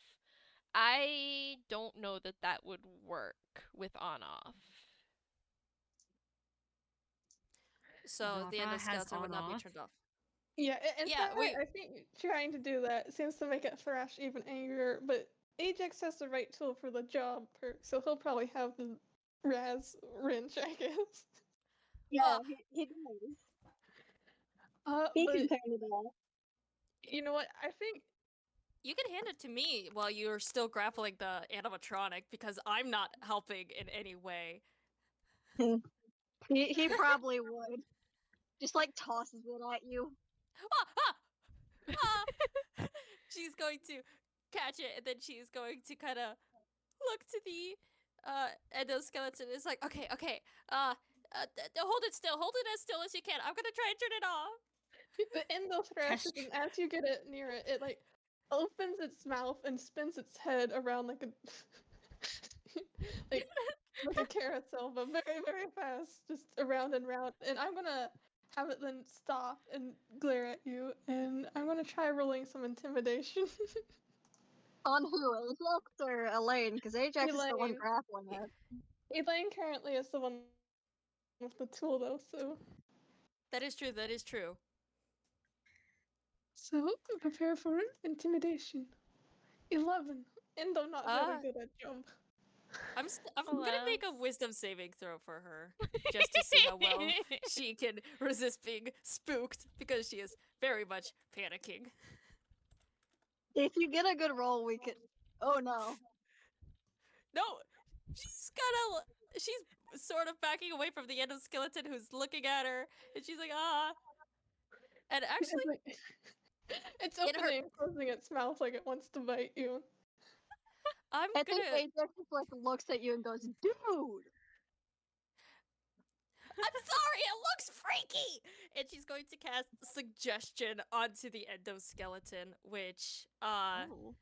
I don't know that that would work with on off. So the Rafa has endoskeleton would not be on-off. turned off. Yeah, in Yeah, fact, we- I think trying to do that seems to make it Thrash even angrier, but Ajax has the right tool for the job perk, so he'll probably have the Raz wrench, I guess. Yeah, he does. He But can turn it off. you know what? I think You can hand it to me while you're still grappling the animatronic because I'm not helping in any way. He probably would. Just like tosses it at you. She's going to catch it and then she's going to kind of look to the endoskeleton. It's like, okay, hold it as still as you can. I'm gonna try and turn it off. the endo thrash, Test- and as you get it near it, it like opens its mouth and spins its head around like a like a carousel, but very, very fast, just around and round. And I'm gonna have it then stop and glare at you, and I'm gonna try rolling some intimidation. On who? Ajax or Elaine? Because Ajax is the one Elaine. grappling it. Elaine currently is the one with the tool, though, so That is true. That is true. prepare for intimidation. 11. Endo not really good at jump. I'm gonna make a wisdom saving throw for her just to see how well she can resist being spooked because she is very much panicking. If you get a good roll, we could. Oh no. No, she's sort of backing away from the endoskeleton who's looking at her, and she's like, ah. And actually, It's in her- opening and closing its mouth like it wants to bite you. I'm I think gonna. Ajax just like looks at you and goes, "Dude." I'm sorry, it looks freaky! And she's going to cast suggestion onto the endoskeleton, which, Oh.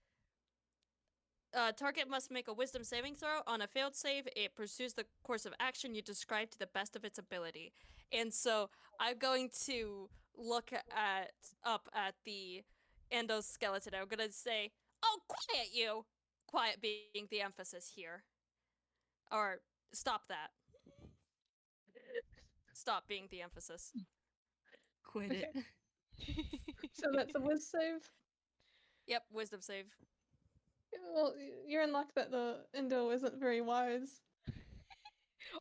target must make a wisdom saving throw. On a failed save, it pursues the course of action you describe to the best of its ability. And so I'm going to look up at the endoskeleton. I'm gonna say, "Oh, quiet, you!" Quiet being the emphasis here. Or stop that. Stop being the emphasis. Quit it. So that's a whiz save. Yep, wisdom save. Well, you're in luck that the Indo isn't very wise.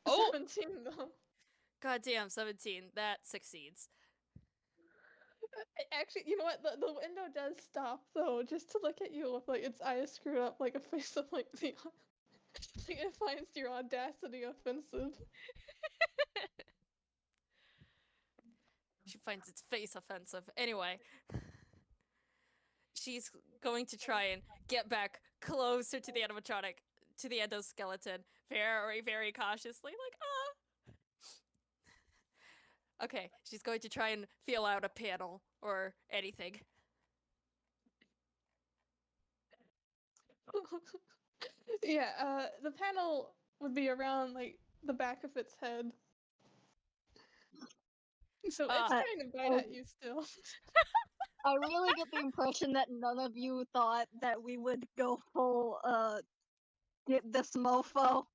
Oh, 17 though. Goddamn, 17. That succeeds. Actually, you know what? The window does stop though, just to look at you with like its eyes screwed up, like a face of like the. Like it finds your audacity offensive. She finds its face offensive. Anyway, she's going to try and get back closer to the animatronic, to the endoskeleton, very, very cautiously, like, ah. Okay, she's going to try and feel out a panel or anything. Yeah, the panel would be around like the back of its head. So it's Ah. trying to bite at you still. I really get the impression that none of you thought that we would go full, get this mofo.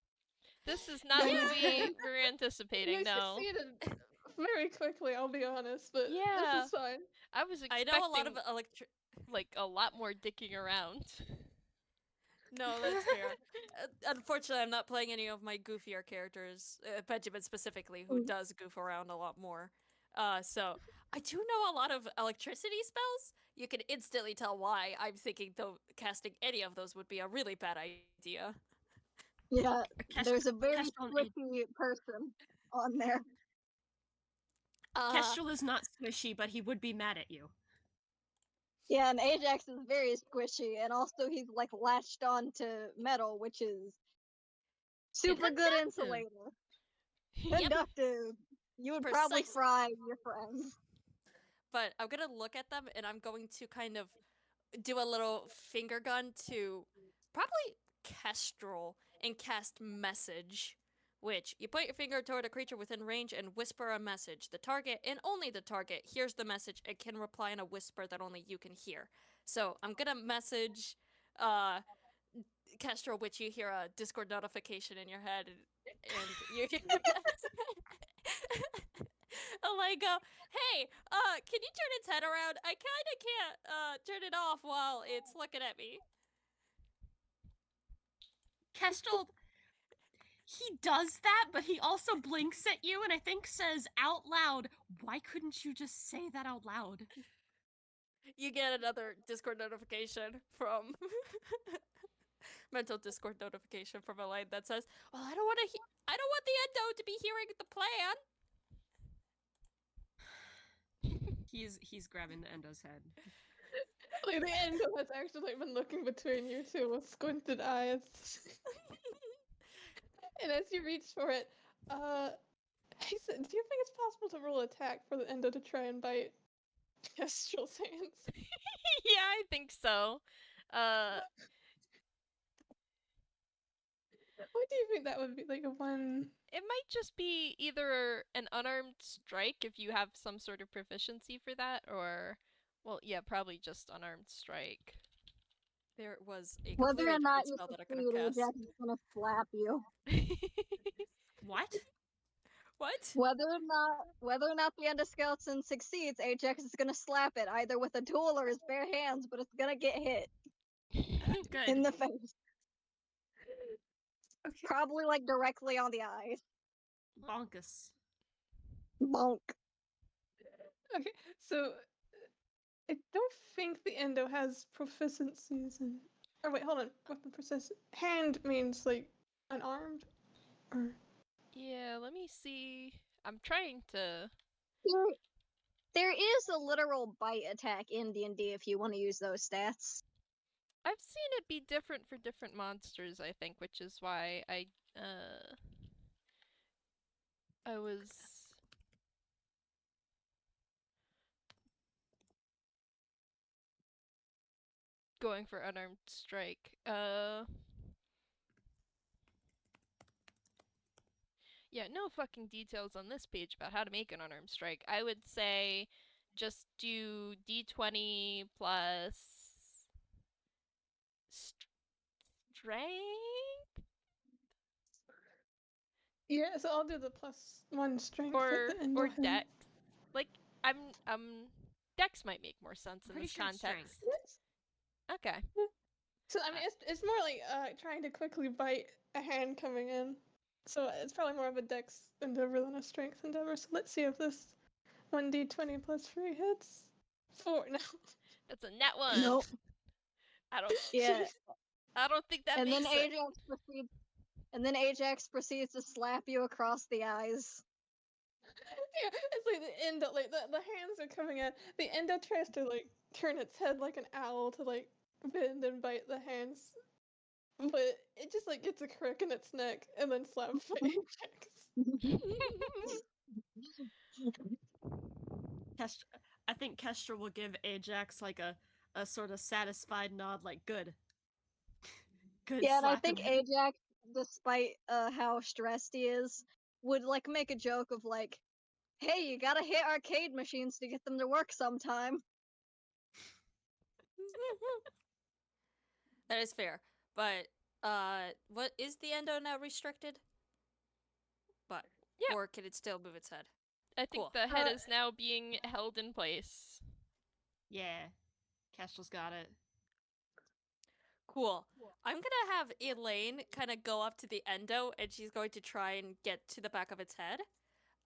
this is not Yeah. what we were anticipating. You No, succeeded very quickly, I'll be honest, but Yeah. this is fine. I was I expecting know a lot of like a lot more dicking around. No, that's fair. Unfortunately, I'm not playing any of my goofier characters, Benjamin specifically, who does goof around a lot more. So I do know a lot of electricity spells. You can instantly tell why I'm thinking though casting any of those would be a really bad idea. Yeah, Kesh- there's a very Kestrel- squishy person on there. Kestrel is not squishy, but he would be mad at you. Yeah, and Ajax is very squishy, and also he's like latched on to metal, which is super good Conductive. insulator. Yep. Conductive. You would probably Precisely. fry your friends. But I'm gonna look at them and I'm going to kind of do a little finger gun to probably Kestrel and cast message, which you point your finger toward a creature within range and whisper a message. The target, and only the target, hears the message and can reply in a whisper that only you can hear. So I'm gonna message Kestrel, which you hear a Discord notification in your head, and you can I go, hey, can you turn its head around? I kinda can't turn it off while it's looking at me. Kestrel, he does that, but he also blinks at you and I think says out loud, why couldn't you just say that out loud? You get another Discord notification from mental Discord notification from a line that says, "Well, I don't want the Endo to be hearing the plan." He's grabbing the Endo's head. Like the Endo has actually been looking between you two with squinted eyes. And as you reach for it, he said, do you think it's possible to roll attack for the Endo to try and bite Kestrel's hands? Yeah, I think so. What do you think that would be? Like a one? It might just be either an unarmed strike if you have some sort of proficiency for that, or, well, yeah, probably just unarmed strike. There was a Whether or completely not different you spell that I could have succeed, cast. Ajax is gonna slap you. What? What? Whether or not the endoskeleton succeeds, Ajax is gonna slap it either with a tool or his bare hands, but it's gonna get hit Good. in the face. Okay. Probably like directly on the eyes. Bonkus. Bonk. Okay, so I don't think the Endo has proficiencies in. Or wait, hold on. Weapon proficiency. Hand means like unarmed, or Yeah, let me see. I'm trying to. There is a literal bite attack in D&D if you want to use those stats. I've seen it be different for different monsters, I think, which is why I was. going for unarmed strike. Yeah, no fucking details on this page about how to make an unarmed strike. I would say just do d20 plus strength Yeah, so I'll do the +1 strength or at the end of him. dex. Like dex might make more sense in Pretty this sure it's context. strength. Yes. Okay. So I mean, it's more like trying to quickly bite a hand coming in. So it's probably more of a dex endeavor than a strength endeavor. So let's see if this 1d20 plus 3 hits. 4 no. That's a net one. Nope. I don't Yeah. I don't think that and makes then it. Ajax proceeds to slap you across the eyes. Yeah, it's like the endo, like the hands are coming in. The endo tries to like turn its head like an owl to like bend and bite the hands, but it just like gets a crick in its neck and then slaps by Ajax. I think Kestra will give Ajax like a sort of satisfied nod, like good. Good. Yeah, and I slap think him. Ajax, despite how stressed he is, would like make a joke of like, "Hey, you gotta hit arcade machines to get them to work sometime." That is fair. But what is the endo now restricted? But Yeah. or can it still move its head? I think Cool. the head is now being held in place. Yeah, Kestra's got it. Cool. I'm gonna have Elaine kind of go up to the endo, and she's going to try and get to the back of its head.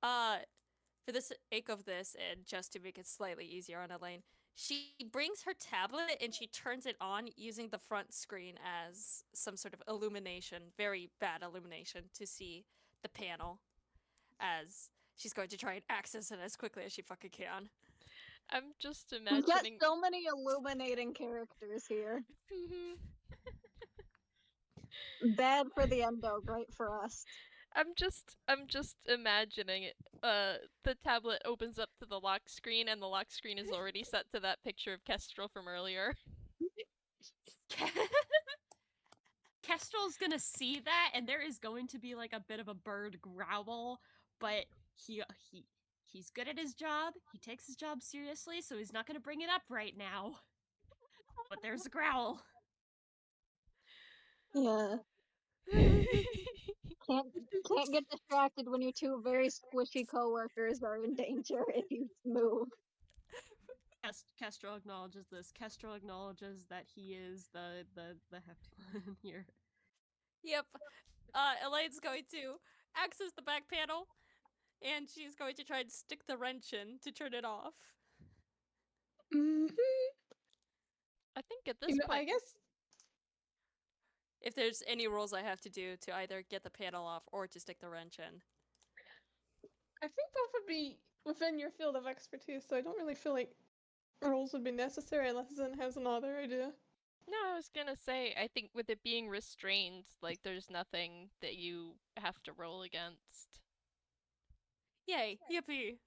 For the sake of this, and just to make it slightly easier on Elaine, she brings her tablet and she turns it on using the front screen as some sort of illumination, very bad illumination, to see the panel. As she's going to try and access it as quickly as she fucking can. I'm just We've got imagining. so many illuminating characters here. Bad for the endo, great for us. I'm just imagining it. The tablet opens up to the lock screen, and the lock screen is already set to that picture of Kestrel from earlier. Kestrel's gonna see that, and there is going to be like a bit of a bird growl, but he's good at his job. He takes his job seriously, so he's not gonna bring it up right now. But there's a growl. Yeah. Can't get distracted when your two very squishy coworkers are in danger if you move. Kestrel acknowledges this. Kestrel acknowledges that he is the hefty one here. Yep. Elaine's going to access the back panel, and she's going to try and stick the wrench in to turn it off. Mm-hmm. I think at this point, I guess If there's any rules I have to do to either get the panel off or to stick the wrench in. I think both would be within your field of expertise, so I don't really feel like rules would be necessary unless Zen has another idea. no, I was gonna say, I think with it being restrained, like there's nothing that you have to roll against. Yay, yippee.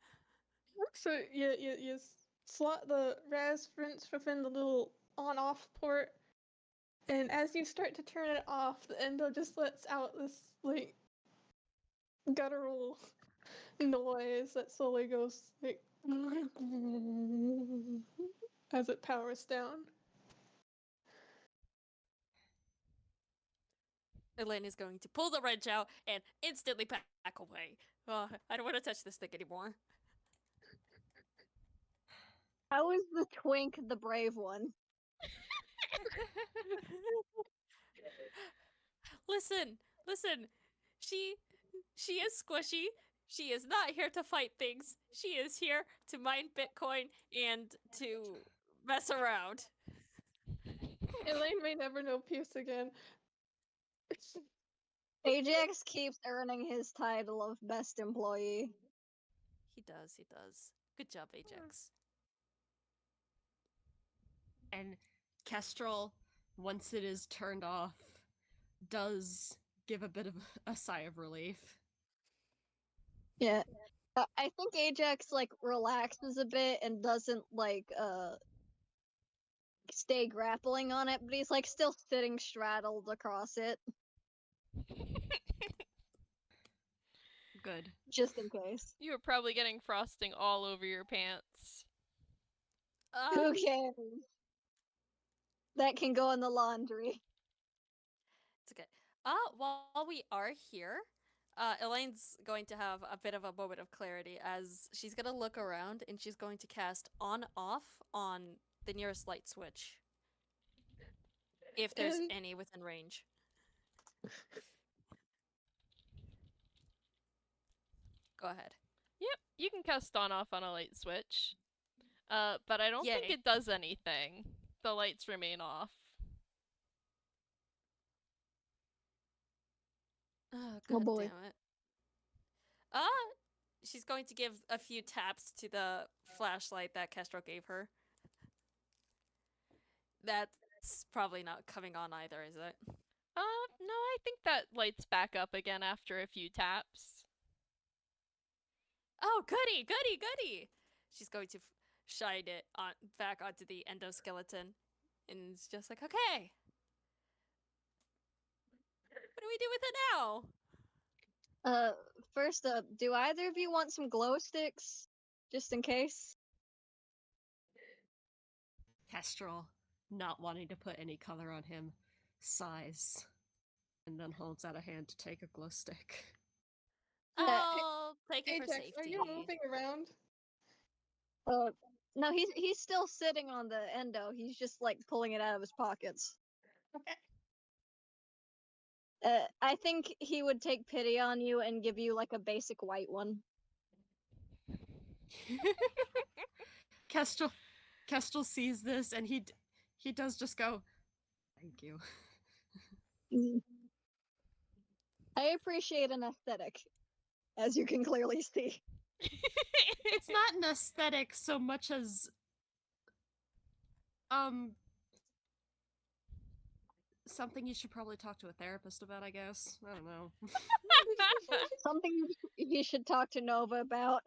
So you slot the raz wrench within the little on-off port, and as you start to turn it off, the endo just lets out this like guttural noise that slowly goes like as it powers down. Elaine is going to pull the wrench out and instantly back away. I don't want to touch this thing anymore. How is the twink the brave one? Listen. She is squishy. She is not here to fight things. She is here to mine Bitcoin and to mess around. Elaine may never know peace again. Ajax keeps earning his title of best employee. He does. Good job, Ajax. And Kestrel, once it is turned off, does give a bit of a sigh of relief. Yeah. I think Ajax like relaxes a bit and doesn't like stay grappling on it, but he's like still sitting straddled across it, Good. just in case. You were probably getting frosting all over your pants. Who cares? That can go in the laundry. It's okay. While we are here, Elaine's going to have a bit of a moment of clarity as she's gonna look around and she's going to cast on off on the nearest light switch. If there's And- any within range. Go ahead. Yep, you can cast on off on a light switch. But I don't think Yay. it does anything. The lights remain off. Oh, Oh, God boy. damn it. She's going to give a few taps to the flashlight that Kestrel gave her. That's probably not coming on either, is it? No, I think that lights back up again after a few taps. Oh, goody, goody, goody! She's going to shine it on back onto the endoskeleton, and it's just like, okay. What do we do with it now? First up, do either of you want some glow sticks? Just in case? Kestrel, not wanting to put any color on him, sighs, and then holds out a hand to take a glow stick. I'll take it for Ajax, safety. are you moving around? No, he's still sitting on the endo. He's just like pulling it out of his pockets. Okay. I think he would take pity on you and give you like a basic white one. Kestrel sees this and he does just go, "Thank you." I appreciate an aesthetic, as you can clearly see. It's not an aesthetic so much as something you should probably talk to a therapist about, I guess. I don't know. Something you should talk to Nova about.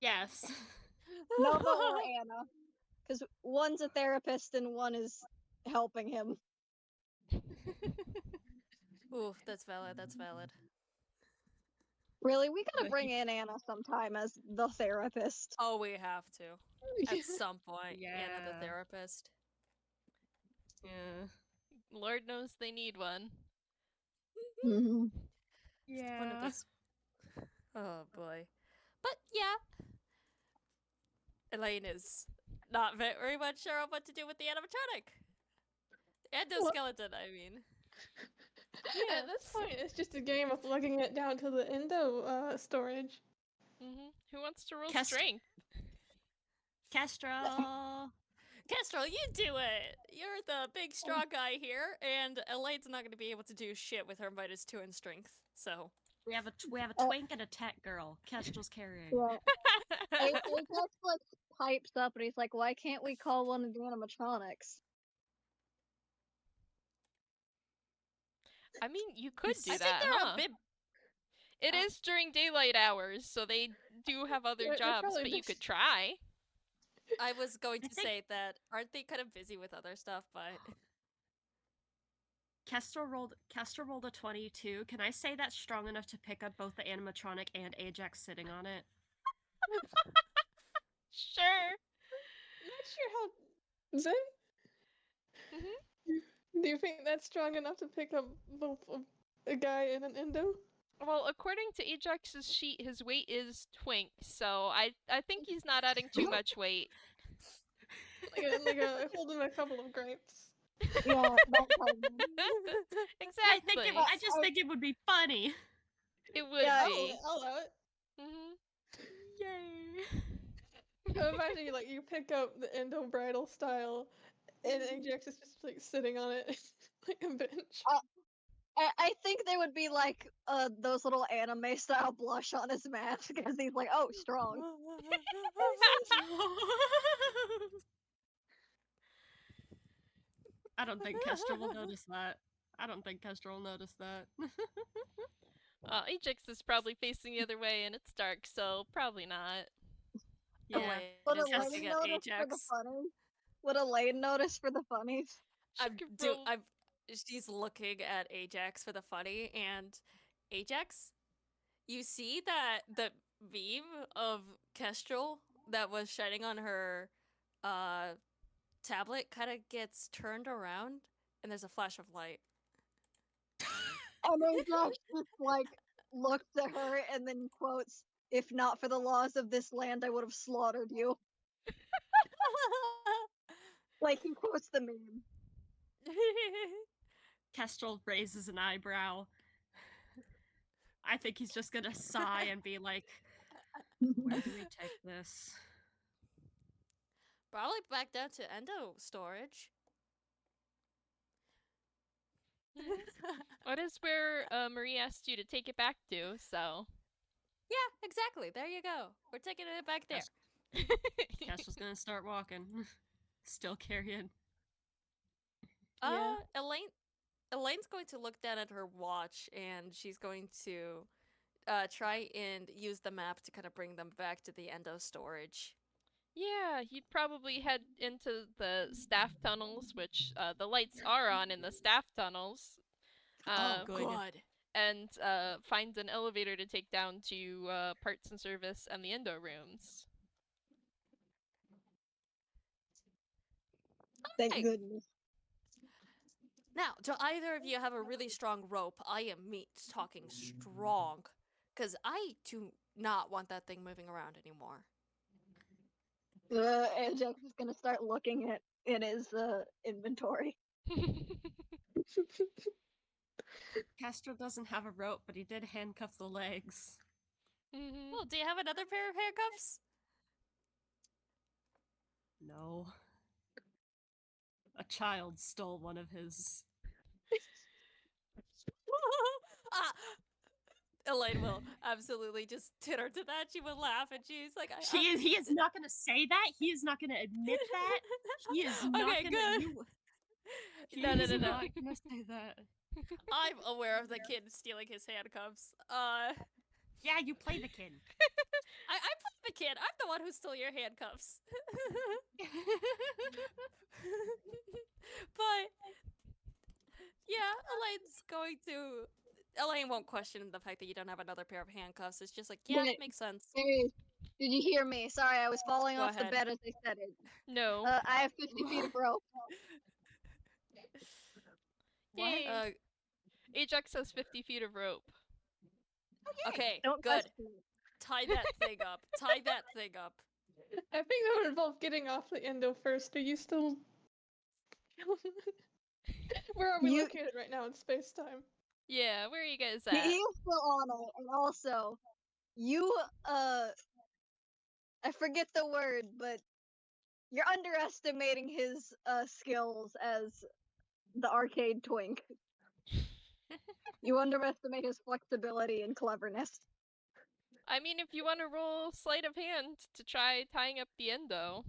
Yes. Nova or Anna. Because one's a therapist and one is helping him. Ooh, that's valid, that's valid. Really, we gotta But bring he- in Anna sometime as the therapist. Oh, we have to. At some point, Anna the Yeah. therapist. Yeah. Lord knows they need one. Mhm. It's one of those. Oh boy. But yeah. Elaine is not very much sure of what to do with the animatronic. Endoskeleton, I mean. At this point, it's just a game of lugging it down to the endo storage. Who wants to roll Kest- strength? Kestrel. Kestrel, you do it! You're the big strong guy here, and Elaine's not going to be able to do shit with her -2 in strength, so. We have a Oh. twink and a tech girl. Kestrel's carrying. Yeah. Apex like pipes up and he's like, why can't we call one of the animatronics? I mean, you could do I that, think they're huh? a bit. It is during daylight hours, so they do have other They're jobs, probably but you just- could try. I was going I to think- say that. Aren't they kind of busy with other stuff, but. Kestrel rolled a 22. Can I say that's strong enough to pick up both the animatronic and Ajax sitting on it? Sure. Not sure how. Zen? Do you think that's strong enough to pick up both a guy and an endo? Well, according to Ajax's sheet, his weight is twink, so I think he's not adding too much weight. Like holding a couple of grapes. Yeah, that kind of Exactly. I just think it would be funny. It would Yeah, be. I'll allow it. Yay. So imagine you pick up the endo bridal style, and Ajax is just like sitting on it like a bench. I think there would be like those little anime style blush on his mask because he's like, oh, strong. I don't think Kestrel will notice that. Ajax is probably facing the other way, and it's dark, so probably not. Yeah. Elaine But is Elaine looking at noticed for the Ajax. funny. would Elaine notice for the funnies? She could roll- She's looking at Ajax for the funny, and Ajax, you see that the beam of Kestrel that was shining on her tablet kind of gets turned around, and there's a flash of light. And Ajax just like looks at her and then quotes, "If not for the laws of this land, I would have slaughtered you." Like he quotes the meme. Kestrel raises an eyebrow. I think he's just gonna sigh and be like, where do we take this? Probably back down to endo storage. That is where Marie asked you to take it back to, so. Yeah, exactly. There you go. We're taking it back there. Kestrel's gonna start walking. Still carrying. Yeah. Elaine's going to look down at her watch, and she's going to try and use the map to kind of bring them back to the endo storage. Yeah, you'd probably head into the staff tunnels, which the lights are on in the staff tunnels. good. And find an elevator to take down to parts and service and the endo rooms. Thank Hey. goodness. Now, do either of you have a really strong rope? I am meat talking strong, because I do not want that thing moving around anymore. Ajax is gonna start looking at in his inventory. Kestrel doesn't have a rope, but he did handcuff the legs. Mhm. Well, do you have another pair of handcuffs? No. A child stole one of his. Ah, Elaine will absolutely just titter to that. She will laugh, and she's like, He is not gonna say that. He is not gonna admit that. He is not Okay, gonna. good. He No. is not gonna say that. I'm aware of the kid stealing his handcuffs. Yeah, you play the kid. I play the kid. I'm the one who stole your handcuffs. But yeah, Elaine won't question the fact that you don't have another pair of handcuffs. It's just like, yeah, Wait. makes sense. Hey, did you hear me? Sorry, I was falling Go off the ahead. bed as I said it. No. I have 50 feet of rope. Yay. Ajax has 50 feet of rope. Okay, Don't good. question me. Tie that thing up. Tie that thing up. I think that would involve getting off the endo first. Are you still? Where are we You- located right now in space time? Yeah, where are you guys He at? is still on it, and also, you, I forget the word, but you're underestimating his, skills as the arcade twink. You underestimate his flexibility and cleverness. I mean, if you want to roll sleight of hand to try tying up the endo,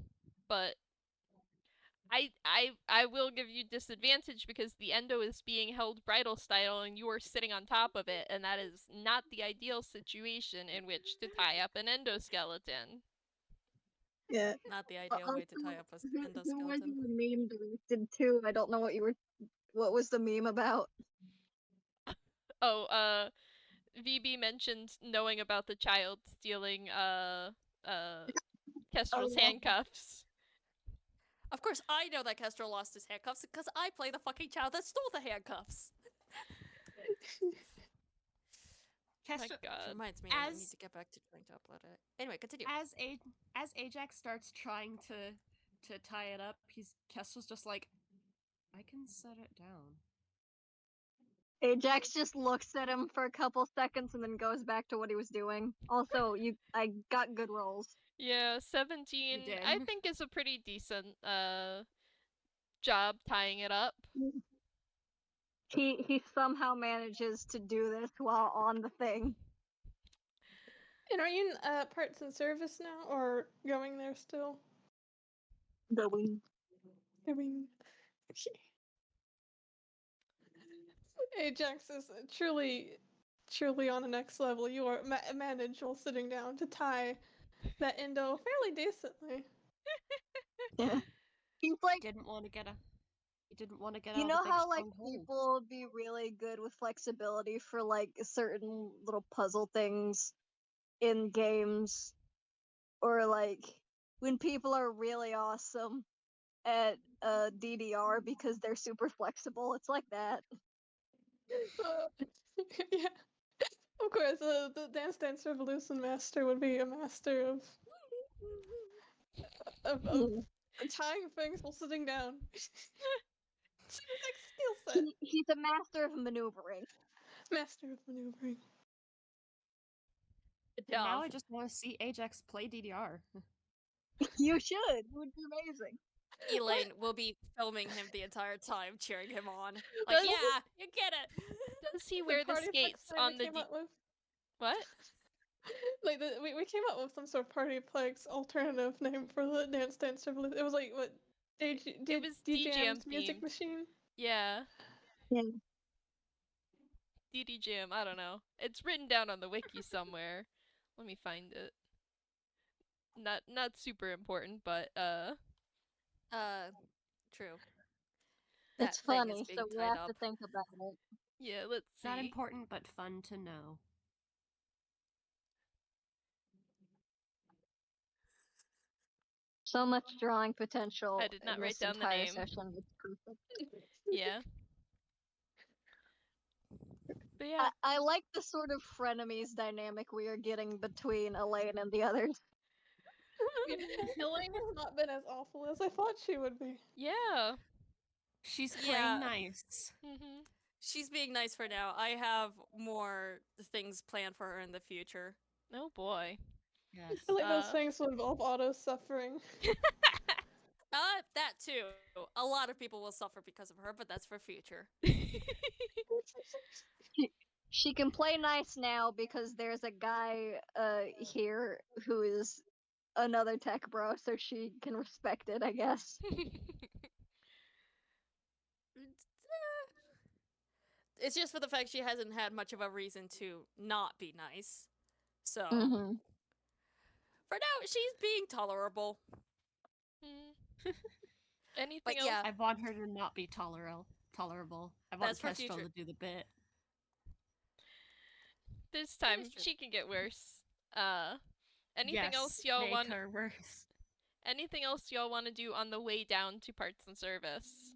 but I will give you disadvantage because the endo is being held bridal style and you are sitting on top of it, and that is not the ideal situation in which to tie up an endoskeleton. Yeah. Not the ideal way to tie up a Who was endoskeleton. the meme directed to? I don't know what was the meme about? Oh, VB mentioned knowing about the child stealing Kestrel's yeah. handcuffs. Of course, I know that Kestrel lost his handcuffs because I play the fucking child that stole the handcuffs. Kestrel, My God. Reminds me, I need as- to get back to trying to upload it. Anyway, continue. as Ajax starts trying to tie it up, Kestrel's just like, I can set it down. Ajax just looks at him for a couple seconds and then goes back to what he was doing. Also, I got good rolls. Yeah, 17 did. I think is a pretty decent job tying it up. He somehow manages to do this while on the thing. And are you in parts and service now, or going there still? Going. Going. Ajax is truly on the next level. You are managed while sitting down to tie that endo fairly decently. Yeah. He's like, Didn't want to get a. He didn't want to get you out know of the big how like strong hole. people be really good with flexibility for like certain little puzzle things in games, or like when people are really awesome at DDR because they're super flexible. It's like that. Yeah. Of course, the Dance Dance Revolution master would be a master of tying things while sitting down. Seems like skill set. He's a master of maneuvering. Master of maneuvering. Good And now job. I just want to see Ajax play DDR. You should. It would be amazing. Elaine will be filming him the entire time, cheering him on. Like, Does- yeah, you get it. Does he The wear the party flex skates thing on we the came up with. what? Like we came up with some sort of party plex alternative name for the Dance Dance Revolution. It was like what It was DJM's DJM music themed. machine. Yeah, Yeah. DD Jam. I don't know. It's written down on the wiki somewhere. Let me find it. Not super important, but True. It's That thing is funny, being so we tied have up. to think about it. yeah. Let's see. Not important, but fun to know. So much drawing potential I did not in write this down the entire name. session. It's perfect. Yeah. But yeah, I like the sort of frenemies dynamic we are getting between Elaine and the others. Elaine has not been as awful as I thought she would be. yeah. She's Yeah. playing nice. hmm She's being nice for now. I have more things planned for her in the future. Oh boy. Yes. I like those Uh. things will involve auto suffering. That too. A lot of people will suffer because of her, but that's for future. She can play nice now because there's a guy here who is another tech bro, so she can respect it, I guess. It's just for the fact she hasn't had much of a reason to not be nice. So, Mm-hmm. for now, she's being tolerable. Anything But else? yeah, I want her to not be tolerable. I want That's for Kestrel future. to do the bit. This time is true. she can get worse. Anything Yes, else y'all make want? her worse. Anything else y'all want to do on the way down to parts and service?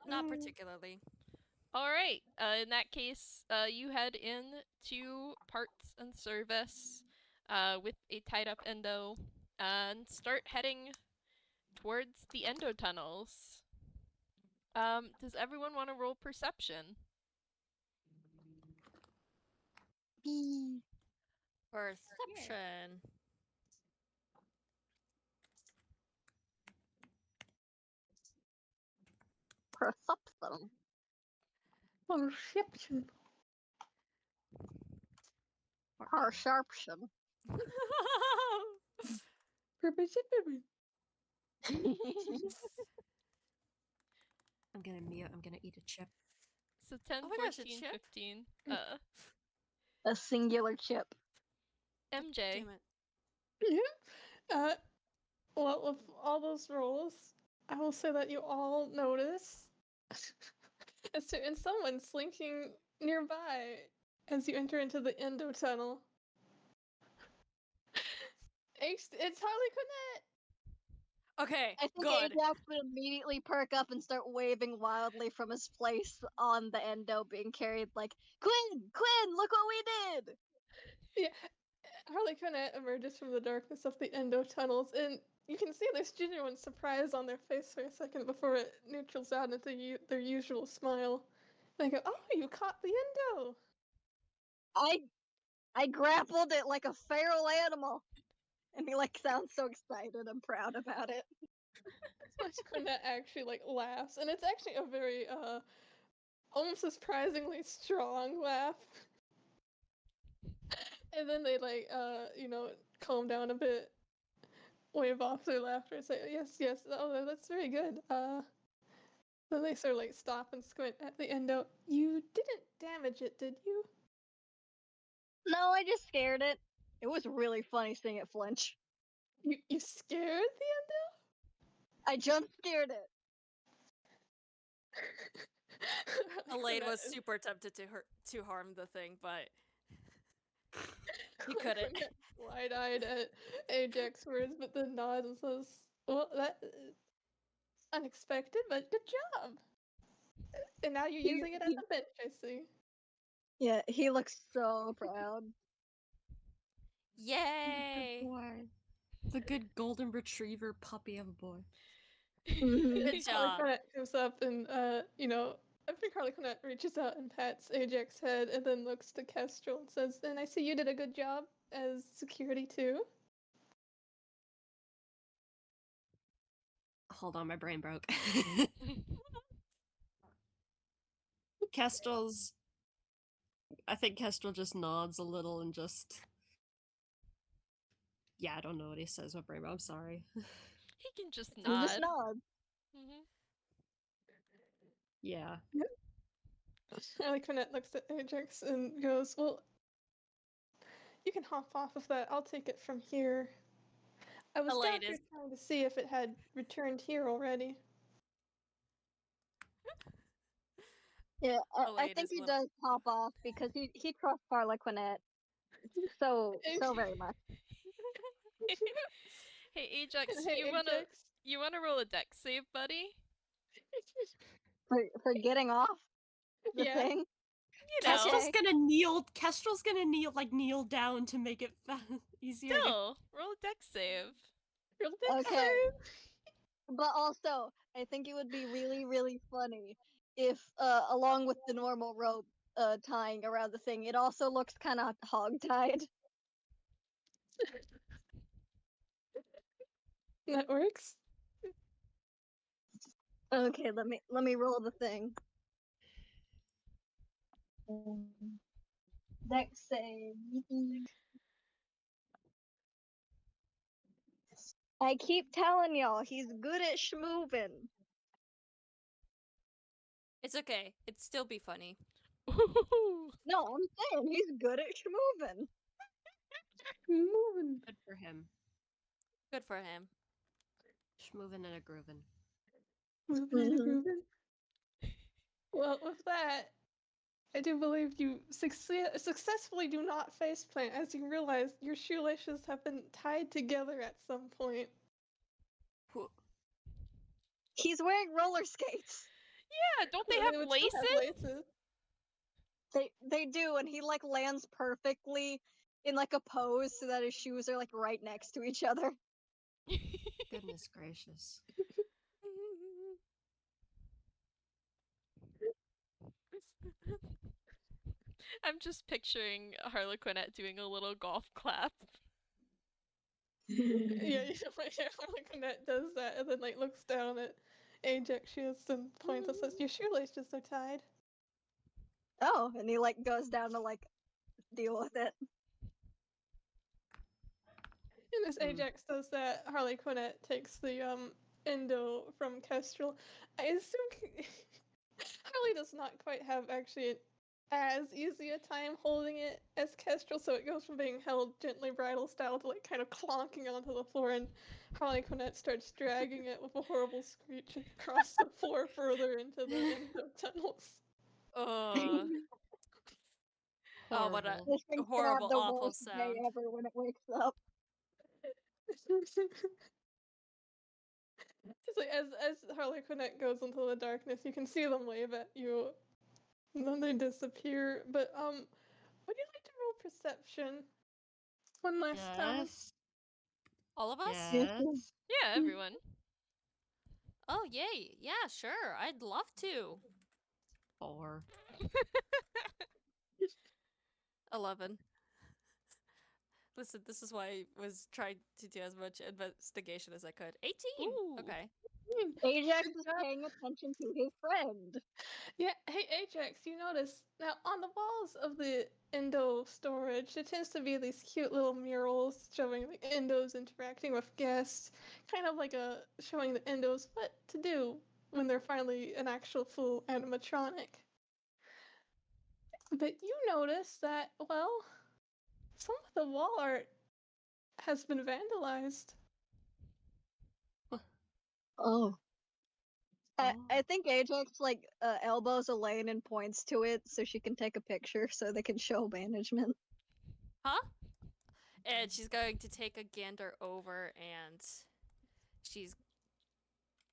Not particularly. All right. In that case, you head in to parts and service, with a tied up endo, and start heading towards the endo tunnels. Does everyone want to roll perception? Perception. Perception. Perception. Perception. Perception. I'm gonna mute. I'm gonna eat a chip. So 10, Oh my gosh, a 14, chip? 15. A singular chip. MJ. Damn it. Well, with all those rolls, I will say that you all notice a certain someone slinking nearby as you enter into the endo tunnel. It's Harley Quinn. Okay, I think good. Ajax would immediately perk up and start waving wildly from his place on the endo being carried like, Quinn! Look what we did! Harley Quinn emerges from the darkness of the endo tunnels, and you can see this genuine surprise on their face for a second before it neutrals out into their usual smile. They go, "Oh, you caught the endo!" I grappled it like a feral animal. And he like sounds so excited and proud about it. Quinette actually like laughs, and it's actually a very almost surprisingly strong laugh. And then they like calm down a bit, wave off their laughter, and say, yes, oh, that's very good. Then they sort of like stop and squint at the endo. You didn't damage it, did you? No, I just scared it. It was really funny seeing it flinch. You scared I jump scared it. the Elaine Harlequinette was is- super tempted to harm the thing, but you Harlequinette couldn't. wide-eyed at Ajax words, but then nods and says, "Well, that unexpected, but good job. And now you're using it as a bench, I see." Yeah, he looks so proud. Yay! Boy. The good golden retriever puppy of a boy. Mhm. Good job. Harlequinette comes up and, I think Harlequinette reaches out and pats Ajax's head and then looks to Kestrel and says, "And I see you did a good job as security too." Hold on, my brain broke. Kestrel's. I think Kestrel just nods a little and just. Yeah, I don't know what he says. My brain broke. I'm sorry. He can just He nod. just nods. Hmm. Yeah. Harlequinette looks at Ajax and goes, "Well, you can hop off of that. I'll take it from here. I was down Elaine here is trying to see if it had returned here already." Yeah, I Elaine think is he one. does pop off because he trusts Harlequinette so very much. Hey Ajax, Hey, Ajax. you wanna roll a deck save, buddy? For getting off the Yeah. thing. You know, Kestrel's Okay. gonna kneel. Kestrel's gonna kneel down to make it easier. still roll a deck save. Real deck Okay. save. But also, I think it would be really, really funny if, along with the normal rope tying around the thing, it also looks kind of hog-tied. That works. Okay, let me roll the thing. Dex save. I keep telling y'all, he's good at schmoovin'. It's okay. It'd still be funny. No, I'm saying he's good at schmoovin'. Moving. Good for him. Good for him. Schmovin' and a groovin'. Moving and Mhm. grooving. Well, with that, I do believe you successfully do not faceplant as you realize your shoelaces have been tied together at some point. He's wearing roller skates. Yeah, don't they They have would still laces? have laces. They do, and he like lands perfectly in like a pose so that his shoes are like right next to each other. Goodness gracious. I'm just picturing Harlequinette doing a little golf clap. Yeah, Harlequinette does that and then like looks down at Ajax shoes and points and says, "Your shoelaces are tied." Oh, and he like goes down to like deal with it. And as Hmm. Ajax does that, Harlequinette takes the endo from Kestrel. I assume Harley does not quite have actually as easy a time holding it as Kestrel, so it goes from being held gently bridal style to like kind of clonking onto the floor, and Harlequinette starts dragging it with a horrible screech across the floor further into the endo tunnels. Oh, what a Horrible. This thing's gonna have horrible, the awful worst day sound. ever when it wakes up. It's like as Harlequinette goes into the darkness, you can see them wave at you, and then they disappear. But would you like to roll perception one last time? Yes. All of us? Yes. Yeah, everyone. Oh, yay. Yeah, sure. I'd love to. 4. 11. Listen, this is why I was trying to do as much investigation as I could. 18! Ooh. Okay. Ajax Good is job. paying attention to his friend. Yeah, hey Ajax, you notice now on the walls of the Endo storage, there tends to be these cute little murals showing the Endos interacting with guests, kind of like a showing the Endos what to do when they're finally an actual full animatronic. But you notice that, well, some of the wall art has been vandalized. Oh. Oh. I think Ajax like elbows Elaine and points to it so she can take a picture so they can show management. Huh? And she's going to take a gander over and she's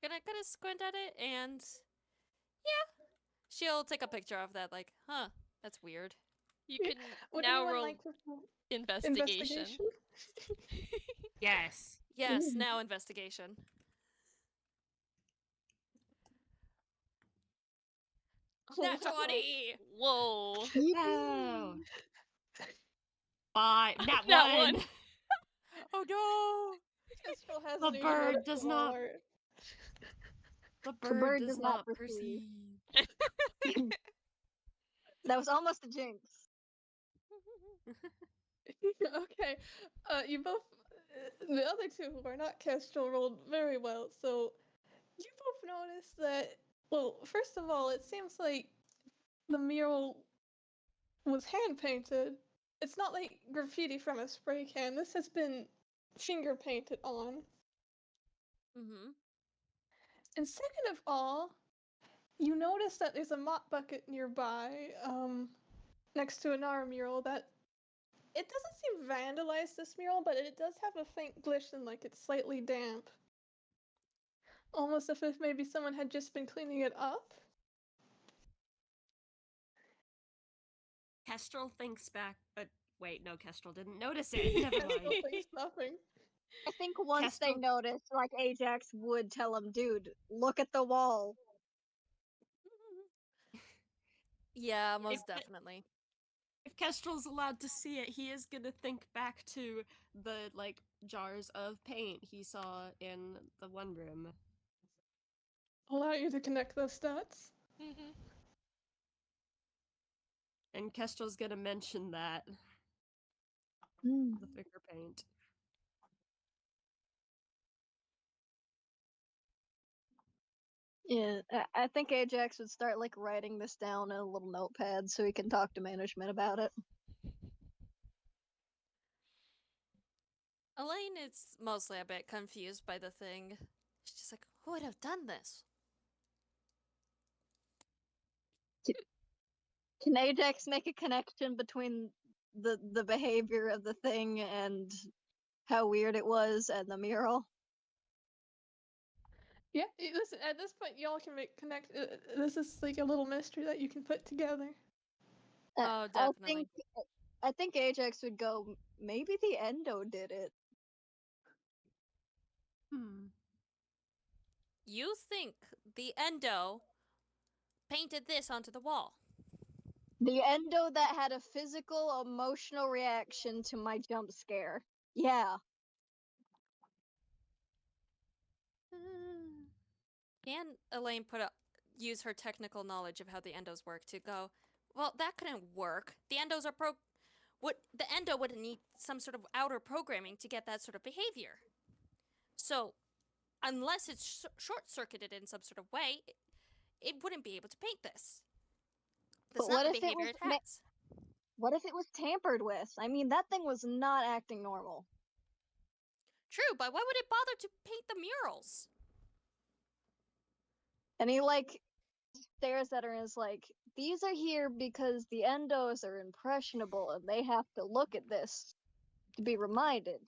gonna kind of squint at it and yeah, she'll take a picture of that like, huh, that's weird. You Yeah. can Would now anyone roll like to investigation. Yes. Yes, Ooh. now investigation. Nat Wow. 20! Whoa. Oh. Bye. That That one. one. Oh no! Kestrel hasn't The even bird noticed does the not- wall art. The The bird bird does does not not perceive. perceive. That was almost a jinx. Okay, you both, the other two who are not Kestrel rolled very well, so you both notice that, well, first of all, it seems like the mural was hand painted. It's not like graffiti from a spray can. This has been finger painted on. Mm-hmm. And second of all, you notice that there's a mop bucket nearby, next to another mural that it doesn't seem vandalized, this mural, but it does have a faint glisten, like it's slightly damp. Almost as if maybe someone had just been cleaning it up. Kestrel thinks back, but wait, no, Kestrel didn't notice it. Never Kestrel mind. thinks nothing. I think once they Kestrel- notice, like Ajax would tell him, dude, look at the wall. Yeah, most If- definitely. If Kestrel's allowed to see it, he is gonna think back to the like jars of paint he saw in the one room. Allow you to connect those dots. Mhm. And Kestrel's gonna mention that. Hmm. The finger paint. Yeah, I think Ajax would start like writing this down in a little notepad so he can talk to management about it. Elaine is mostly a bit confused by the thing. She's just like, who would have done this? Can Ajax make a connection between the behavior of the thing and how weird it was and the mural? Yeah, listen, at this point, y'all can connect. This is like a little mystery that you can put together. Oh, I definitely. think Ajax would go, maybe the Endo did it. You think the Endo painted this onto the wall? The Endo that had a physical, emotional reaction to my jump scare. Yeah. Can Elaine use her technical knowledge of how the endos work to go, well, that couldn't work. The endos are the endo would need some sort of outer programming to get that sort of behavior. So, unless it's short-circuited in some sort of way, it wouldn't be able to paint this. That's But not what the if it behavior was it has. What if it was tampered with? I mean, that thing was not acting normal. True, but why would it bother to paint the murals? And he like stares at her and is like, these are here because the Endos are impressionable and they have to look at this to be reminded.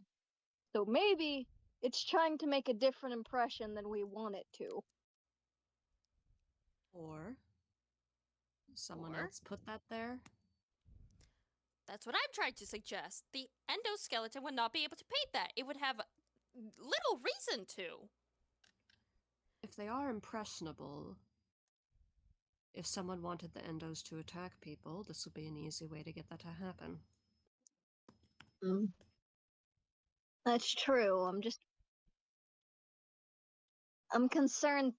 So maybe it's trying to make a different impression than we want it to. Or someone Or? else put that there. That's what I'm trying to suggest. The endoskeleton would not be able to paint that. It would have little reason to. If they are impressionable, if someone wanted the endos to attack people, this would be an easy way to get that to happen. That's true. I'm concerned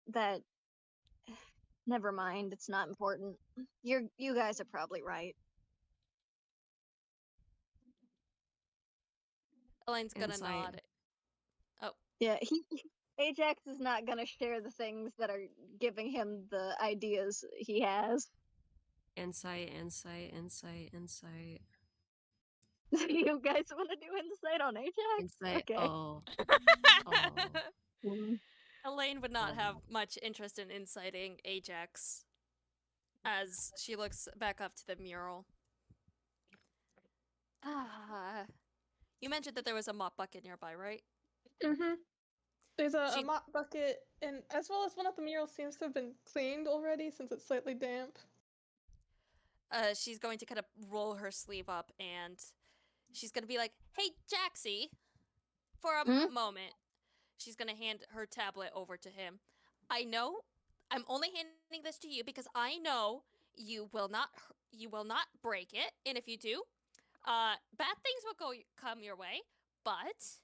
that never mind, it's not important. You guys are probably right. Elaine's gonna Insight. nod. Yeah, Ajax is not gonna share the things that are giving him the ideas he has. Insight. You guys want to do insight on Ajax? Insight. Okay. Oh. Mm. Elaine would not have much interest in inciting Ajax as she looks back up to the mural. Ah, you mentioned that there was a mop bucket nearby, right? Mm-hmm. There's a She- mop bucket, and as well as one of the murals seems to have been cleaned already since it's slightly damp. She's going to kind of roll her sleeve up and she's going to be like, "Hey, Jaxie, for a Hmm? moment." She's going to hand her tablet over to him. I know I'm only handing this to you because I know you will not break it, and if you do, bad things will come your way, but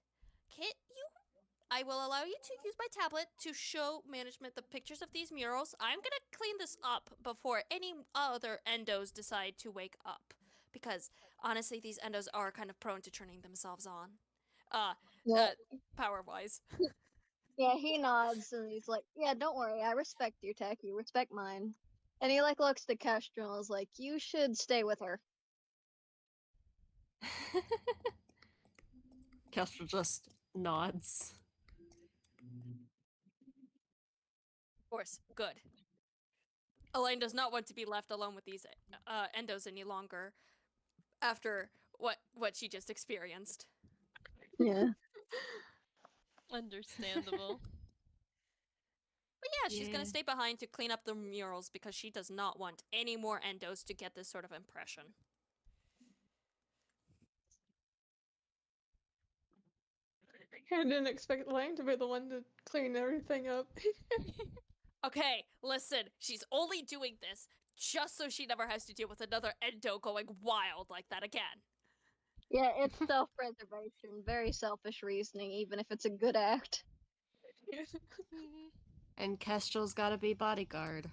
I will allow you to use my tablet to show management the pictures of these murals. I'm gonna clean this up before any other endos decide to wake up. Because honestly, these endos are kind of prone to turning themselves on. Yeah, Power wise. yeah, he nods and he's like, "Yeah, don't worry. I respect your tech. You respect mine." And he like looks to Kestrel and is like, "You should stay with her." Kestrel just nods. Of course, good. Elaine does not want to be left alone with these endos any longer after what she just experienced. Yeah. Understandable. But yeah, she's Yeah. gonna stay behind to clean up the murals because she does not want any more endos to get this sort of impression. I didn't expect Lang to be the one to clean everything up. Okay, listen, she's only doing this just so she never has to deal with another endo going wild like that again. Yeah, it's self-preservation. Very selfish reasoning, even if it's a good act. Mhm. And Kestrel's gotta be bodyguard.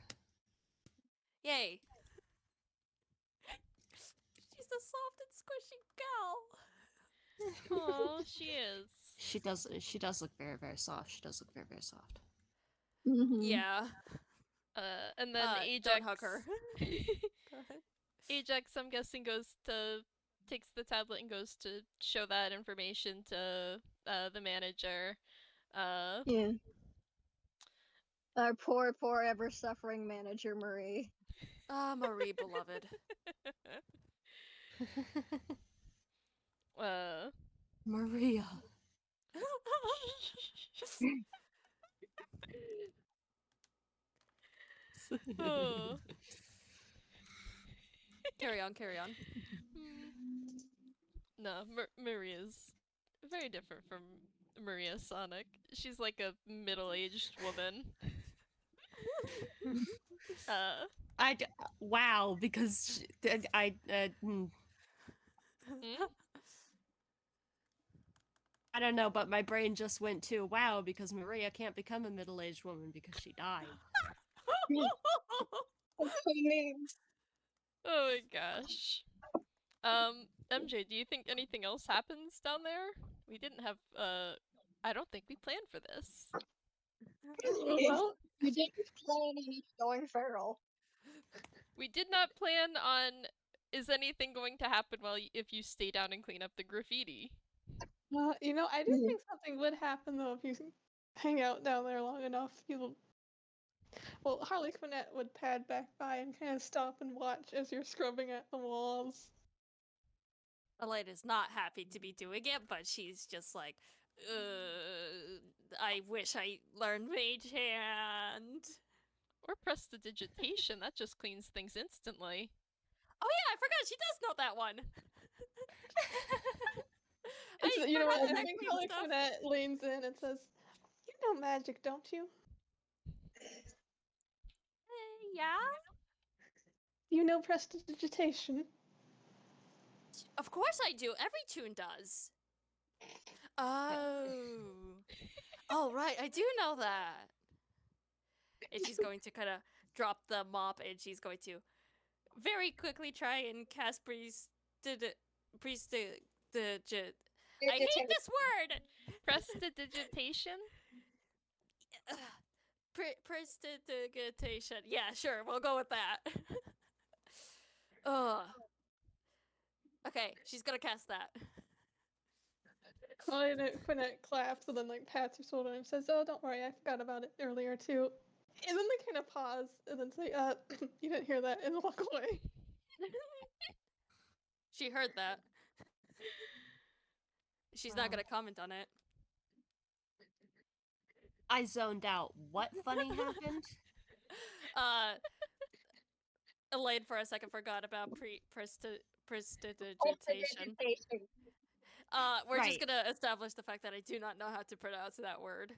Yay. She's a soft and squishy gal. Aw, she is. She does look very, very soft. She does look very, very soft. Mm-hmm. Yeah. And then Ajax. Don't hug her. Go ahead. Ajax, I'm guessing, takes the tablet and goes to show that information to the manager. Yeah. Our poor, poor, ever-suffering manager, Marie. Ah, Marie, beloved. uh, Maria. oh. Carry on, carry on. No, Maria's very different from Maria Sonic. She's like a middle-aged woman. Wow, because Hmm? I don't know, but my brain just went to wow because Maria can't become a middle-aged woman because she died. Oh my gosh. MJ, do you think anything else happens down there? We didn't have, I don't think we planned for this. Well, You didn't plan any going feral. We did not plan on, is anything going to happen if you stay down and clean up the graffiti? I do think something would happen though if you hang out down there long enough. Well, Harley Quinn would pad back by and kind of stop and watch as you're scrubbing at the walls. Elaine is not happy to be doing it, but she's just like, I wish I learned Mage Hand. Or prestidigitation, that just cleans things instantly. Oh yeah, I forgot she does know that one. You know what? forgot I that think clean Harley stuff. Quinn leans in and says, "You know magic, don't you? Yeah, You know prestidigitation." of course I do. Every tune does. Oh. Oh, right, I do know that. And she's going to kind of drop the mop and she's going to very quickly try and cast I hate this word! Prestidigitation? Prestidigitation. Yeah, sure, we'll go with that. Ugh. Okay, she's gonna cast that. Quinette claps and then like pats her shoulder and says, "Oh, don't worry, I forgot about it earlier too." And then they kind of pause and then say, "You didn't hear that," and walk away. She heard that. She's not Wow. gonna comment on it. I zoned out. What funny happened? Elaine for a second forgot about prestidigitation. We're just Right. gonna establish the fact that I do not know how to pronounce that word.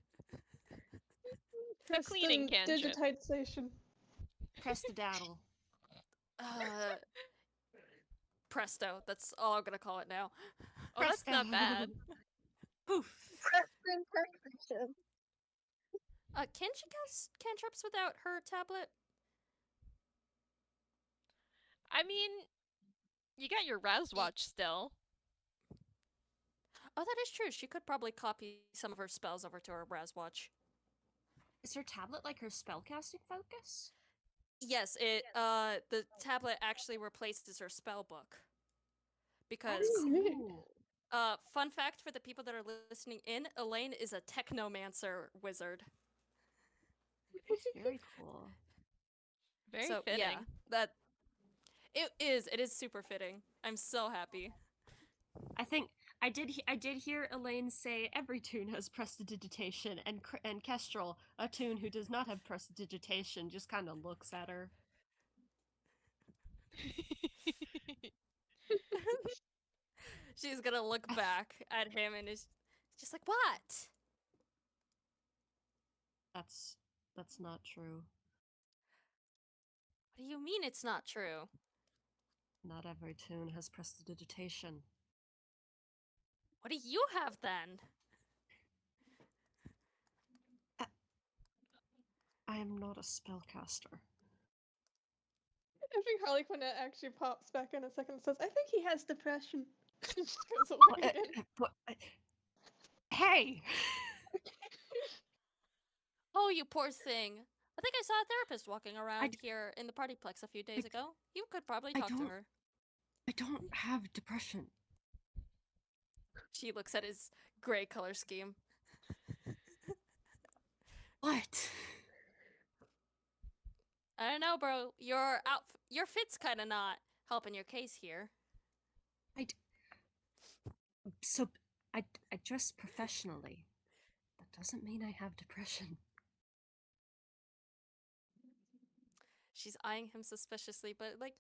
It's a cleaning cantrip. Digitization. Prestidaddle. Presto. That's all I'm gonna call it now. Oh, that's not bad. Poof. Preston perfection. Can she cast cantrips without her tablet? I mean, you got your Raz watch still. Oh, that is true. She could probably copy some of her spells over to her Raz watch. Is her tablet like her spellcasting focus? Yes, the tablet actually replaces her spell book. Because Cool. fun fact for the people that are listening in, Elaine is a technomancer wizard. That's very cool. Very So fitting. yeah, that it is super fitting. I'm so happy. I think I did hear Elaine say every toon has prestidigitation, and Kestrel, a toon who does not have prestidigitation, just kind of looks at her. She's gonna look back at him and is just like, what? That's not true. What do you mean it's not true? Not every toon has prestidigitation. What do you have then? I am not a spellcaster. I think Harley Quinette actually pops back in a second and says, "I think he has depression." She goes away again. Hey! Oh, you poor thing. I think I saw a therapist walking around here in the partyplex a few days ago. You could probably I talk to don't- her. I don't have depression. She looks at his gray color scheme. What? I don't know, bro. Your fit's kind of not helping your case here. So, I dress professionally. That doesn't mean I have depression. She's eyeing him suspiciously, but like,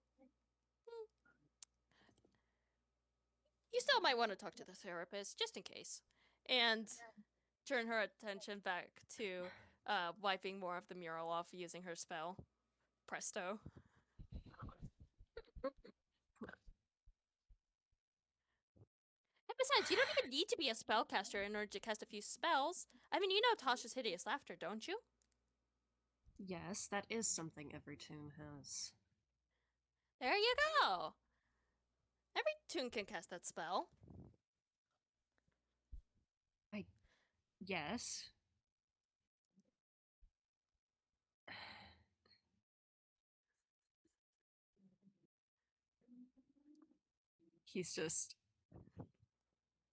you still might want to talk to the therapist just in case, and turn her attention back to wiping more of the mural off using her spell. Presto. And besides, you don't even need to be a spellcaster in order to cast a few spells. I mean, you know Tasha's Hideous Laughter, don't you? Yes, that is something every toon has. There you go. Every toon can cast that spell. Yes. He's just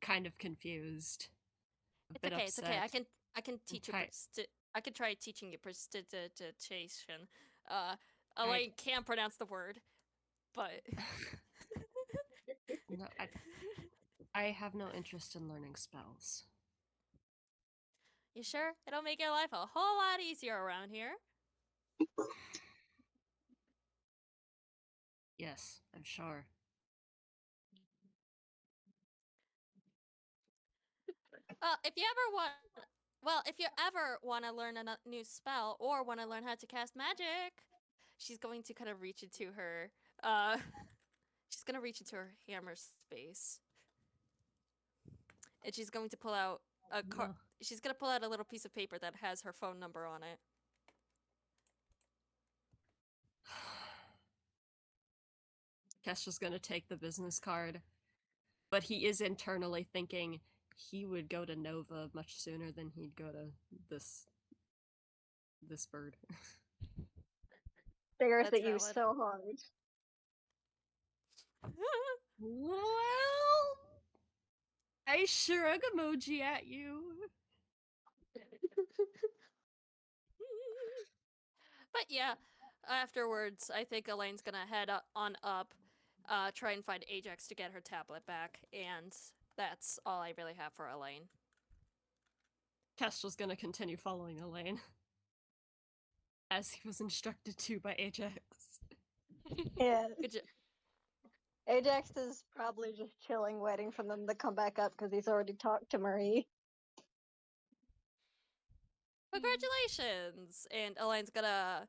kind of confused. A It's bit okay. upset. It's okay. I can teach you. Okay. I can try teaching you prestidigitation. Elaine can't pronounce the word, but No, I have no interest in learning spells. you sure? It'll make your life a whole lot easier around here. Yes, I'm sure. If you ever want to learn a new spell or want to learn how to cast magic, she's going to kind of reach into her. She's gonna reach into her hammer space, and she's going to pull out a card. No. She's gonna pull out a little piece of paper that has her phone number on it. Kestra's gonna take the business card, but he is internally thinking he would go to Nova much sooner than he'd go to this bird. Stares That's at you valid. so hard. Well, I shrug emoji at you. But yeah, afterwards, I think Elaine's gonna head on up, try and find Ajax to get her tablet back, and that's all I really have for Elaine. Kestrel's gonna continue following Elaine. As he was instructed to by Ajax. Yeah, Good job. Ajax is probably just chilling, waiting for them to come back up because he's already talked to Marie. Congratulations! And Elaine's gonna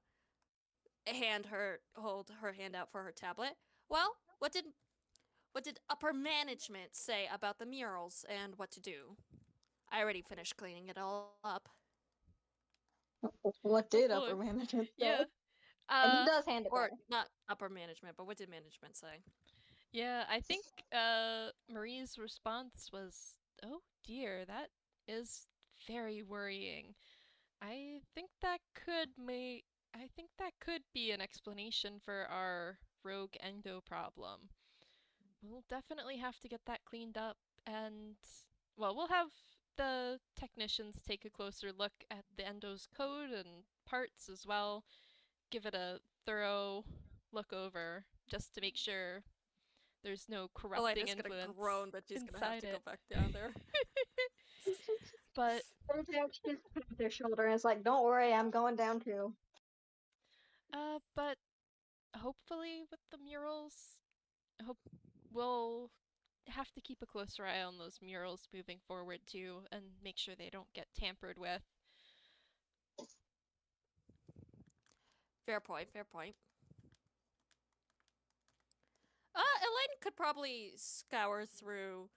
hold her hand out for her tablet. Well, what did upper management say about the murals and what to do? I already finished cleaning it all up. What did boy. upper management say? Yeah. And he does hand it Or back. not upper management, but what did management say? Yeah, I think Marie's response was, "Oh dear, that is very worrying. I think that could be an explanation for our rogue endo problem. We'll definitely have to get that cleaned up and well, we'll have the technicians take a closer look at the endo's code and parts as well. Give it a thorough look over just to make sure there's no corrupting Elena's gonna influence groan that she's gonna have inside to go it. back down there. But Ajax just pats their shoulder and is like, "Don't worry, I'm going down too." but hopefully with the murals, hope we'll have to keep a closer eye on those murals moving forward too and make sure they don't get tampered with. Fair point, fair point. Elaine could probably scour through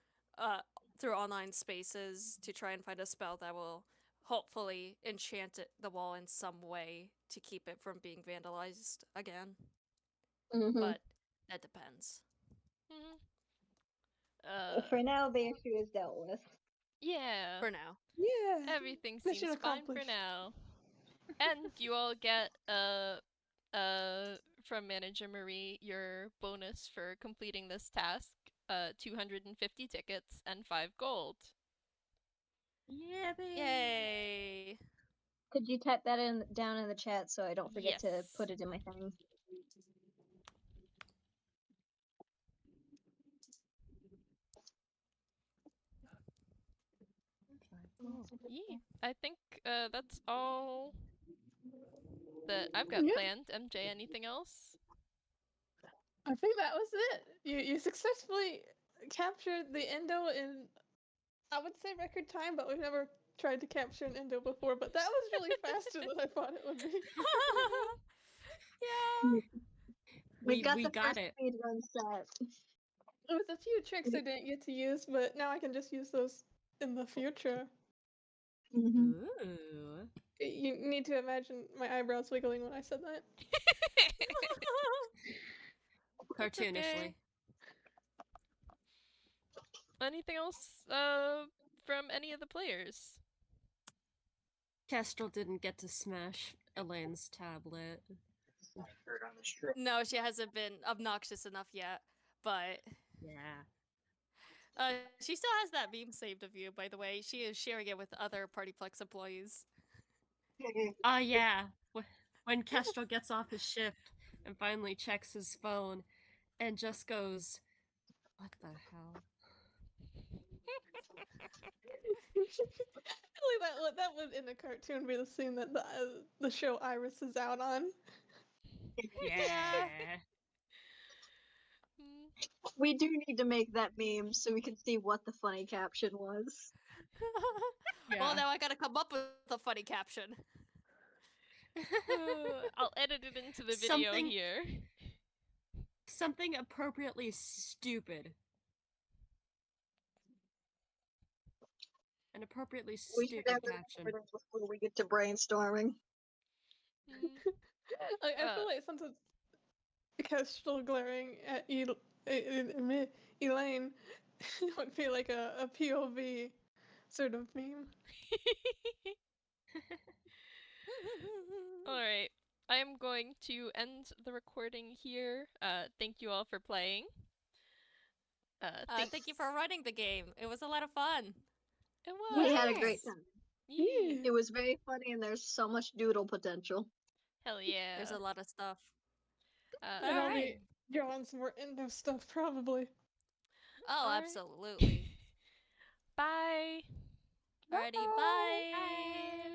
online spaces to try and find a spell that will hopefully enchant the wall in some way to keep it from being vandalized again. Mm-hmm. But that depends. For now, the issue is dealt with. Yeah, For now. Yeah. everything Mission seems fine for accomplished. now. And you all get from Manager Marie your bonus for completing this task, 250 tickets and 5 gold. Yeah, baby. Yay! Could you type that down in the chat so I don't forget to Yes. put it in my thing? Yeah, I think that's all that I've got Yeah. planned. MJ, anything else? I think that was it. You successfully captured the endo in, I would say, record time, but we've never tried to capture an endo before. But that was really faster than I thought it would be. Yeah. We got the got first it. speedrun set. There was a few tricks I didn't get to use, but now I can just use those in the future. Mm-hmm. Ooh. You need to imagine my eyebrows wiggling when I said that. Cartoonishly. Anything else from any of the players? Kestrel didn't get to smash Elaine's tablet. No, she hasn't been obnoxious enough yet, but Yeah. she still has that meme saved of you, by the way. She is sharing it with other Partyplex employees. Oh yeah. When Kestrel gets off his shift and finally checks his phone and just goes, "What the hell?" Really, that would in a cartoon be the scene that the show Iris is out on. Yeah. We do need to make that meme so we can see what the funny caption was. Well, now I gotta come up with a funny caption. I'll edit it into the video Something- here. Something appropriately stupid. An appropriately We should stupid have caption. it before we get to brainstorming. I feel like sometimes Kestrel glaring at Elaine would be like a POV sort of meme. Alright, I am going to end the recording here. Thank you all for playing. Thank you for running the game. It was a lot of fun. It We was. had a great Yes. time. Yee. It was very funny, and there's so much doodle potential. Hell yeah. There's a lot of stuff. Uh, But And I'll alright. be go on some more Indo stuff probably. Oh, Alright. absolutely. Bye. Alrighty, bye.